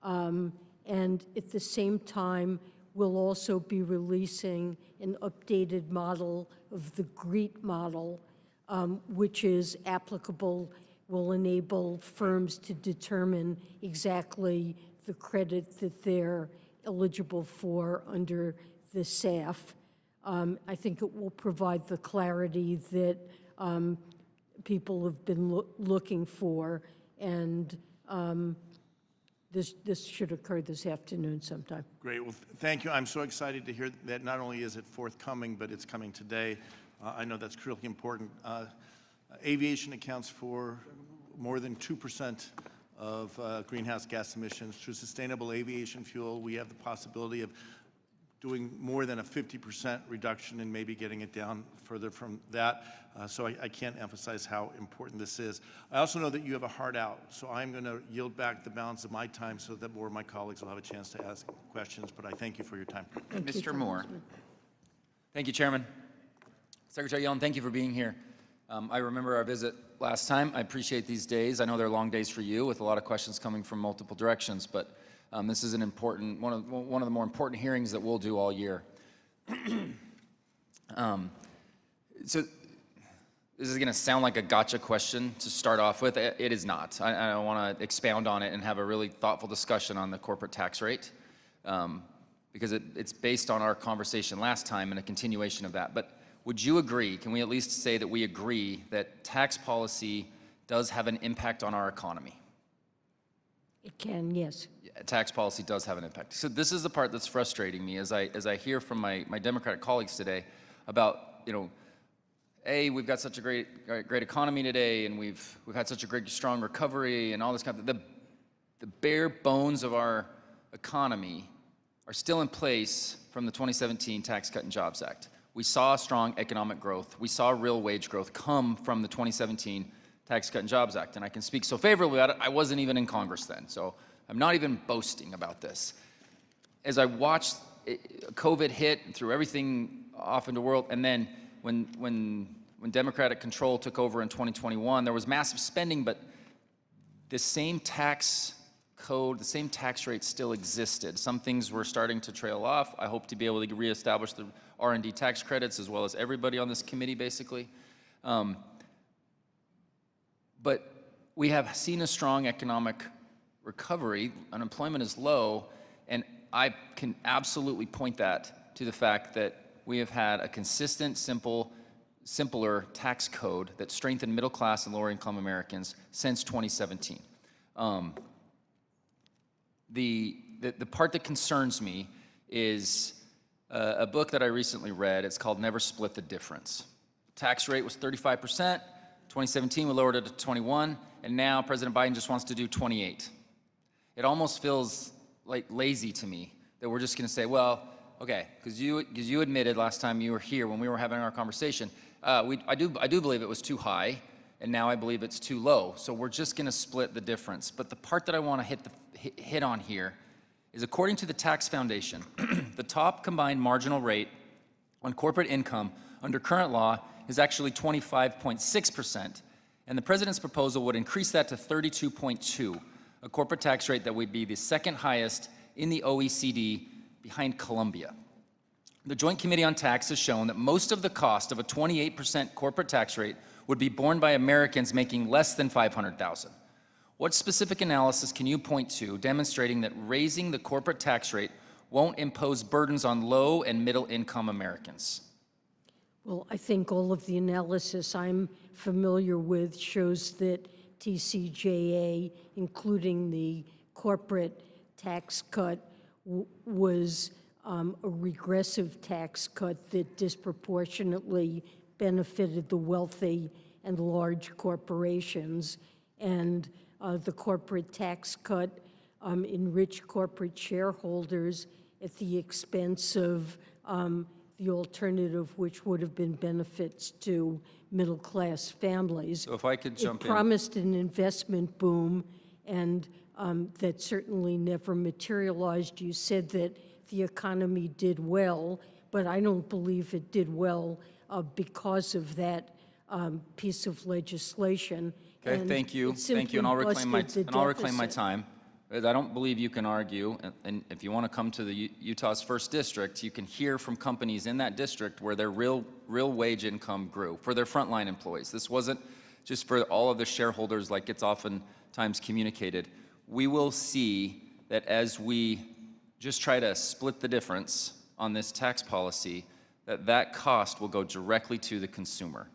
And at the same time, we'll also be releasing an updated model of the GREET model, which is applicable, will enable firms to determine exactly the credit that they're eligible for under the SAF. I think it will provide the clarity that people have been looking for, and this should occur this afternoon sometime. Great. Well, thank you. I'm so excited to hear that not only is it forthcoming, but it's coming today. I know that's critically important. Aviation accounts for more than 2% of greenhouse gas emissions. Through sustainable aviation fuel, we have the possibility of doing more than a 50% reduction and maybe getting it down further from that. So I can't emphasize how important this is. I also know that you have a heart out, so I'm going to yield back the balance of my time so that more of my colleagues will have a chance to ask questions, but I thank you for your time. Mr. Moore. Thank you, Chairman. Secretary Yellen, thank you for being here. I remember our visit last time. I appreciate these days. I know they're long days for you with a lot of questions coming from multiple directions, but this is an important, one of the more important hearings that we'll do all year. So this is going to sound like a gotcha question to start off with. It is not. I want to expound on it and have a really thoughtful discussion on the corporate tax rate because it's based on our conversation last time and a continuation of that. But would you agree, can we at least say that we agree that tax policy does have an impact on our economy? It can, yes. Tax policy does have an impact. So this is the part that's frustrating me as I hear from my Democratic colleagues today about, we've got such a great economy today, and we've had such a great, strong recovery and all this kind of, the bare bones of our economy are still in place from the 2017 Tax Cut and Jobs Act. We saw strong economic growth. We saw real wage growth come from the 2017 Tax Cut and Jobs Act, and I can speak so favorably about it. I wasn't even in Congress then, so I'm not even boasting about this. As I watched COVID hit and threw everything off into the world, and then when Democratic control took over in 2021, there was massive spending, but the same tax code, the same tax rate still existed. Some things were starting to trail off. I hope to be able to reestablish the R&D tax credits as well as everybody on this committee, basically. But we have seen a strong economic recovery. Unemployment is low, and I can absolutely point that to the fact that we have had a consistent, simpler tax code that strengthened middle class and lower income Americans since 2017. The part that concerns me is a book that I recently read. It's called Never Split the Difference. Tax rate was 35%. 2017, we lowered it to 21, and now President Biden just wants to do 28. It almost feels like lazy to me that we're just going to say, well, okay, because you admitted last time you were here when we were having our conversation, I do believe it was too high, and now I believe it's too low. So we're just going to split the difference. But the part that I want to hit on here is, according to the Tax Foundation, the top combined marginal rate on corporate income under current law is actually 25.6%, and the president's proposal would increase that to 32.2%, a corporate tax rate that would be the second highest in the OECD behind Colombia. The Joint Committee on Tax has shown that most of the cost of a 28% corporate tax rate would be borne by Americans making less than $500,000. What specific analysis can you point to demonstrating that raising the corporate tax rate won't impose burdens on low and middle income Americans? Well, I think all of the analysis I'm familiar with shows that TCJA, including the corporate tax cut, was a regressive tax cut that disproportionately benefited the wealthy and large corporations. And the corporate tax cut enriched corporate shareholders at the expense of the alternative, which would have been benefits to middle-class families. So if I could jump It in. promised an investment boom, and that certainly never materialized. You said that the economy did well, but I don't believe it did well because of that piece of legislation. Okay, And thank you, it thank you, and I'll simply busted the reclaim my deficit. time. Because I don't believe you can argue, and if you want to come to the Utah's first district, you can hear from companies in that district where their real wage income grew for their frontline employees. This wasn't just for all of the shareholders like it's oftentimes communicated. We will see that as we just try to split the difference on this tax policy, that cost will go directly to the consumer.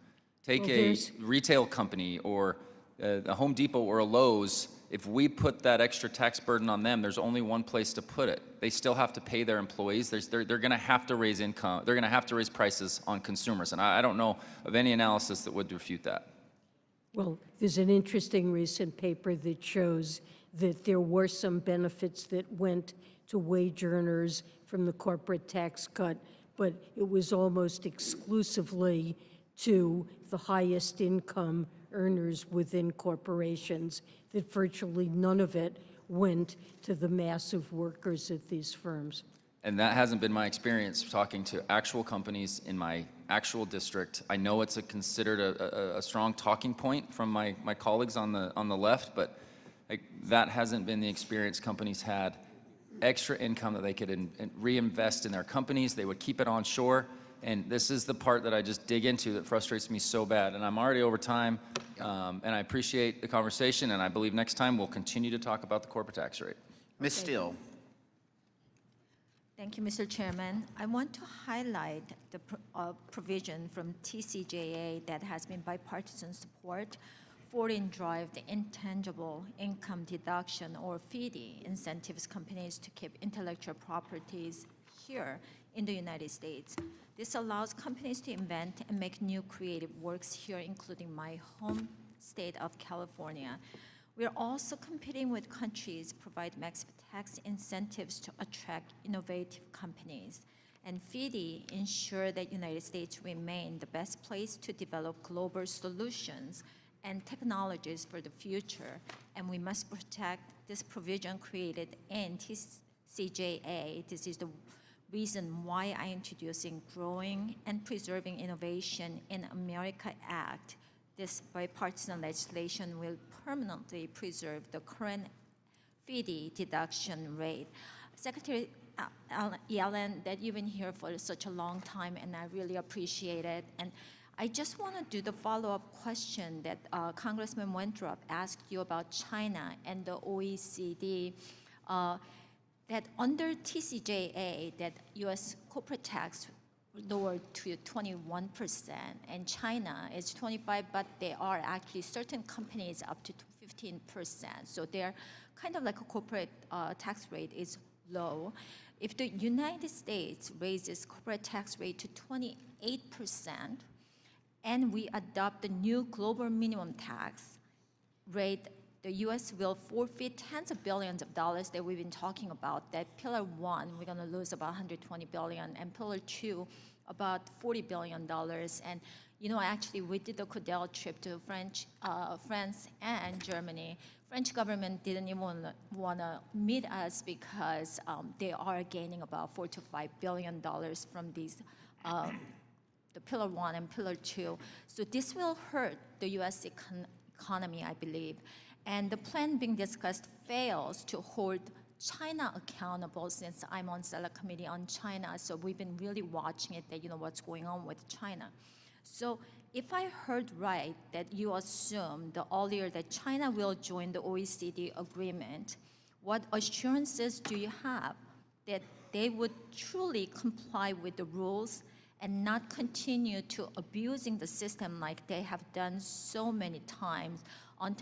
Take Well, a there's- retail company or a Home Depot or a Lowe's. If we put that extra tax burden on them, there's only one place to put it. They still have to pay their employees. They're going to have to raise income. They're going to have to raise prices on consumers. And I don't know of any analysis that would refute that. Well, there's an interesting recent paper that shows that there were some benefits that went to wage earners from the corporate tax cut, but it was almost exclusively to the highest income earners within corporations, that virtually none of it went to the massive workers at these firms. And that hasn't been my experience talking to actual companies in my actual district. I know it's considered a strong talking point from my colleagues on the left, but that hasn't been the experience companies had. Extra income that they could reinvest in their companies, they would keep it onshore. And this is the part that I just dig into that frustrates me so bad. And I'm already over time, and I appreciate the conversation, and I believe next time we'll continue to talk about the corporate tax rate. Ms. Steele. Thank you, Mr. Chairman. I want to highlight the provision from TCJA that has been bipartisan support. Foreign-derived intangible income deduction, or FDII, incentives companies to keep intellectual properties here in the United States. This allows companies to invent and make new creative works here, including my home state of California. We are also competing with countries provide massive tax incentives to attract innovative companies. And FDII ensure that United States remain the best place to develop global solutions and technologies for the future. And we must protect this provision created in TCJA. This is the reason why I am introducing Growing and Preserving Innovation in America Act. This bipartisan legislation will permanently preserve the current FDII deduction rate. Secretary Yellen, that you've been here for such a long time, and I really appreciate it. And I just want to do the follow-up question that Congressman Winthrop asked you about China and the OECD. That under TCJA, that U.S. corporate tax lowered to 21%, and China is 25%, but there are actually certain companies up to 15%. So they're kind of like a corporate tax rate is low. If the United States raises corporate tax rate to 28%, and we adopt the new global minimum tax rate, the U.S. will forfeit tens of billions of dollars that we've been talking about. That Pillar 1, we're going to lose about $120 billion, and Pillar 2, about $40 billion. And, you know, actually, we did the Cordell trip to France and Germany. French government didn't even want to meet us because they are gaining about $4 to $5 billion from these the Pillar 1 and Pillar 2. So this will hurt the U.S. economy, I believe. And the plan being discussed fails to hold China accountable, since I'm on Select Committee on China. So we've been really watching it, that you know what's going on with China. So if I heard right, that you assume the earlier that China will join the OECD agreement, what assurances do you have that they would truly comply with the rules and not continue to abusing the system like they have done so many times on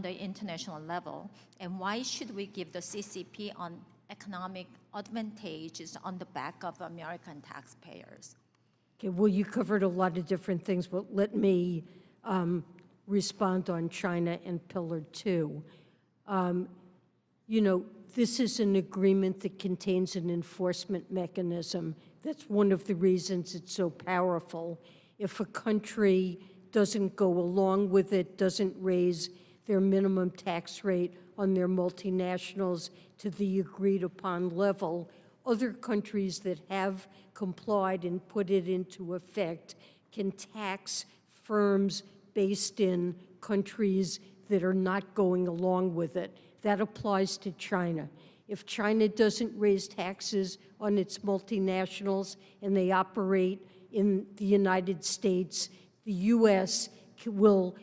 the international level? And why should we give the CCP on economic advantages on the back of American taxpayers? Okay, well, you covered a lot of different things, but let me respond on China and Pillar 2. You know, this is an agreement that contains an enforcement mechanism That's one of the reasons it's so powerful. If a country doesn't go along with it, doesn't raise their minimum tax rate on their multinationals to the agreed upon level, other countries that have complied and put it into effect can tax firms based in countries that are not going along with it. That applies to China. If China doesn't raise taxes on its multinationals and they operate in the United States, the U.S. will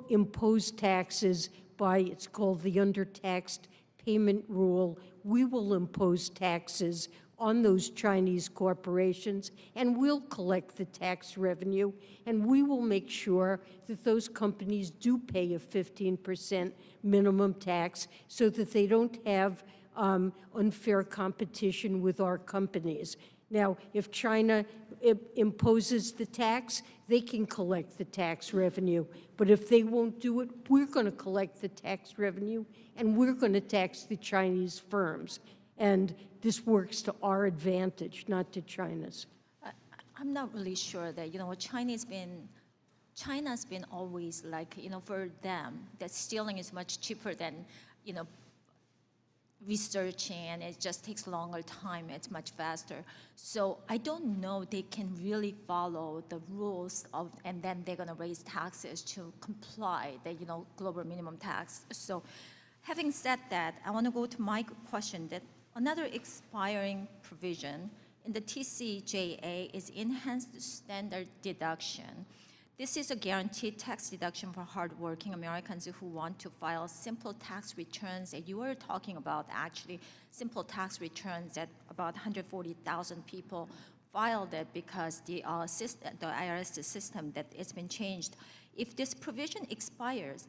impose taxes by, it's called the undertaxed payment rule. We will impose taxes on those Chinese corporations, and we'll collect the tax revenue, and we will make sure that those companies do pay a 15% minimum tax so that they don't have unfair competition with our companies. Now, if China imposes the tax, they can collect the tax revenue. But if they won't do it, we're going to collect the tax revenue, and we're going to tax the Chinese firms. And this works to our advantage, not to China's. I'm not really sure that, China's been always like, for them, that stealing is much cheaper than, researching, and it just takes longer time, it's much faster. So I don't know they can really follow the rules and then they're gonna raise taxes to comply, the global minimum tax. So having said that, I wanna go to my question that another expiring provision in the TCJA is enhanced standard deduction. This is a guaranteed tax deduction for hardworking Americans who want to file simple tax returns. And you were talking about actually simple tax returns that about 140,000 people filed it because the IRS system that it's been changed. If this provision expires,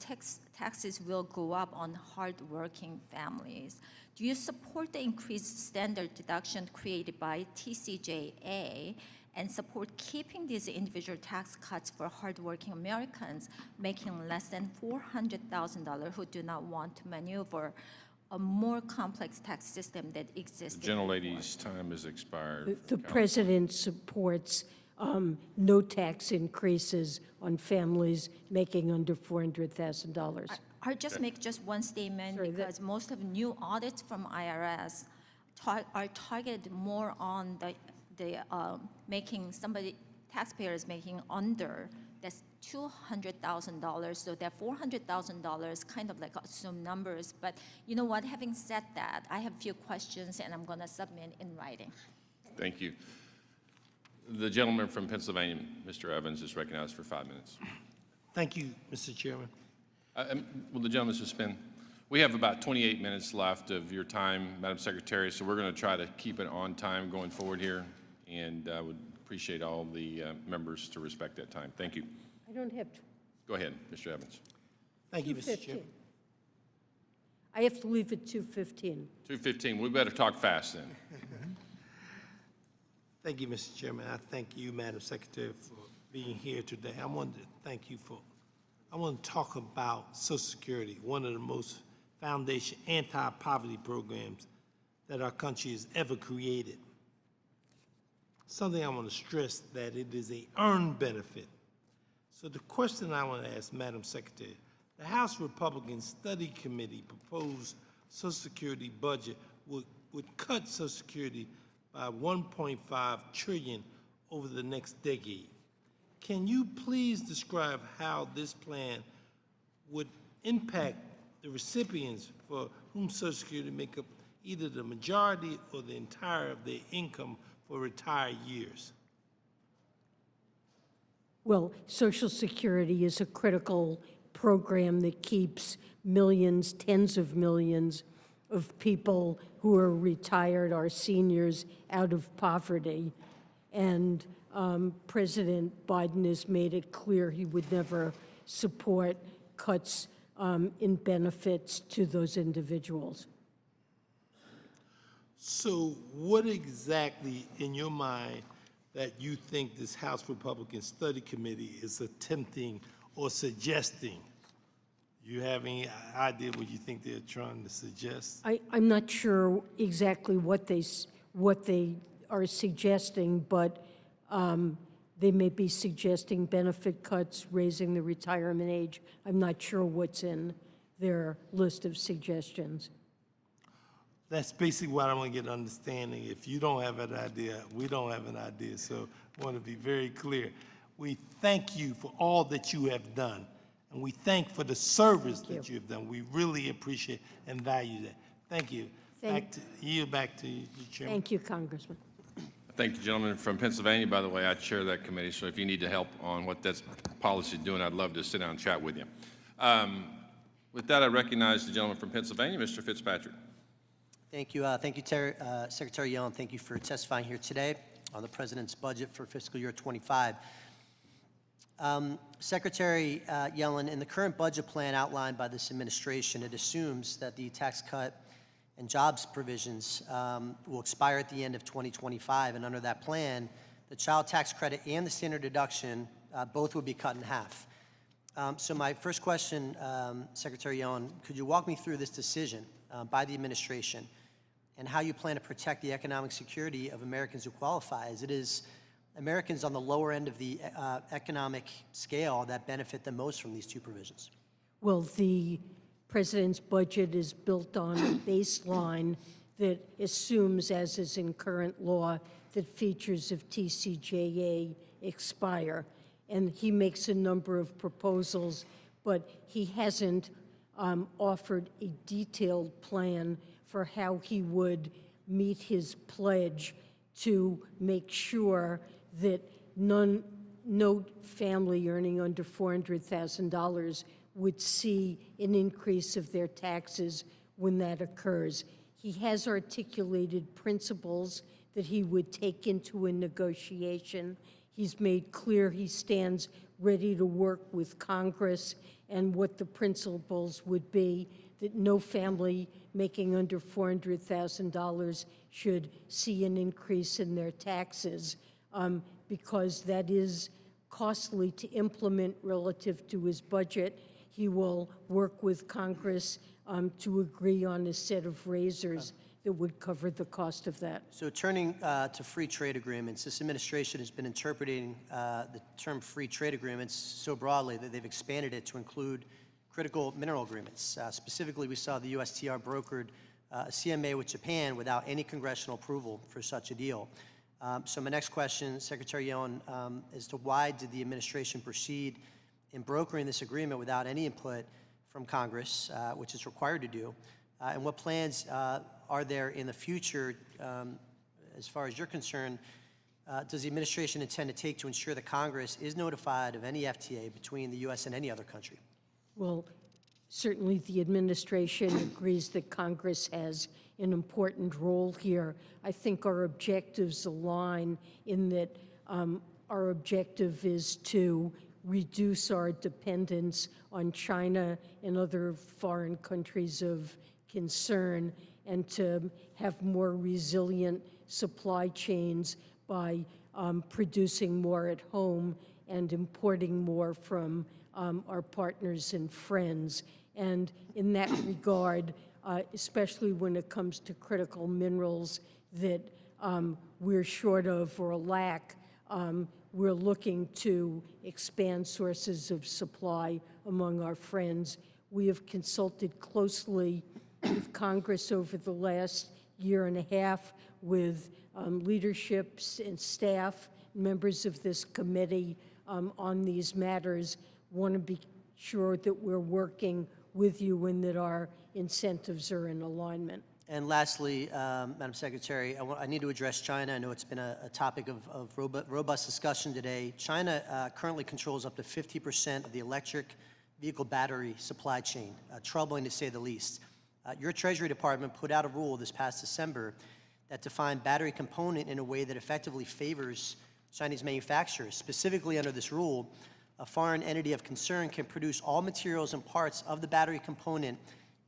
taxes will go up on hardworking families. Do you support the increased standard deduction created by TCJA and support keeping these individual tax cuts for hardworking Americans making less than $400,000 who do not want to maneuver a more complex tax system that exists? The gentlelady's time has expired. The president supports no tax increases on families making under $400,000. I'll just make just one statement because most of new audits from IRS are targeted more on the making taxpayers making under that's $200,000, so that $400,000 kind of like assumed numbers. But you know what? Having said that, I have a few questions and I'm going to submit in writing. Thank you. The gentleman from Pennsylvania, Mr. Evans, is recognized for 5 minutes. Thank you, Mr. Chairman. Will the gentleman suspend? We have about 28 minutes left of your time, Madam Secretary, so we're going to try to keep it on time going forward here, and I would appreciate all the members to respect that time. Thank you. I don't have to. Go ahead, Mr. Evans. Thank you, Mr. Chairman. I have to leave at 2:15. 2:15. We better talk fast then. Thank you, Mr. Chairman. I thank you, Madam Secretary, for being here today. I want to talk about Social Security, one of the most foundation anti-poverty programs that our country has ever created. Something I want to stress that it is a earned benefit. So the question I want to ask Madam Secretary, the House Republican Study Committee proposed Social Security budget would cut Social Security by $1.5 trillion over the next decade. Can you please describe how this plan would impact the recipients for whom Social Security make up either the majority or the entire of their income for retired years? Well, Social Security is a critical program that keeps millions, tens of millions of people who are retired, our seniors, out of poverty. And President Biden has made it clear he would never support cuts in benefits to those individuals. So what exactly in your mind that you think this House Republican Study Committee is attempting or suggesting? You have any idea what you think they're trying to suggest? I'm not sure exactly what they are suggesting, but they may be suggesting benefit cuts, raising the retirement age. I'm not sure what's in their list of suggestions. That's basically what I want to get understanding. If you don't have an idea, we don't have an idea. So I want to be very clear. We thank you for all that you have done, and we thank for the service that you have done. We really appreciate and value that. Thank you. Yield back to you, Chairman. Thank you, Congressman. Thank the gentleman from Pennsylvania. By the way, I chair that committee, so if you need to help on what that policy is doing, I'd love to sit down and chat with you. With that, I recognize the gentleman from Pennsylvania, Mr. Fitzpatrick. Thank you. Thank you, Secretary Yellen. Thank you for testifying here today on the President's budget for fiscal year 25. Secretary Yellen, in the current budget plan outlined by this administration, it assumes that the tax cut and jobs provisions will expire at the end of 2025, and under that plan, the child tax credit and the standard deduction both would be cut in half. So my first question, Secretary Yellen, could you walk me through this decision by the administration and how you plan to protect the economic security of Americans who qualify, as it is Americans on the lower end of the economic scale that benefit the most from these two provisions? Well, the President's budget is built on a baseline that assumes, as is in current law, that features of TCJA expire. And he makes a number of proposals, but he hasn't offered a detailed plan for how he would meet his pledge to make sure that no family earning under $400,000 would see an increase of their taxes when that occurs. He has articulated principles that he would take into a negotiation. He's made clear he stands ready to work with Congress, and what the principles would be that no family making under $400,000 should see an increase in their taxes, because that is costly to implement relative to his budget. He will work with Congress to agree on a set of razors that would cover the cost of that. So turning to free trade agreements, this administration has been interpreting the term free trade agreements so broadly that they've expanded it to include critical mineral agreements. Specifically, we saw the USTR brokered a CMA with Japan without any congressional approval for such a deal. So my next question, Secretary Yellen, as to why did the administration proceed in brokering this agreement without any input from Congress, which it's required to do, and what plans are there in the future, as far as you're concerned, does the administration intend to take to ensure that Congress is notified of any FTA between the U.S. and any other country? Well, certainly the administration agrees that Congress has an important role here. I think our objectives align in that our objective is to reduce our dependence on China and other foreign countries of concern, and to have more resilient supply chains by producing more at home and importing more from our partners and friends. And in that regard, especially when it comes to critical minerals that we're short of or lack, we're looking to expand sources of supply among our friends. We have consulted closely with Congress over the last year and a half, with leaderships and staff, members of this committee on these matters. Want to be sure that we're working with you and that our incentives are in alignment. And lastly, Madam Secretary, I need to address China. I know it's been a topic of robust discussion today. China currently controls up to 50% of the electric vehicle battery supply chain, troubling to say the least. Your Treasury Department put out a rule this past December that defined battery component in a way that effectively favors Chinese manufacturers. Specifically under this rule, a foreign entity of concern can produce all materials and parts of the battery component,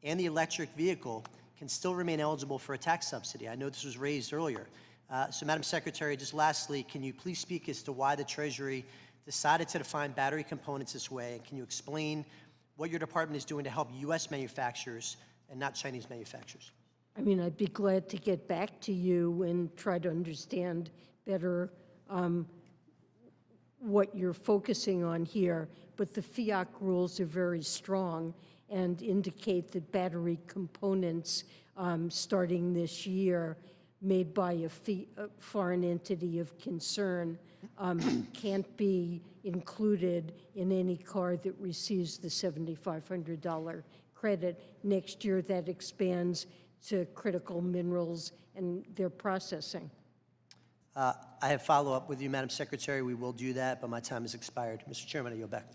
and the electric vehicle can still remain eligible for a tax subsidy. I know this was raised earlier. So Madam Secretary, just lastly, can you please speak as to why the Treasury decided to define battery components this way, and can you explain what your department is doing to help U.S. manufacturers and not Chinese manufacturers? I mean, I'd be glad to get back to you and try to understand better what you're focusing on here, but the FIAC rules are very strong and indicate that battery components starting this year made by a foreign entity of concern can't be included in any car that receives the $7,500 credit. Next year, that expands to critical minerals and their processing. I have follow-up with you, Madam Secretary. We will do that, but my time has expired. Mr. Chairman, I yield back.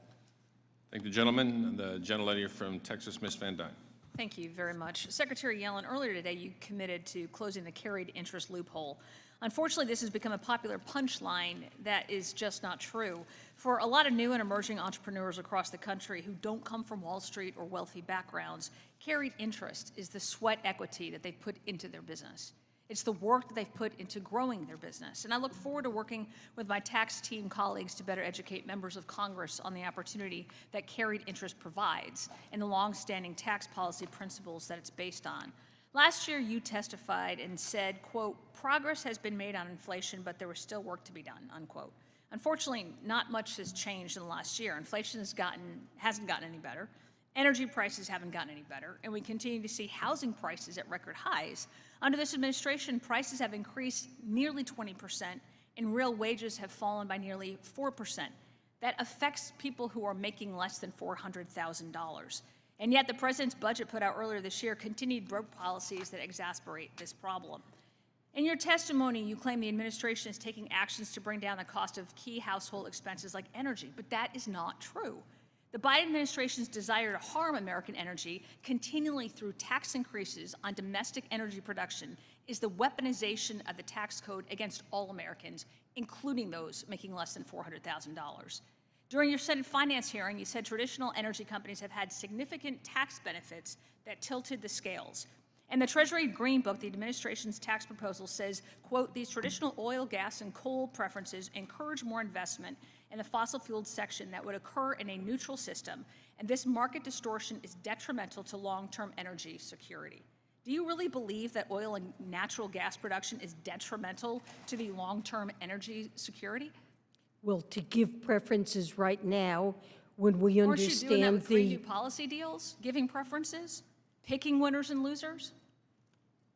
Thank the gentleman. The gentlelady from Texas, Ms. Van Dyne. Thank you very much. Secretary Yellen, earlier today you committed to closing the carried interest loophole. Unfortunately, this has become a popular punchline that is just not true. For a lot of new and emerging entrepreneurs across the country who don't come from Wall Street or wealthy backgrounds, carried interest is the sweat equity that they've put into their business. It's the work that they've put into growing their business. And I look forward to working with my tax team colleagues to better educate members of Congress on the opportunity that carried interest provides and the longstanding tax policy principles that it's based on. Last year, you testified and said, quote, progress has been made on inflation, but there was still work to be done, unquote. Unfortunately, not much has changed in the last year. Inflation hasn't gotten any better. Energy prices haven't gotten any better, and we continue to see housing prices at record highs. Under this administration, prices have increased nearly 20%, and real wages have fallen by nearly 4%. That affects people who are making less than $400,000. And yet the president's budget put out earlier this year continued broke policies that exacerbate this problem. In your testimony, you claim the administration is taking actions to bring down the cost of key household expenses like energy, but that is not true. The Biden administration's desire to harm American energy continually through tax increases on domestic energy production is the weaponization of the tax code against all Americans, including those making less than $400,000. During your Senate Finance hearing, you said traditional energy companies have had significant tax benefits that tilted the scales. And the Treasury Green Book, the administration's tax proposal, says, quote, these traditional oil, gas, and coal preferences encourage more investment in the fossil fueled section that would occur in a neutral system, and this market distortion is detrimental to long-term energy security. Do you really believe that oil and natural gas production is detrimental to the long-term energy security? Well, to give preferences right now, when we Aren't you doing that understand with 3 new policy deals, giving preferences, picking winners and losers?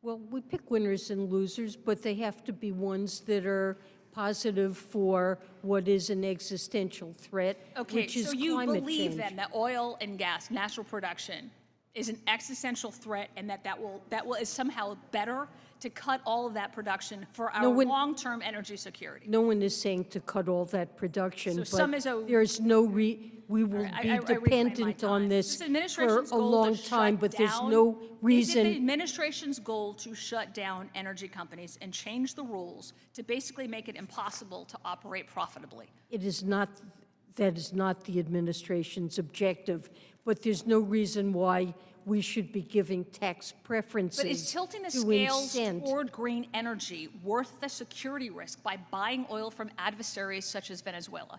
Well, we pick winners and losers, but they have to be ones that are positive for what is an existential threat, Okay, which is so you climate believe change. then that oil and gas, natural production, is an existential threat, and that will is somehow better to cut all of that production for our long-term energy security? No one is saying to cut all that production, So but some is there's no we will right, be I reclaim my dependent time. on this Is the for administration's a goal to long shut time, but there's down- no Is it the reason. administration's goal to shut down energy companies and change the rules to basically make it impossible to operate profitably? It is not, that is not the administration's objective, but there's no reason why we should be giving tax preferences But is tilting the to scales incent. toward green energy worth the security risk by buying oil from adversaries such as Venezuela?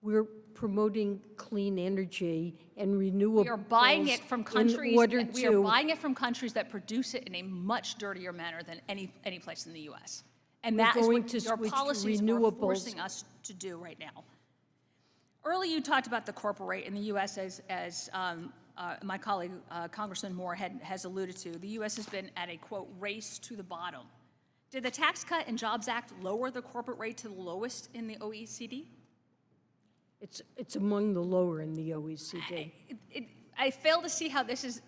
We're promoting clean energy and renewables. We are buying it from countries. In order We are to, buying it from countries that produce it in a much dirtier manner than any place in the U.S. And We're that is going what to your switch to policies are renewables. forcing us to do right now. Earlier, you talked about the corporate rate in the U.S. as my colleague Congressman Moore has alluded to. The U.S. has been at a quote race to the bottom. Did the Tax Cut and Jobs Act lower the corporate rate to the lowest in the OECD? it's among the lower in the OECD. I fail to see how this is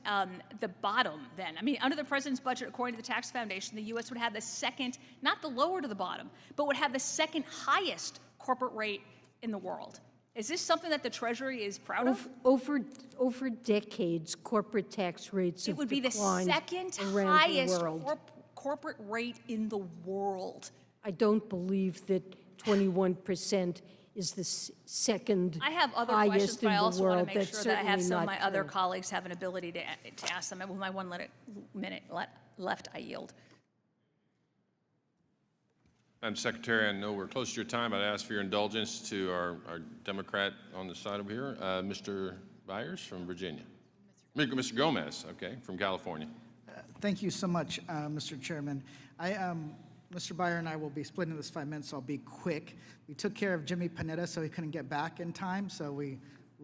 the bottom then. I mean, under the president's budget, according to the Tax Foundation, the U.S. would have the second, not the lower to the bottom, but would have the second highest corporate rate in the world. Is this something that the Treasury is proud of? Over decades, corporate tax rates It have would be the declined second around highest the world. corporate rate in the world. I don't believe that 21% is the second I have other questions, highest but in I the also want world. to make That's sure that I have certainly some of not my other true. colleagues have an ability to ask them. With my 1 minute left, I yield. Madam Secretary, I know we're close to your time. I'd ask for your indulgence to our Democrat on the side over here, Mr. Byers from Virginia. Mr. Gomez, okay, from California. Thank you so much, Mr. Chairman. Mr. Byer and I will be splitting this 5 minutes, so I'll be quick. We took care of Jimmy Panetta, so he couldn't get back in time, so we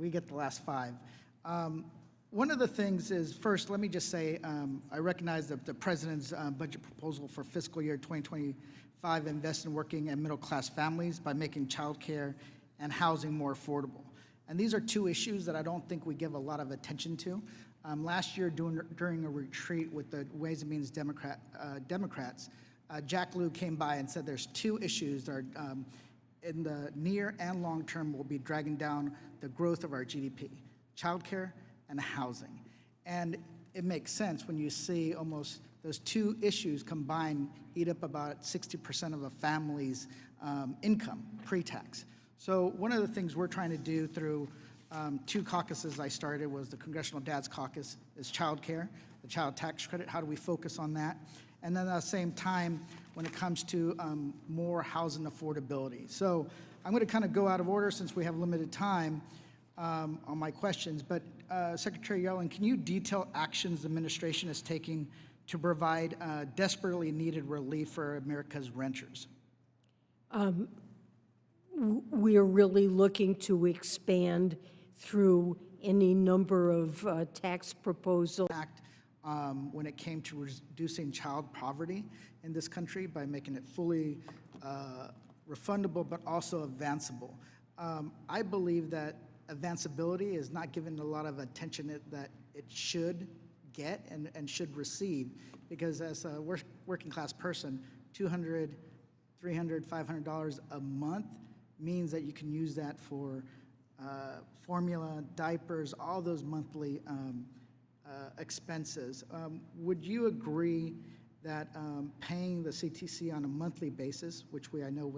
get the last 5. One of the things is, first, let me just say, I recognize that the President's budget proposal for fiscal year 2025 invests in working and middle-class families by making childcare and housing more affordable. And these are 2 issues that I don't think we give a lot of attention to. Last year, during a retreat with the Ways and Means Democrats, Jack Lew came by and said there's 2 issues that are, in the near and long term will be dragging down the growth of our GDP, childcare and housing. And it makes sense when you see almost those 2 issues combined eat up about 60% of a family's income pre-tax. So one of the things we're trying to do through 2 caucuses I started was the Congressional Dads Caucus is childcare, the child tax credit, how do we focus on that? And then at the same time, when it comes to more housing affordability. So I'm going to kind of go out of order since we have limited time on my questions, but Secretary Yellen, can you detail actions the administration is taking to provide desperately needed relief for America's renters? We are really looking to expand through any number of tax proposals. When it came to reducing child poverty in this country by making it fully refundable but also advanceable. I believe that advanceability is not given a lot of attention that it should get and should receive, because as a working class person, $200, $300, $500 a month means that you can use that for formula, diapers, all those monthly expenses. Would you agree that paying the CTC on a monthly basis, which I know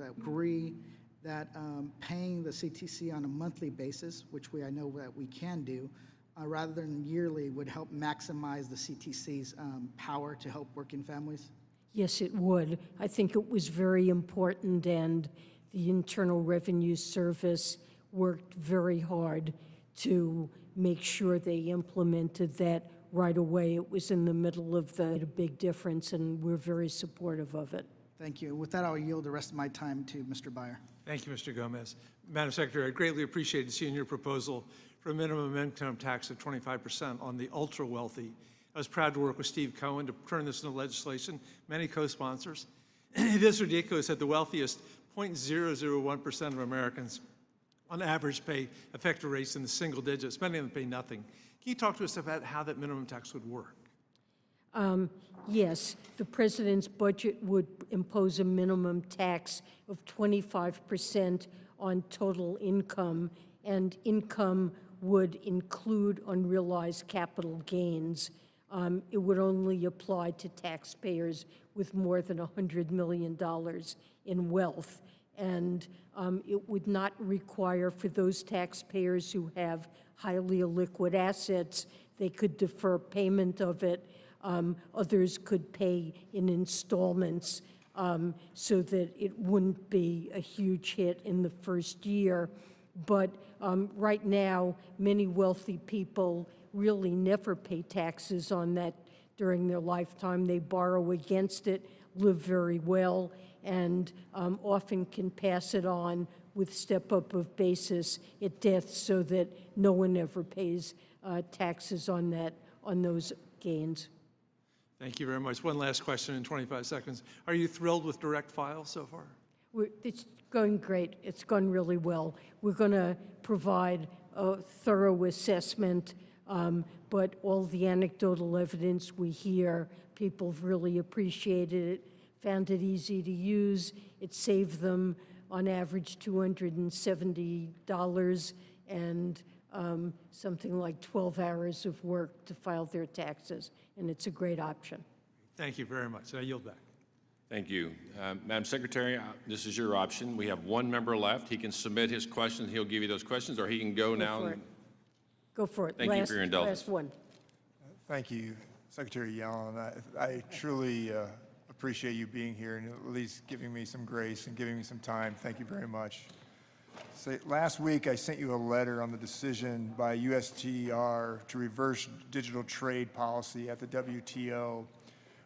that we can do, rather than yearly, would help maximize the CTC's power to help working families? Yes, it would. I think it was very important, and the Internal Revenue Service worked very hard to make sure they implemented that right away. It was in the middle of a big difference, and we're very supportive of it. Thank you. With that, I'll yield the rest of my time to Mr. Byer. Thank you, Mr. Gomez. Madam Secretary, I greatly appreciated seeing your proposal for a minimum income tax of 25% on the ultra-wealthy. I was proud to work with Steve Cohen to turn this into legislation, many co-sponsors. It is ridiculous that the wealthiest 0.001% of Americans on average pay effective rates in the single digits. Many of them pay nothing. Can you talk to us about how that minimum tax would work? Yes, the president's budget would impose a minimum tax of 25% on total income, and income would include unrealized capital gains. It would only apply to taxpayers with more than $100 million in wealth. And it would not require, for those taxpayers who have highly illiquid assets, they could defer payment of it. Others could pay in installments so that it wouldn't be a huge hit in the first year. But right now, many wealthy people really never pay taxes on that during their lifetime. They borrow against it, live very well, and often can pass it on with step-up of basis at death so that no one ever pays taxes on those gains. Thank you very much. One last question in 25 seconds. Are you thrilled with direct file so far? It's going great. It's gone really well. We're going to provide a thorough assessment, but all the anecdotal evidence we hear, people have really appreciated it, found it easy to use. It saved them on average $270 and something like 12 hours of work to file their taxes, and it's a great option. Thank you very much. I yield back. Thank you. Madam Secretary, this is your option. We have one member left. He can submit his questions. He'll give you those questions, or he can go now. Go for it. Thank you for your indulgence. Last one. Thank you, Secretary Yellen. I truly appreciate you being here and at least giving me some grace and giving me some time. Thank you very much. So last week, I sent you a letter on the decision by USTR to reverse digital trade policy at the WTO.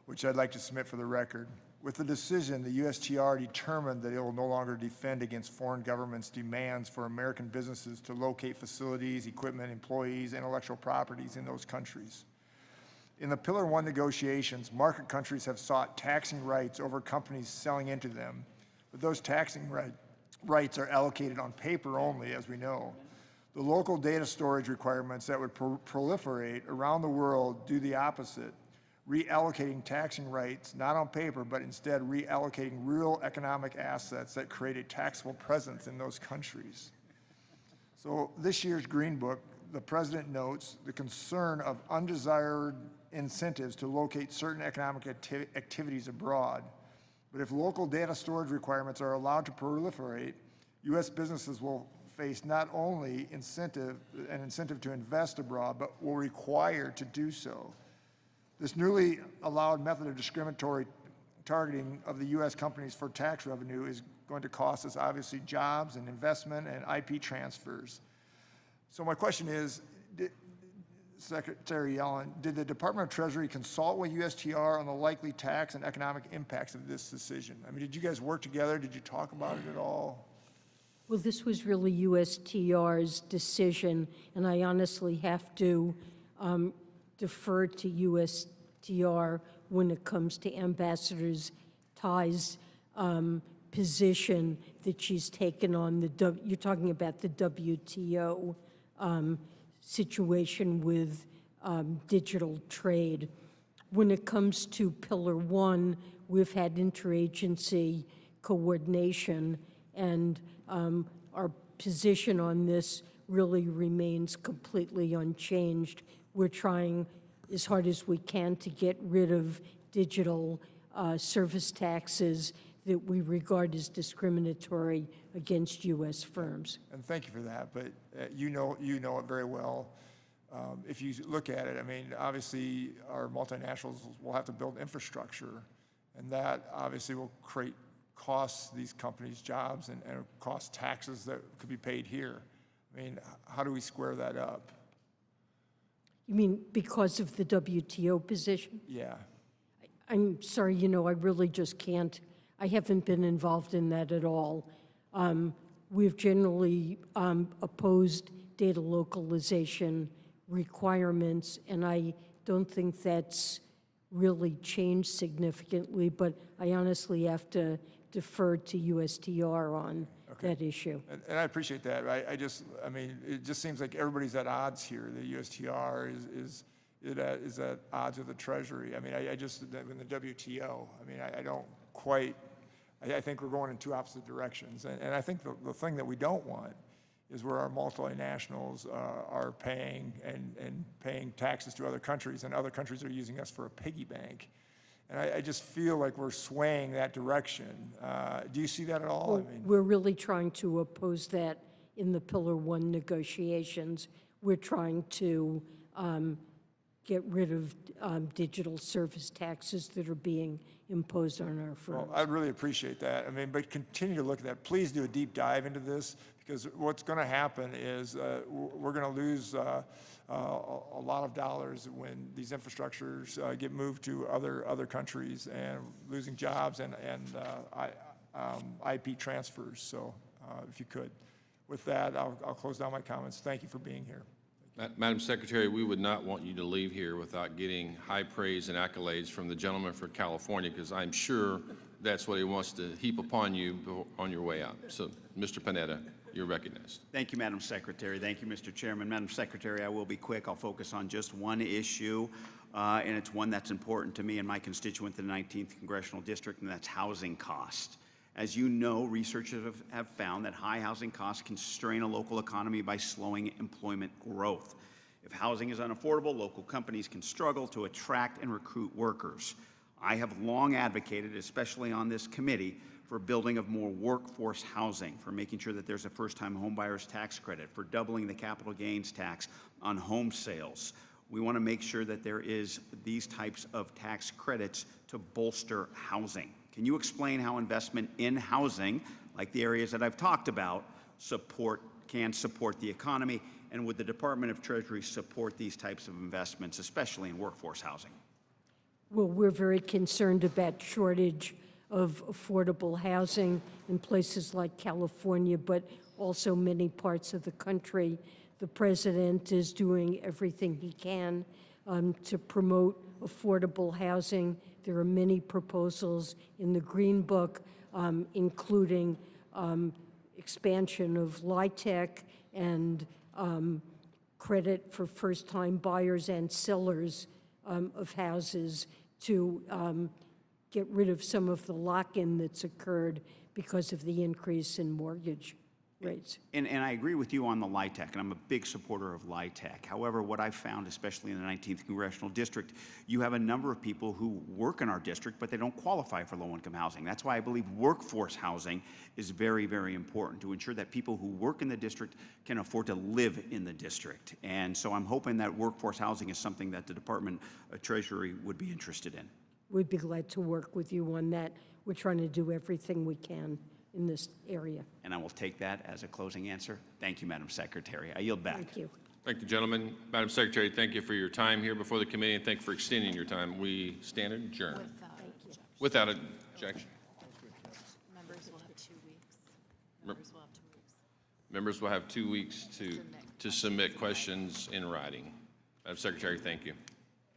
which I'd like to submit for the record. With the decision, the USTR determined that it will no longer defend against foreign governments' demands for American businesses to locate facilities, equipment, employees, intellectual properties in those countries. In the Pillar 1 negotiations, market countries have sought taxing rights over companies selling into them, but those taxing rights are allocated on paper only, as we know. The local data storage requirements that would proliferate around the world do the opposite, reallocating taxing rights not on paper, but instead reallocating real economic assets that create a taxable presence in those countries. So this year's Green Book, the President notes the concern of undesired incentives to locate certain economic activities abroad. But if local data storage requirements are allowed to proliferate, U.S. businesses will face not only an incentive to invest abroad, but will require to do so. This newly allowed method of discriminatory targeting of the U.S. companies for tax revenue is going to cost us, obviously, jobs and investment and IP transfers. So my question is, Secretary Yellen, did the Department of Treasury consult with USTR on the likely tax and economic impacts of this decision? I mean, did you guys work together? Did you talk about it at all? Well, this was really USTR's decision, and I honestly have to defer to USTR when it comes to Ambassador Tai's position that she's taken on you're talking about the WTO situation with digital trade. When it comes to Pillar 1, we've had interagency coordination, and our position on this really remains completely unchanged. We're trying as hard as we can to get rid of digital service taxes that we regard as discriminatory against U.S. firms. And thank you for that, but you know it very well. If you look at it, I mean, obviously our multinationals will have to build infrastructure, and that obviously will cost these companies jobs and cost taxes that could be paid here. I mean, how do we square that up? You mean because of the WTO position? Yeah. I'm sorry, I really just can't. I haven't been involved in that at all. We've generally opposed data localization requirements, and I don't think that's really changed significantly, but I honestly have to defer to USTR on that issue. And I appreciate that. I mean, it just seems like everybody's at odds here. The USTR is at odds with the Treasury. I mean, in the WTO, I mean, I don't quite, I think we're going in two opposite directions. And I think the thing that we don't want is where our multinationals are paying and paying taxes to other countries, and other countries are using us for a piggy bank. And I just feel like we're swaying that direction. Do you see that at all? Well, we're really trying to oppose that in the Pillar 1 negotiations. We're trying to get rid of digital service taxes that are being imposed on our firms. Well, I'd really appreciate that. I mean, but continue to look at that. Please do a deep dive into this, because what's going to happen is we're going to lose a lot of dollars when these infrastructures get moved to other countries, and losing jobs and IP transfers. So if you could. With that, I'll close down my comments. Thank you for being here. Madam Secretary, we would not want you to leave here without getting high praise and accolades from the gentleman from California, because I'm sure that's what he wants to heap upon you on your way out. So, Mr. Panetta, you're recognized. Thank you, Madam Secretary. Thank you, Mr. Chairman. Madam Secretary, I will be quick. I'll focus on just one issue, and it's one that's important to me and my constituent in the 19th Congressional District, and that's housing costs. As you know, researchers have found that high housing costs can strain a local economy by slowing employment growth. If housing is unaffordable, local companies can struggle to attract and recruit workers. I have long advocated, especially on this committee, for building of more workforce housing, for making sure that there's a first-time homebuyer's tax credit, for doubling the capital gains tax on home sales. We want to make sure that there is these types of tax credits to bolster housing. Can you explain how investment in housing, like the areas that I've talked about, can support the economy, and would the Department of Treasury support these types of investments, especially in workforce housing? Well, we're very concerned about shortage of affordable housing in places like California, but also many parts of the country. The president is doing everything he can to promote affordable housing. There are many proposals in the Green Book, including expansion of LIHTC and credit for first-time buyers and sellers of houses to get rid of some of the lock-in that's occurred because of the increase in mortgage rates. And I agree with you on the LIHTC, and I'm a big supporter of LIHTC. However, what I've found, especially in the 19th Congressional District, you have a number of people who work in our district, but they don't qualify for low-income housing. That's why I believe workforce housing is very, very important to ensure that people who work in the district can afford to live in the district. And so I'm hoping that workforce housing is something that the Department of Treasury would be interested in. We'd be glad to work with you on that. We're trying to do everything we can in this area. And I will take that as a closing answer. Thank you, Madam Secretary. I yield back. Thank you. Thank you, gentlemen. Madam Secretary, thank you for your time here before the committee, and thank you for extending your time. We stand adjourned. Without objection. Members will have 2 weeks. Members will have 2 weeks. Members will have 2 weeks to submit questions in writing. Madam Secretary, thank you.